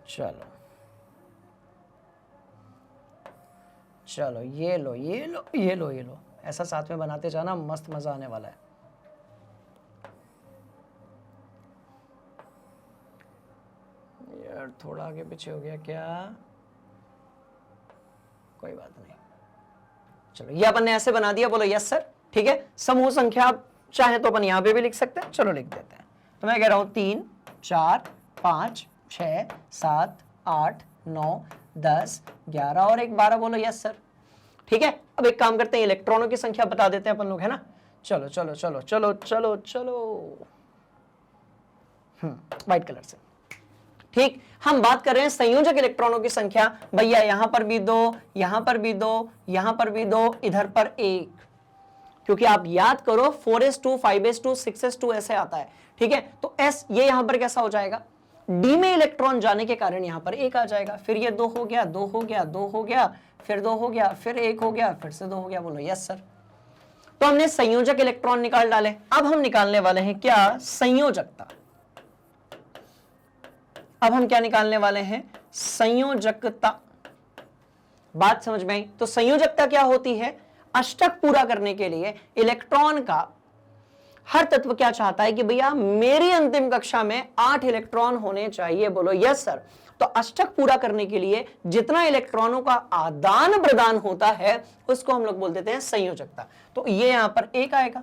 चलो चलो, ये लो ये लो ये लो ये लो, ऐसा साथ में बनाते जाना, मस्त मजा आने वाला है। यार थोड़ा आगे पीछे हो गया क्या, कोई बात नहीं। चलो ये अपन ने ऐसे बना दिया, बोलो यस सर। ठीक है, समूह संख्या चाहे तो अपन यहां पे भी लिख सकते हैं, चलो लिख देते हैं। तो मैं कह रहा हूं 3, 4, 5, 6, 7, 8, 9, 10, 11 और 1 12, बोलो यस सर। ठीक है, अब एक काम करते हैं, इलेक्ट्रॉनों की संख्या बता देते हैं अपन लोग, है ना। चलो चलो चलो चलो चलो चलो, व्हाइट कलर से। ठीक, हम बात कर रहे हैं संयोजक इलेक्ट्रॉनों की संख्या। भैया यहां पर भी 2, यहां पर भी 2, यहां पर भी 2, इधर पर 1, क्योंकि आप याद करो 4s2, 5s2, 6s2 ऐसे आता है। ठीक है, तो s ये यहां पर कैसा हो जाएगा, डी में इलेक्ट्रॉन जाने के कारण यहां पर 1 आ जाएगा, फिर ये 2 हो गया, 2 हो गया, 2 हो गया, फिर 2 हो गया, फिर 1 हो गया, फिर से 2 हो गया। बोलो यस सर। तो हमने संयोजक इलेक्ट्रॉन निकाल डाले। अब हम निकालने वाले हैं क्या? संयोजकता। अब हम क्या निकालने वाले हैं? संयोजकता। बात समझ में आई? तो संयोजकता क्या होती है? अष्टक पूरा करने के लिए इलेक्ट्रॉन का हर तत्व क्या चाहता है कि भैया मेरी अंतिम कक्षा में 8 इलेक्ट्रॉन होने चाहिए। बोलो यस सर। तो अष्टक पूरा करने के लिए जितना इलेक्ट्रॉनों का आदान प्रदान होता है उसको हम लोग बोल देते हैं संयोजकता। तो ये यहां पर 1 आएगा,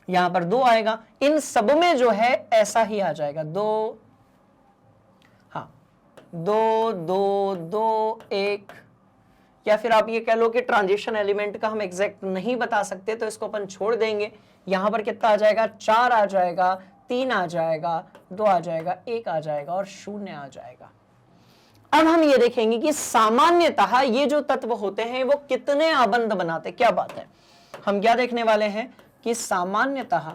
यहां पर 2 आएगा, इन सब में जो है ऐसा ही आ जाएगा 2, हाँ 2 2 2 1, या फिर आप ये कह लो कि ट्रांजिशन एलिमेंट का हम एग्जैक्ट नहीं बता सकते तो इसको अपन छोड़ देंगे। यहां पर कितना आ जाएगा? 4 आ जाएगा, 3 आ जाएगा, 2 आ जाएगा, 1 आ जाएगा और 0 आ जाएगा। अब हम ये देखेंगे कि सामान्यतः ये जो तत्व होते हैं वो कितने आबंध बनाते। क्या बात है? हम क्या देखने वाले हैं कि सामान्यतः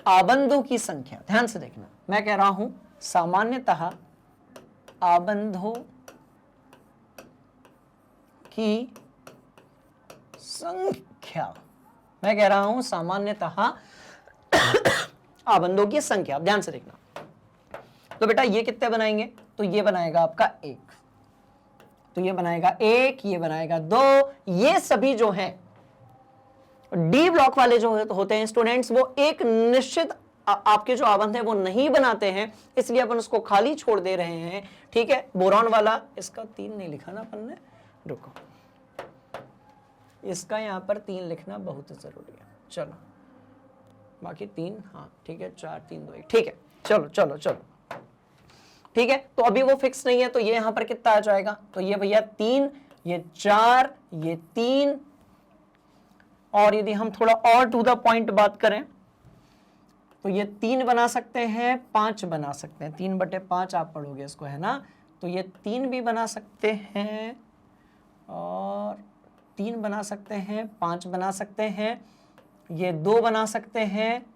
आबंधों की संख्या, ध्यान से देखना, मैं कह रहा हूं सामान्यतः आबंधों की संख्या, मैं कह रहा हूं सामान्यतः आबंधों की संख्या। ध्यान से देखना, तो बेटा ये कितने बनाएंगे? तो ये बनाएगा आपका 1, तो ये बनाएगा 1, ये बनाएगा 2, ये सभी जो हैं डी ब्लॉक वाले जो होते हैं स्टूडेंट्स, वो एक निश्चित आपके जो आबंध है वो नहीं बनाते हैं, इसलिए अपन उसको खाली छोड़ दे रहे हैं। ठीक है, बोरॉन वाला, इसका 3 नहीं लिखा ना अपन ने, रुको, इसका यहां पर 3 लिखना बहुत जरूरी है। चलो बाकी 3, हाँ ठीक है, 4 3 2 1, ठीक है, चलो चलो चलो, ठीक है। तो अभी वो फिक्स नहीं है, तो ये यहां पर कितना आ जाएगा? तो ये भैया 3, ये 4, ये 3, और यदि हम थोड़ा और टू द पॉइंट बात करें तो ये 3 बना सकते हैं, 5 बना सकते हैं, 3/5 आप पढ़ोगे इसको, है ना? तो ये 3 भी बना सकते हैं और 3 बना सकते हैं, 5 बना सकते हैं, ये 2 बना सकते हैं,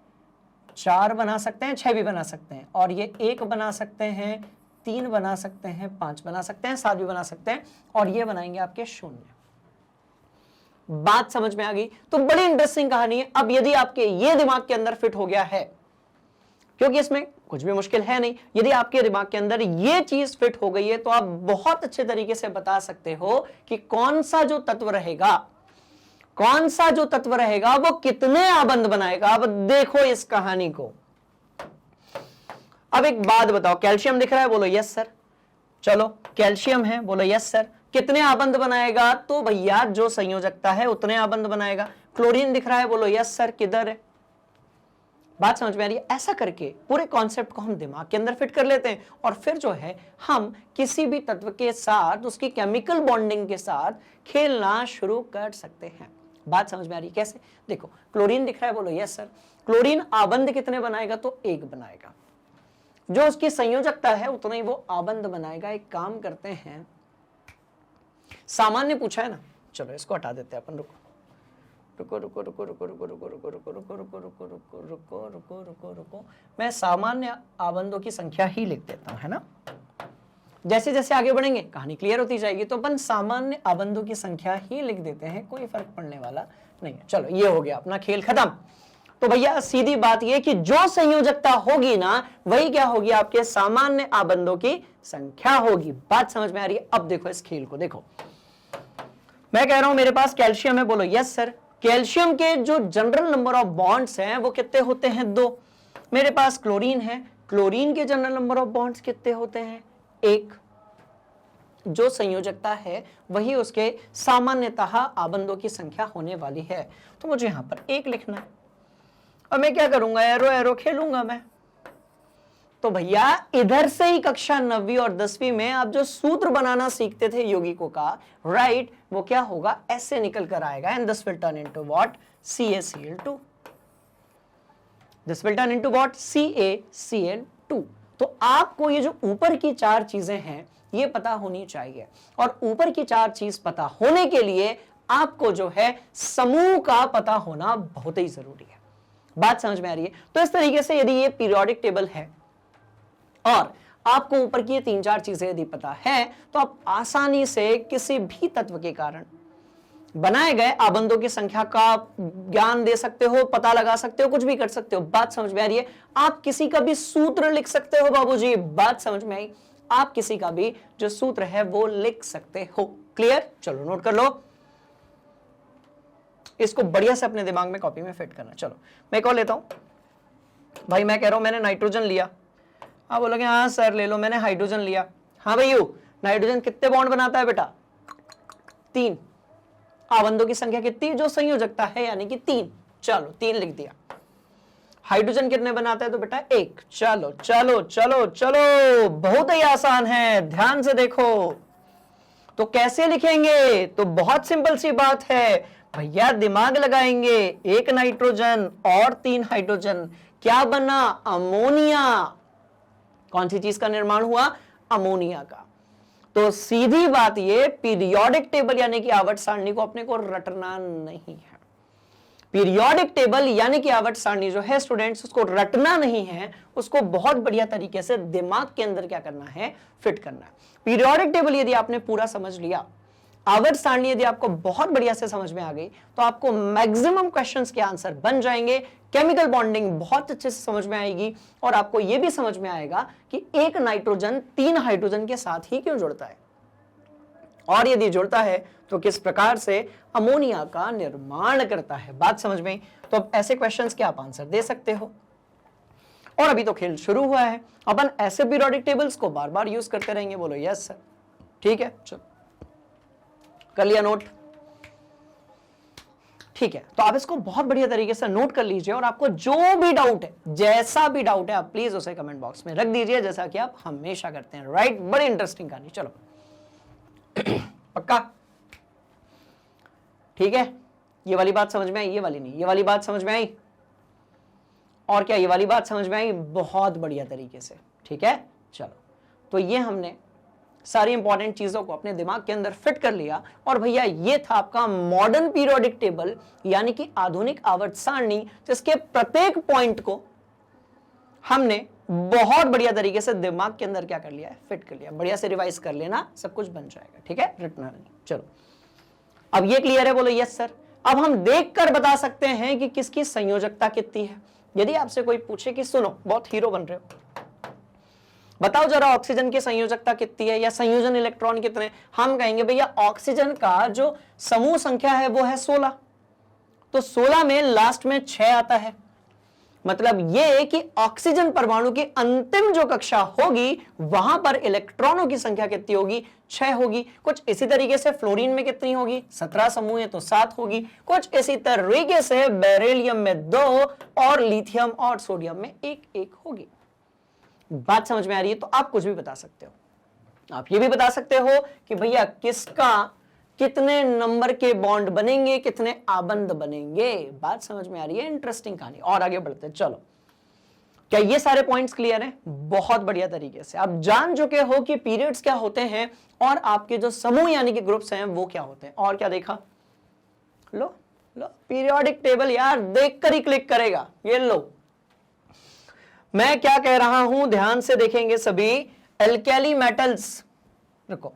4 बना सकते हैं, 6 भी बना सकते हैं, और ये 1 बना सकते हैं, 3 बना सकते हैं, 5 बना सकते हैं, 7 भी बना सकते हैं, और ये बनाएंगे आपके 0। बात समझ में आ गई? तो बड़ी इंटरेस्टिंग कहानी है। अब यदि आपके ये दिमाग के अंदर फिट हो गया है, क्योंकि इसमें कुछ भी मुश्किल है नहीं, यदि आपके दिमाग के अंदर ये चीज फिट हो गई है तो आप बहुत अच्छे तरीके से बता सकते हो कि कौन सा जो तत्व रहेगा, कौन सा जो तत्व रहेगा वो कितने आबंध बनाएगा। अब देखो इस कहानी को। अब एक बात बताओ, कैल्शियम दिख रहा है? बोलो यस सर। चलो कैल्शियम है, बोलो यस सर। कितने आबंध बनाएगा? तो भैया जो संयोजकता है उतने आबंध बनाएगा। क्लोरीन दिख रहा है? बोलो यस सर। किधर है? बात समझ में आ रही है? ऐसा करके पूरे कॉन्सेप्ट को हम दिमाग के अंदर फिट कर लेते हैं और फिर जो है हम किसी भी तत्व के साथ उसकी केमिकल बॉन्डिंग के साथ खेलना शुरू कर सकते हैं। बात समझ में आ रही है? कैसे? देखो क्लोरीन दिख रहा है? बोलो यस सर। क्लोरीन आबंध कितने बनाएगा? तो 1 बनाएगा। जो उसकी संयोजकता है उतना ही वो आबंध बनाएगा। एक काम करते हैं, सामान्य पूछा है ना, चलो इसको हटा देते हैं अपन। रुको रुको रुको रुको रुको रुको रुको रुको रुको रुको रुको रुको रुको रुको रुको रुको, मैं सामान्य आबंधों की संख्या ही लिख देता हूं, है ना? जैसे जैसे आगे बढ़ेंगे कहानी क्लियर होती जाएगी, तो अपन सामान्य आबंधों की संख्या ही लिख देते हैं, कोई फर्क पड़ने वाला नहीं है। चलो ये हो गया अपना खेल खत्म। तो भैया सीधी बात ये कि जो संयोजकता होगी ना वही क्या होगी? आपके सामान्य आबंधों की संख्या होगी। बात समझ में आ रही है? अब देखो इस खेल को, देखो मैं कह रहा हूं मेरे पास कैल्शियम है, बोलो यस सर। कैल्शियम के जो जनरल नंबर ऑफ बॉन्ड्स हैं वो कितने होते हैं? 2। मेरे पास क्लोरीन है, क्लोरीन के जनरल नंबर ऑफ बॉन्ड्स कितने होते हैं? 1। जो संयोजकता है वही उसके सामान्यतः आबंधों की संख्या होने वाली है। तो मुझे यहां पर 1 लिखना है। अब मैं क्या करूंगा? एरो एरो खेलूंगा मैं। तो भैया इधर से ही कक्षा 9वीं और 10वीं में आप जो सूत्र बनाना सीखते थे यौगिकों का, राइट, वो क्या होगा? ऐसे निकल कर आएगा, and this will turn into what? CaCl2। This will turn into what? CaCl2। तो आपको ये जो ऊपर की 4 चीजें हैं ये पता होनी चाहिए, और ऊपर की 4 चीज पता होने के लिए आपको जो है समूह का पता होना बहुत ही जरूरी है। बात समझ में आ रही है? तो इस तरीके से यदि ये पीरियोडिक टेबल है और आपको ऊपर की ये 3-4 चीजें यदि पता है तो आप आसानी से किसी भी तत्व के कारण बनाए गए आबंधों की संख्या का ज्ञान दे सकते हो, पता लगा सकते हो, कुछ भी कर सकते हो। बात समझ में आ रही है? आप किसी का भी सूत्र लिख सकते हो बाबूजी। बात समझ में आई? आप किसी का भी जो सूत्र है वो लिख सकते हो। क्लियर? चलो नोट कर लो, इसको बढ़िया से अपने दिमाग में कॉपी में फिट करना। चलो मैं एक और लेता हूं। भाई मैं कह रहा हूं मैंने नाइट्रोजन लिया, आप बोलोगे हाँ सर ले लो। मैंने हाइड्रोजन लिया, हाँ भाई नाइट्रोजन कितने बॉन्ड बनाता है बेटा? 3। आबंधों की संख्या कितनी जो संयोजकता है यानी कि 3। चलो 3 लिख दिया। हाइड्रोजन कितने बनाता है? तो बेटा 1। चलो चलो चलो चलो, बहुत ही आसान है, ध्यान से देखो। तो कैसे लिखेंगे? तो बहुत सिंपल सी बात है भैया, दिमाग लगाएंगे। 1 नाइट्रोजन और 3 हाइड्रोजन, क्या बना? अमोनिया। कौन सी चीज का निर्माण हुआ? अमोनिया का। तो सीधी बात ये, पीरियोडिक टेबल यानी कि आवर्त सारणी को अपने को रटना नहीं है। पीरियोडिक टेबल यानी कि आवर्त सारणी जो है स्टूडेंट्स, उसको रटना नहीं है, उसको बहुत बढ़िया तरीके से दिमाग के अंदर क्या करना है? फिट करना है। पीरियोडिक टेबल यदि आपने पूरा समझ लिया, आवर्त सारणी यदि आपको बहुत बढ़िया से समझ में आ गई, तो आपको मैक्सिमम क्वेश्चंस के आंसर बन जाएंगे। केमिकल बॉन्डिंग बहुत अच्छे से समझ में आएगी और आपको यह भी समझ में आएगा कि 1 नाइट्रोजन 3 हाइड्रोजन के साथ ही क्यों जुड़ता है, और यदि जुड़ता है तो किस प्रकार से अमोनिया का निर्माण करता है। बात समझ में? तो अब ऐसे क्वेश्चंस के आप आंसर दे सकते हो। और अभी तो खेल शुरू हुआ है, अपन ऐसे पीरियोडिक टेबल्स को बार बार यूज करते रहेंगे। बोलो यस सर, ठीक है। चलो कर लिया नोट? ठीक है, तो आप इसको बहुत बढ़िया तरीके से नोट कर लीजिए और आपको जो भी डाउट है, जैसा भी डाउट है, आप प्लीज उसे कमेंट बॉक्स में रख दीजिए, जैसा कि आप हमेशा करते हैं। राइट? बड़ी इंटरेस्टिंग कहानी। चलो पक्का? ठीक है, ये वाली बात समझ में आई? ये वाली नहीं, ये वाली बात समझ में आई? और क्या ये वाली बात समझ में आई? बहुत बढ़िया तरीके से। ठीक है, चलो तो ये हमने सारी इंपॉर्टेंट चीजों को अपने दिमाग के अंदर फिट कर लिया। और भैया ये था आपका मॉडर्न पीरियोडिक टेबल यानी कि आधुनिक आवर्त सारणी, जिसके प्रत्येक पॉइंट को हमने बहुत बढ़िया तरीके से दिमाग के अंदर क्या कर लिया है? फिट कर लिया। बढ़िया से रिवाइज कर लेना, सब कुछ बन जाएगा। ठीक है, रटना नहीं। चलो अब ये क्लियर है? बोलो यस सर। अब हम देखकर बता सकते हैं कि किसकी संयोजकता कितनी है। यदि आपसे कोई पूछे कि सुनो, बहुत हीरो बन रहे हो, बताओ जरा ऑक्सीजन की संयोजकता कितनी है या संयोजन इलेक्ट्रॉन कितने, हम कहेंगे भैया ऑक्सीजन का जो समूह संख्या है वो है 16। तो 16 में लास्ट में 6 आता है। मतलब ये कि ऑक्सीजन परमाणु की अंतिम जो कक्षा होगी वहां पर इलेक्ट्रॉनों की संख्या कितनी होगी? 6 होगी। कुछ इसी तरीके से फ्लोरीन में कितनी होगी? 17 समूह है तो 7 होगी। कुछ इसी तरीके से बेरिलियम में 2 और लिथियम और सोडियम में 1-1 होगी। बात समझ में आ रही है? तो आप कुछ भी बता सकते हो। आप ये भी बता सकते हो कि भैया किसका कितने नंबर के बॉन्ड बनेंगे, कितने आबंध बनेंगे। बात समझ में आ रही है? इंटरेस्टिंग कहानी। और आगे बढ़ते हैं। चलो, क्या ये सारे पॉइंट्स क्लियर हैं? बहुत बढ़िया तरीके से आप जान चुके हो कि पीरियड्स क्या होते हैं और आपके जो समूह यानी कि ग्रुप्स हैं वो क्या होते हैं। और क्या देखा? लो लो पीरियोडिक टेबल यार देखकर ही क्लिक करेगा। ये लो, मैं क्या कह रहा हूं ध्यान से देखेंगे सभी। एल्केली मेटल्स, रुको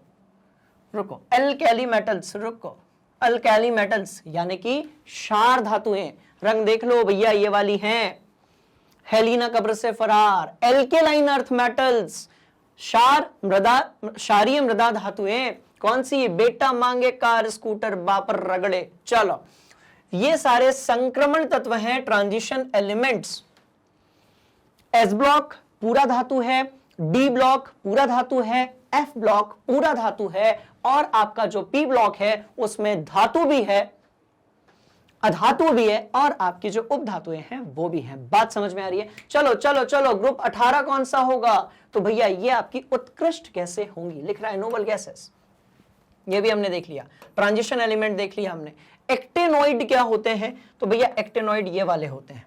रुको, एल्केली मेटल्स, रुको, अल्कैली मेटल्स यानी कि क्षार धातुएं। रंग देख लो भैया, ये वाली हैं। हेलिना कब्र से फरार, एल्केलाइन अर्थ मेटल्स, क्षार मृदा, क्षारीय मृदा धातुएं। कौन सी? बेटा मांगे कार स्कूटर बापर रगड़े। चलो, ये सारे संक्रमण तत्व हैं, ट्रांजिशन एलिमेंट्स। एस ब्लॉक पूरा धातु है, डी ब्लॉक पूरा धातु है, एफ ब्लॉक पूरा धातु है, और आपका जो पी ब्लॉक है उसमें धातु भी है, अधातु भी है, और आपकी जो उपधातुएं हैं वो भी हैं। बात समझ में आ रही है? चलो चलो चलो, ग्रुप 18 कौन सा होगा? तो भैया ये आपकी उत्कृष्ट गैसें होंगी। लिख रहा है नोबल गैसेस, ये भी हमने देख लिया। ट्रांजिशन एलिमेंट देख लिया हमने। एक्टेनॉइड क्या होते हैं? तो भैया एक्टेनॉइड ये वाले होते हैं,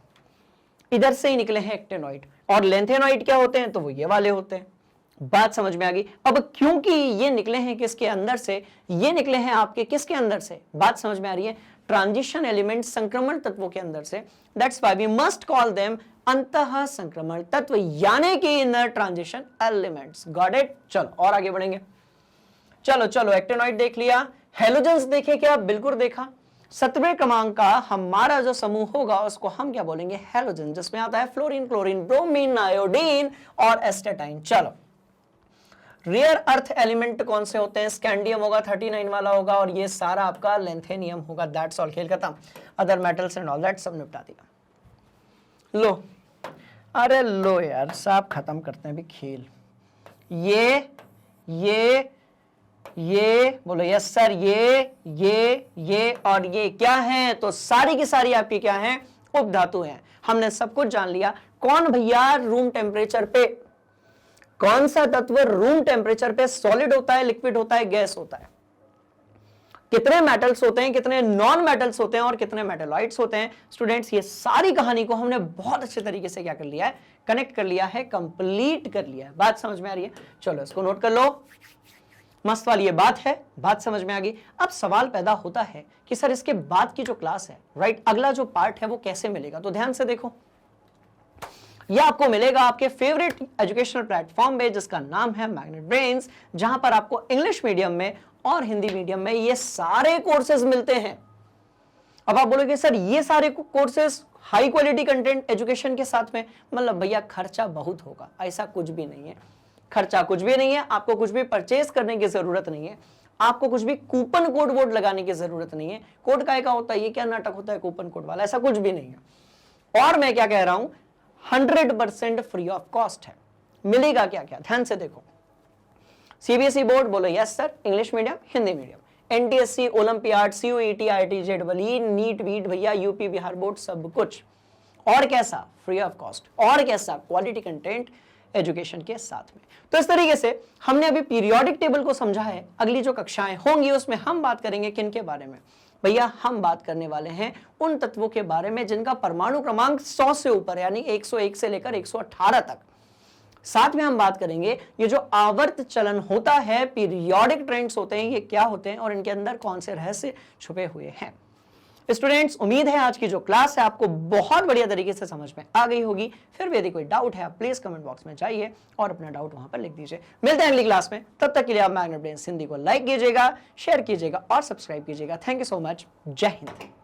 इधर से ही निकले हैं एक्टेनॉइड। और लेंथेनॉइड क्या होते हैं? तो वो ये वाले होते हैं। बात समझ में आ गई? अब क्योंकि ये निकले हैं किसके अंदर से? ये निकले हैं आपके किसके अंदर से? बात समझ में आ रही है? ट्रांजिशन एलिमेंट संक्रमण तत्वों के अंदर से, that's why we must call them अंतः संक्रमण तत्व, यानी कि inner transition elements. Got it? चलो और आगे बढ़ेंगे। चलो एक्टिनॉइड देख लिया, हेलोजेंस देखे क्या? बिल्कुल देखा। 7वें क्रमांक का हमारा जो समूह होगा उसको हम क्या बोलेंगे? हेलोजन, जिसमें आता है फ्लोरीन, क्लोरीन, ब्रोमीन, आयोडीन और एस्टेटाइन। चलो रेयर अर्थ एलिमेंट कौन से होते हैं? स्कैंडियम होगा, 39 वाला होगा, और ये सारा आपका लेंथेनियम होगा। दैट्स ऑल, खेल खत्म। Other metals and all that सब निपटा दिया। लो, अरे लो यार साहब, खत्म करते हैं अभी खेल। ये बोलो यस सर, ये और ये क्या है? तो सारी की सारी आपकी क्या है? उपधातु हैं। हमने सब कुछ जान लिया। कौन भैया रूम टेम्परेचर पे, कौन सा तत्व रूम टेम्परेचर पे सॉलिड होता है, लिक्विड होता है, गैस होता है? कितने मेटल्स होते हैं, कितने नॉन मेटल्स होते हैं और कितने मेटेलॉइड्स होते हैं? स्टूडेंट्स, ये सारी कहानी को हमने बहुत अच्छे तरीके से क्या कर लिया है? कनेक्ट कर लिया है, कंप्लीट कर लिया है। बात समझ में आ रही है? चलो इसको नोट कर लो। मस्त वाली ये बात है, बात समझ में आ गई। अब सवाल पैदा होता है कि सर इसके बाद की जो क्लास है, राइट, अगला जो पार्ट है वो कैसे मिलेगा? तो ध्यान से देखो, यह आपको मिलेगा आपके फेवरेट एजुकेशनल प्लेटफॉर्म पे, जिसका नाम है मैग्नेट ब्रेन्स, जहां पर आपको इंग्लिश मीडियम में और हिंदी मीडियम में ये सारे कोर्सेज मिलते हैं। अब आप बोलोगे सर ये सारे courses high quality content education के साथ में, मतलब भैया खर्चा बहुत होगा। ऐसा कुछ भी नहीं है, खर्चा कुछ भी नहीं है। आपको कुछ भी परचेज करने की जरूरत नहीं है, आपको कुछ भी कूपन कोड वोड लगाने की जरूरत नहीं है। कोड काय का होता है? ये क्या नाटक होता है कूपन कोड वाला? ऐसा कुछ भी नहीं है। और मैं क्या कह रहा हूं, 100% फ्री ऑफ कॉस्ट है। मिलेगा क्या क्या? ध्यान से देखो। सीबीएसई बोर्ड, बोलो yes sir. English medium, Hindi medium, NTSC, olympiad, CUET, IIT, JEE, NEET वीट भैया, यूपी बिहार बोर्ड, सब कुछ। और कैसा? Free of cost. और कैसा? क्वालिटी कंटेंट एजुकेशन के साथ में। तो इस तरीके से हमने अभी पीरियोडिक टेबल को समझा है। अगली जो कक्षाएं होंगी उसमें हम बात करेंगे किन के बारे में? भैया हम बात करने वाले हैं उन तत्वों के बारे में जिनका परमाणु क्रमांक 100 से ऊपर, यानी 101 से लेकर 118 तक। साथ में हम बात करेंगे ये जो आवर्त चलन होता है, पीरियोडिक ट्रेंड्स होते हैं, ये क्या होते हैं और इनके अंदर कौन से रहस्य छुपे हुए हैं। स्टूडेंट्स, उम्मीद है आज की जो क्लास है आपको बहुत बढ़िया तरीके से समझ में आ गई होगी। फिर भी यदि कोई डाउट है आप प्लीज कमेंट बॉक्स में जाइए और अपना डाउट वहां पर लिख दीजिए। मिलते हैं अगली क्लास में, तब तक के लिए आप मैग्नेट ब्रेन्स हिंदी को लाइक कीजिएगा, शेयर कीजिएगा और सब्सक्राइब कीजिएगा। Thank you so much. जय हिंद।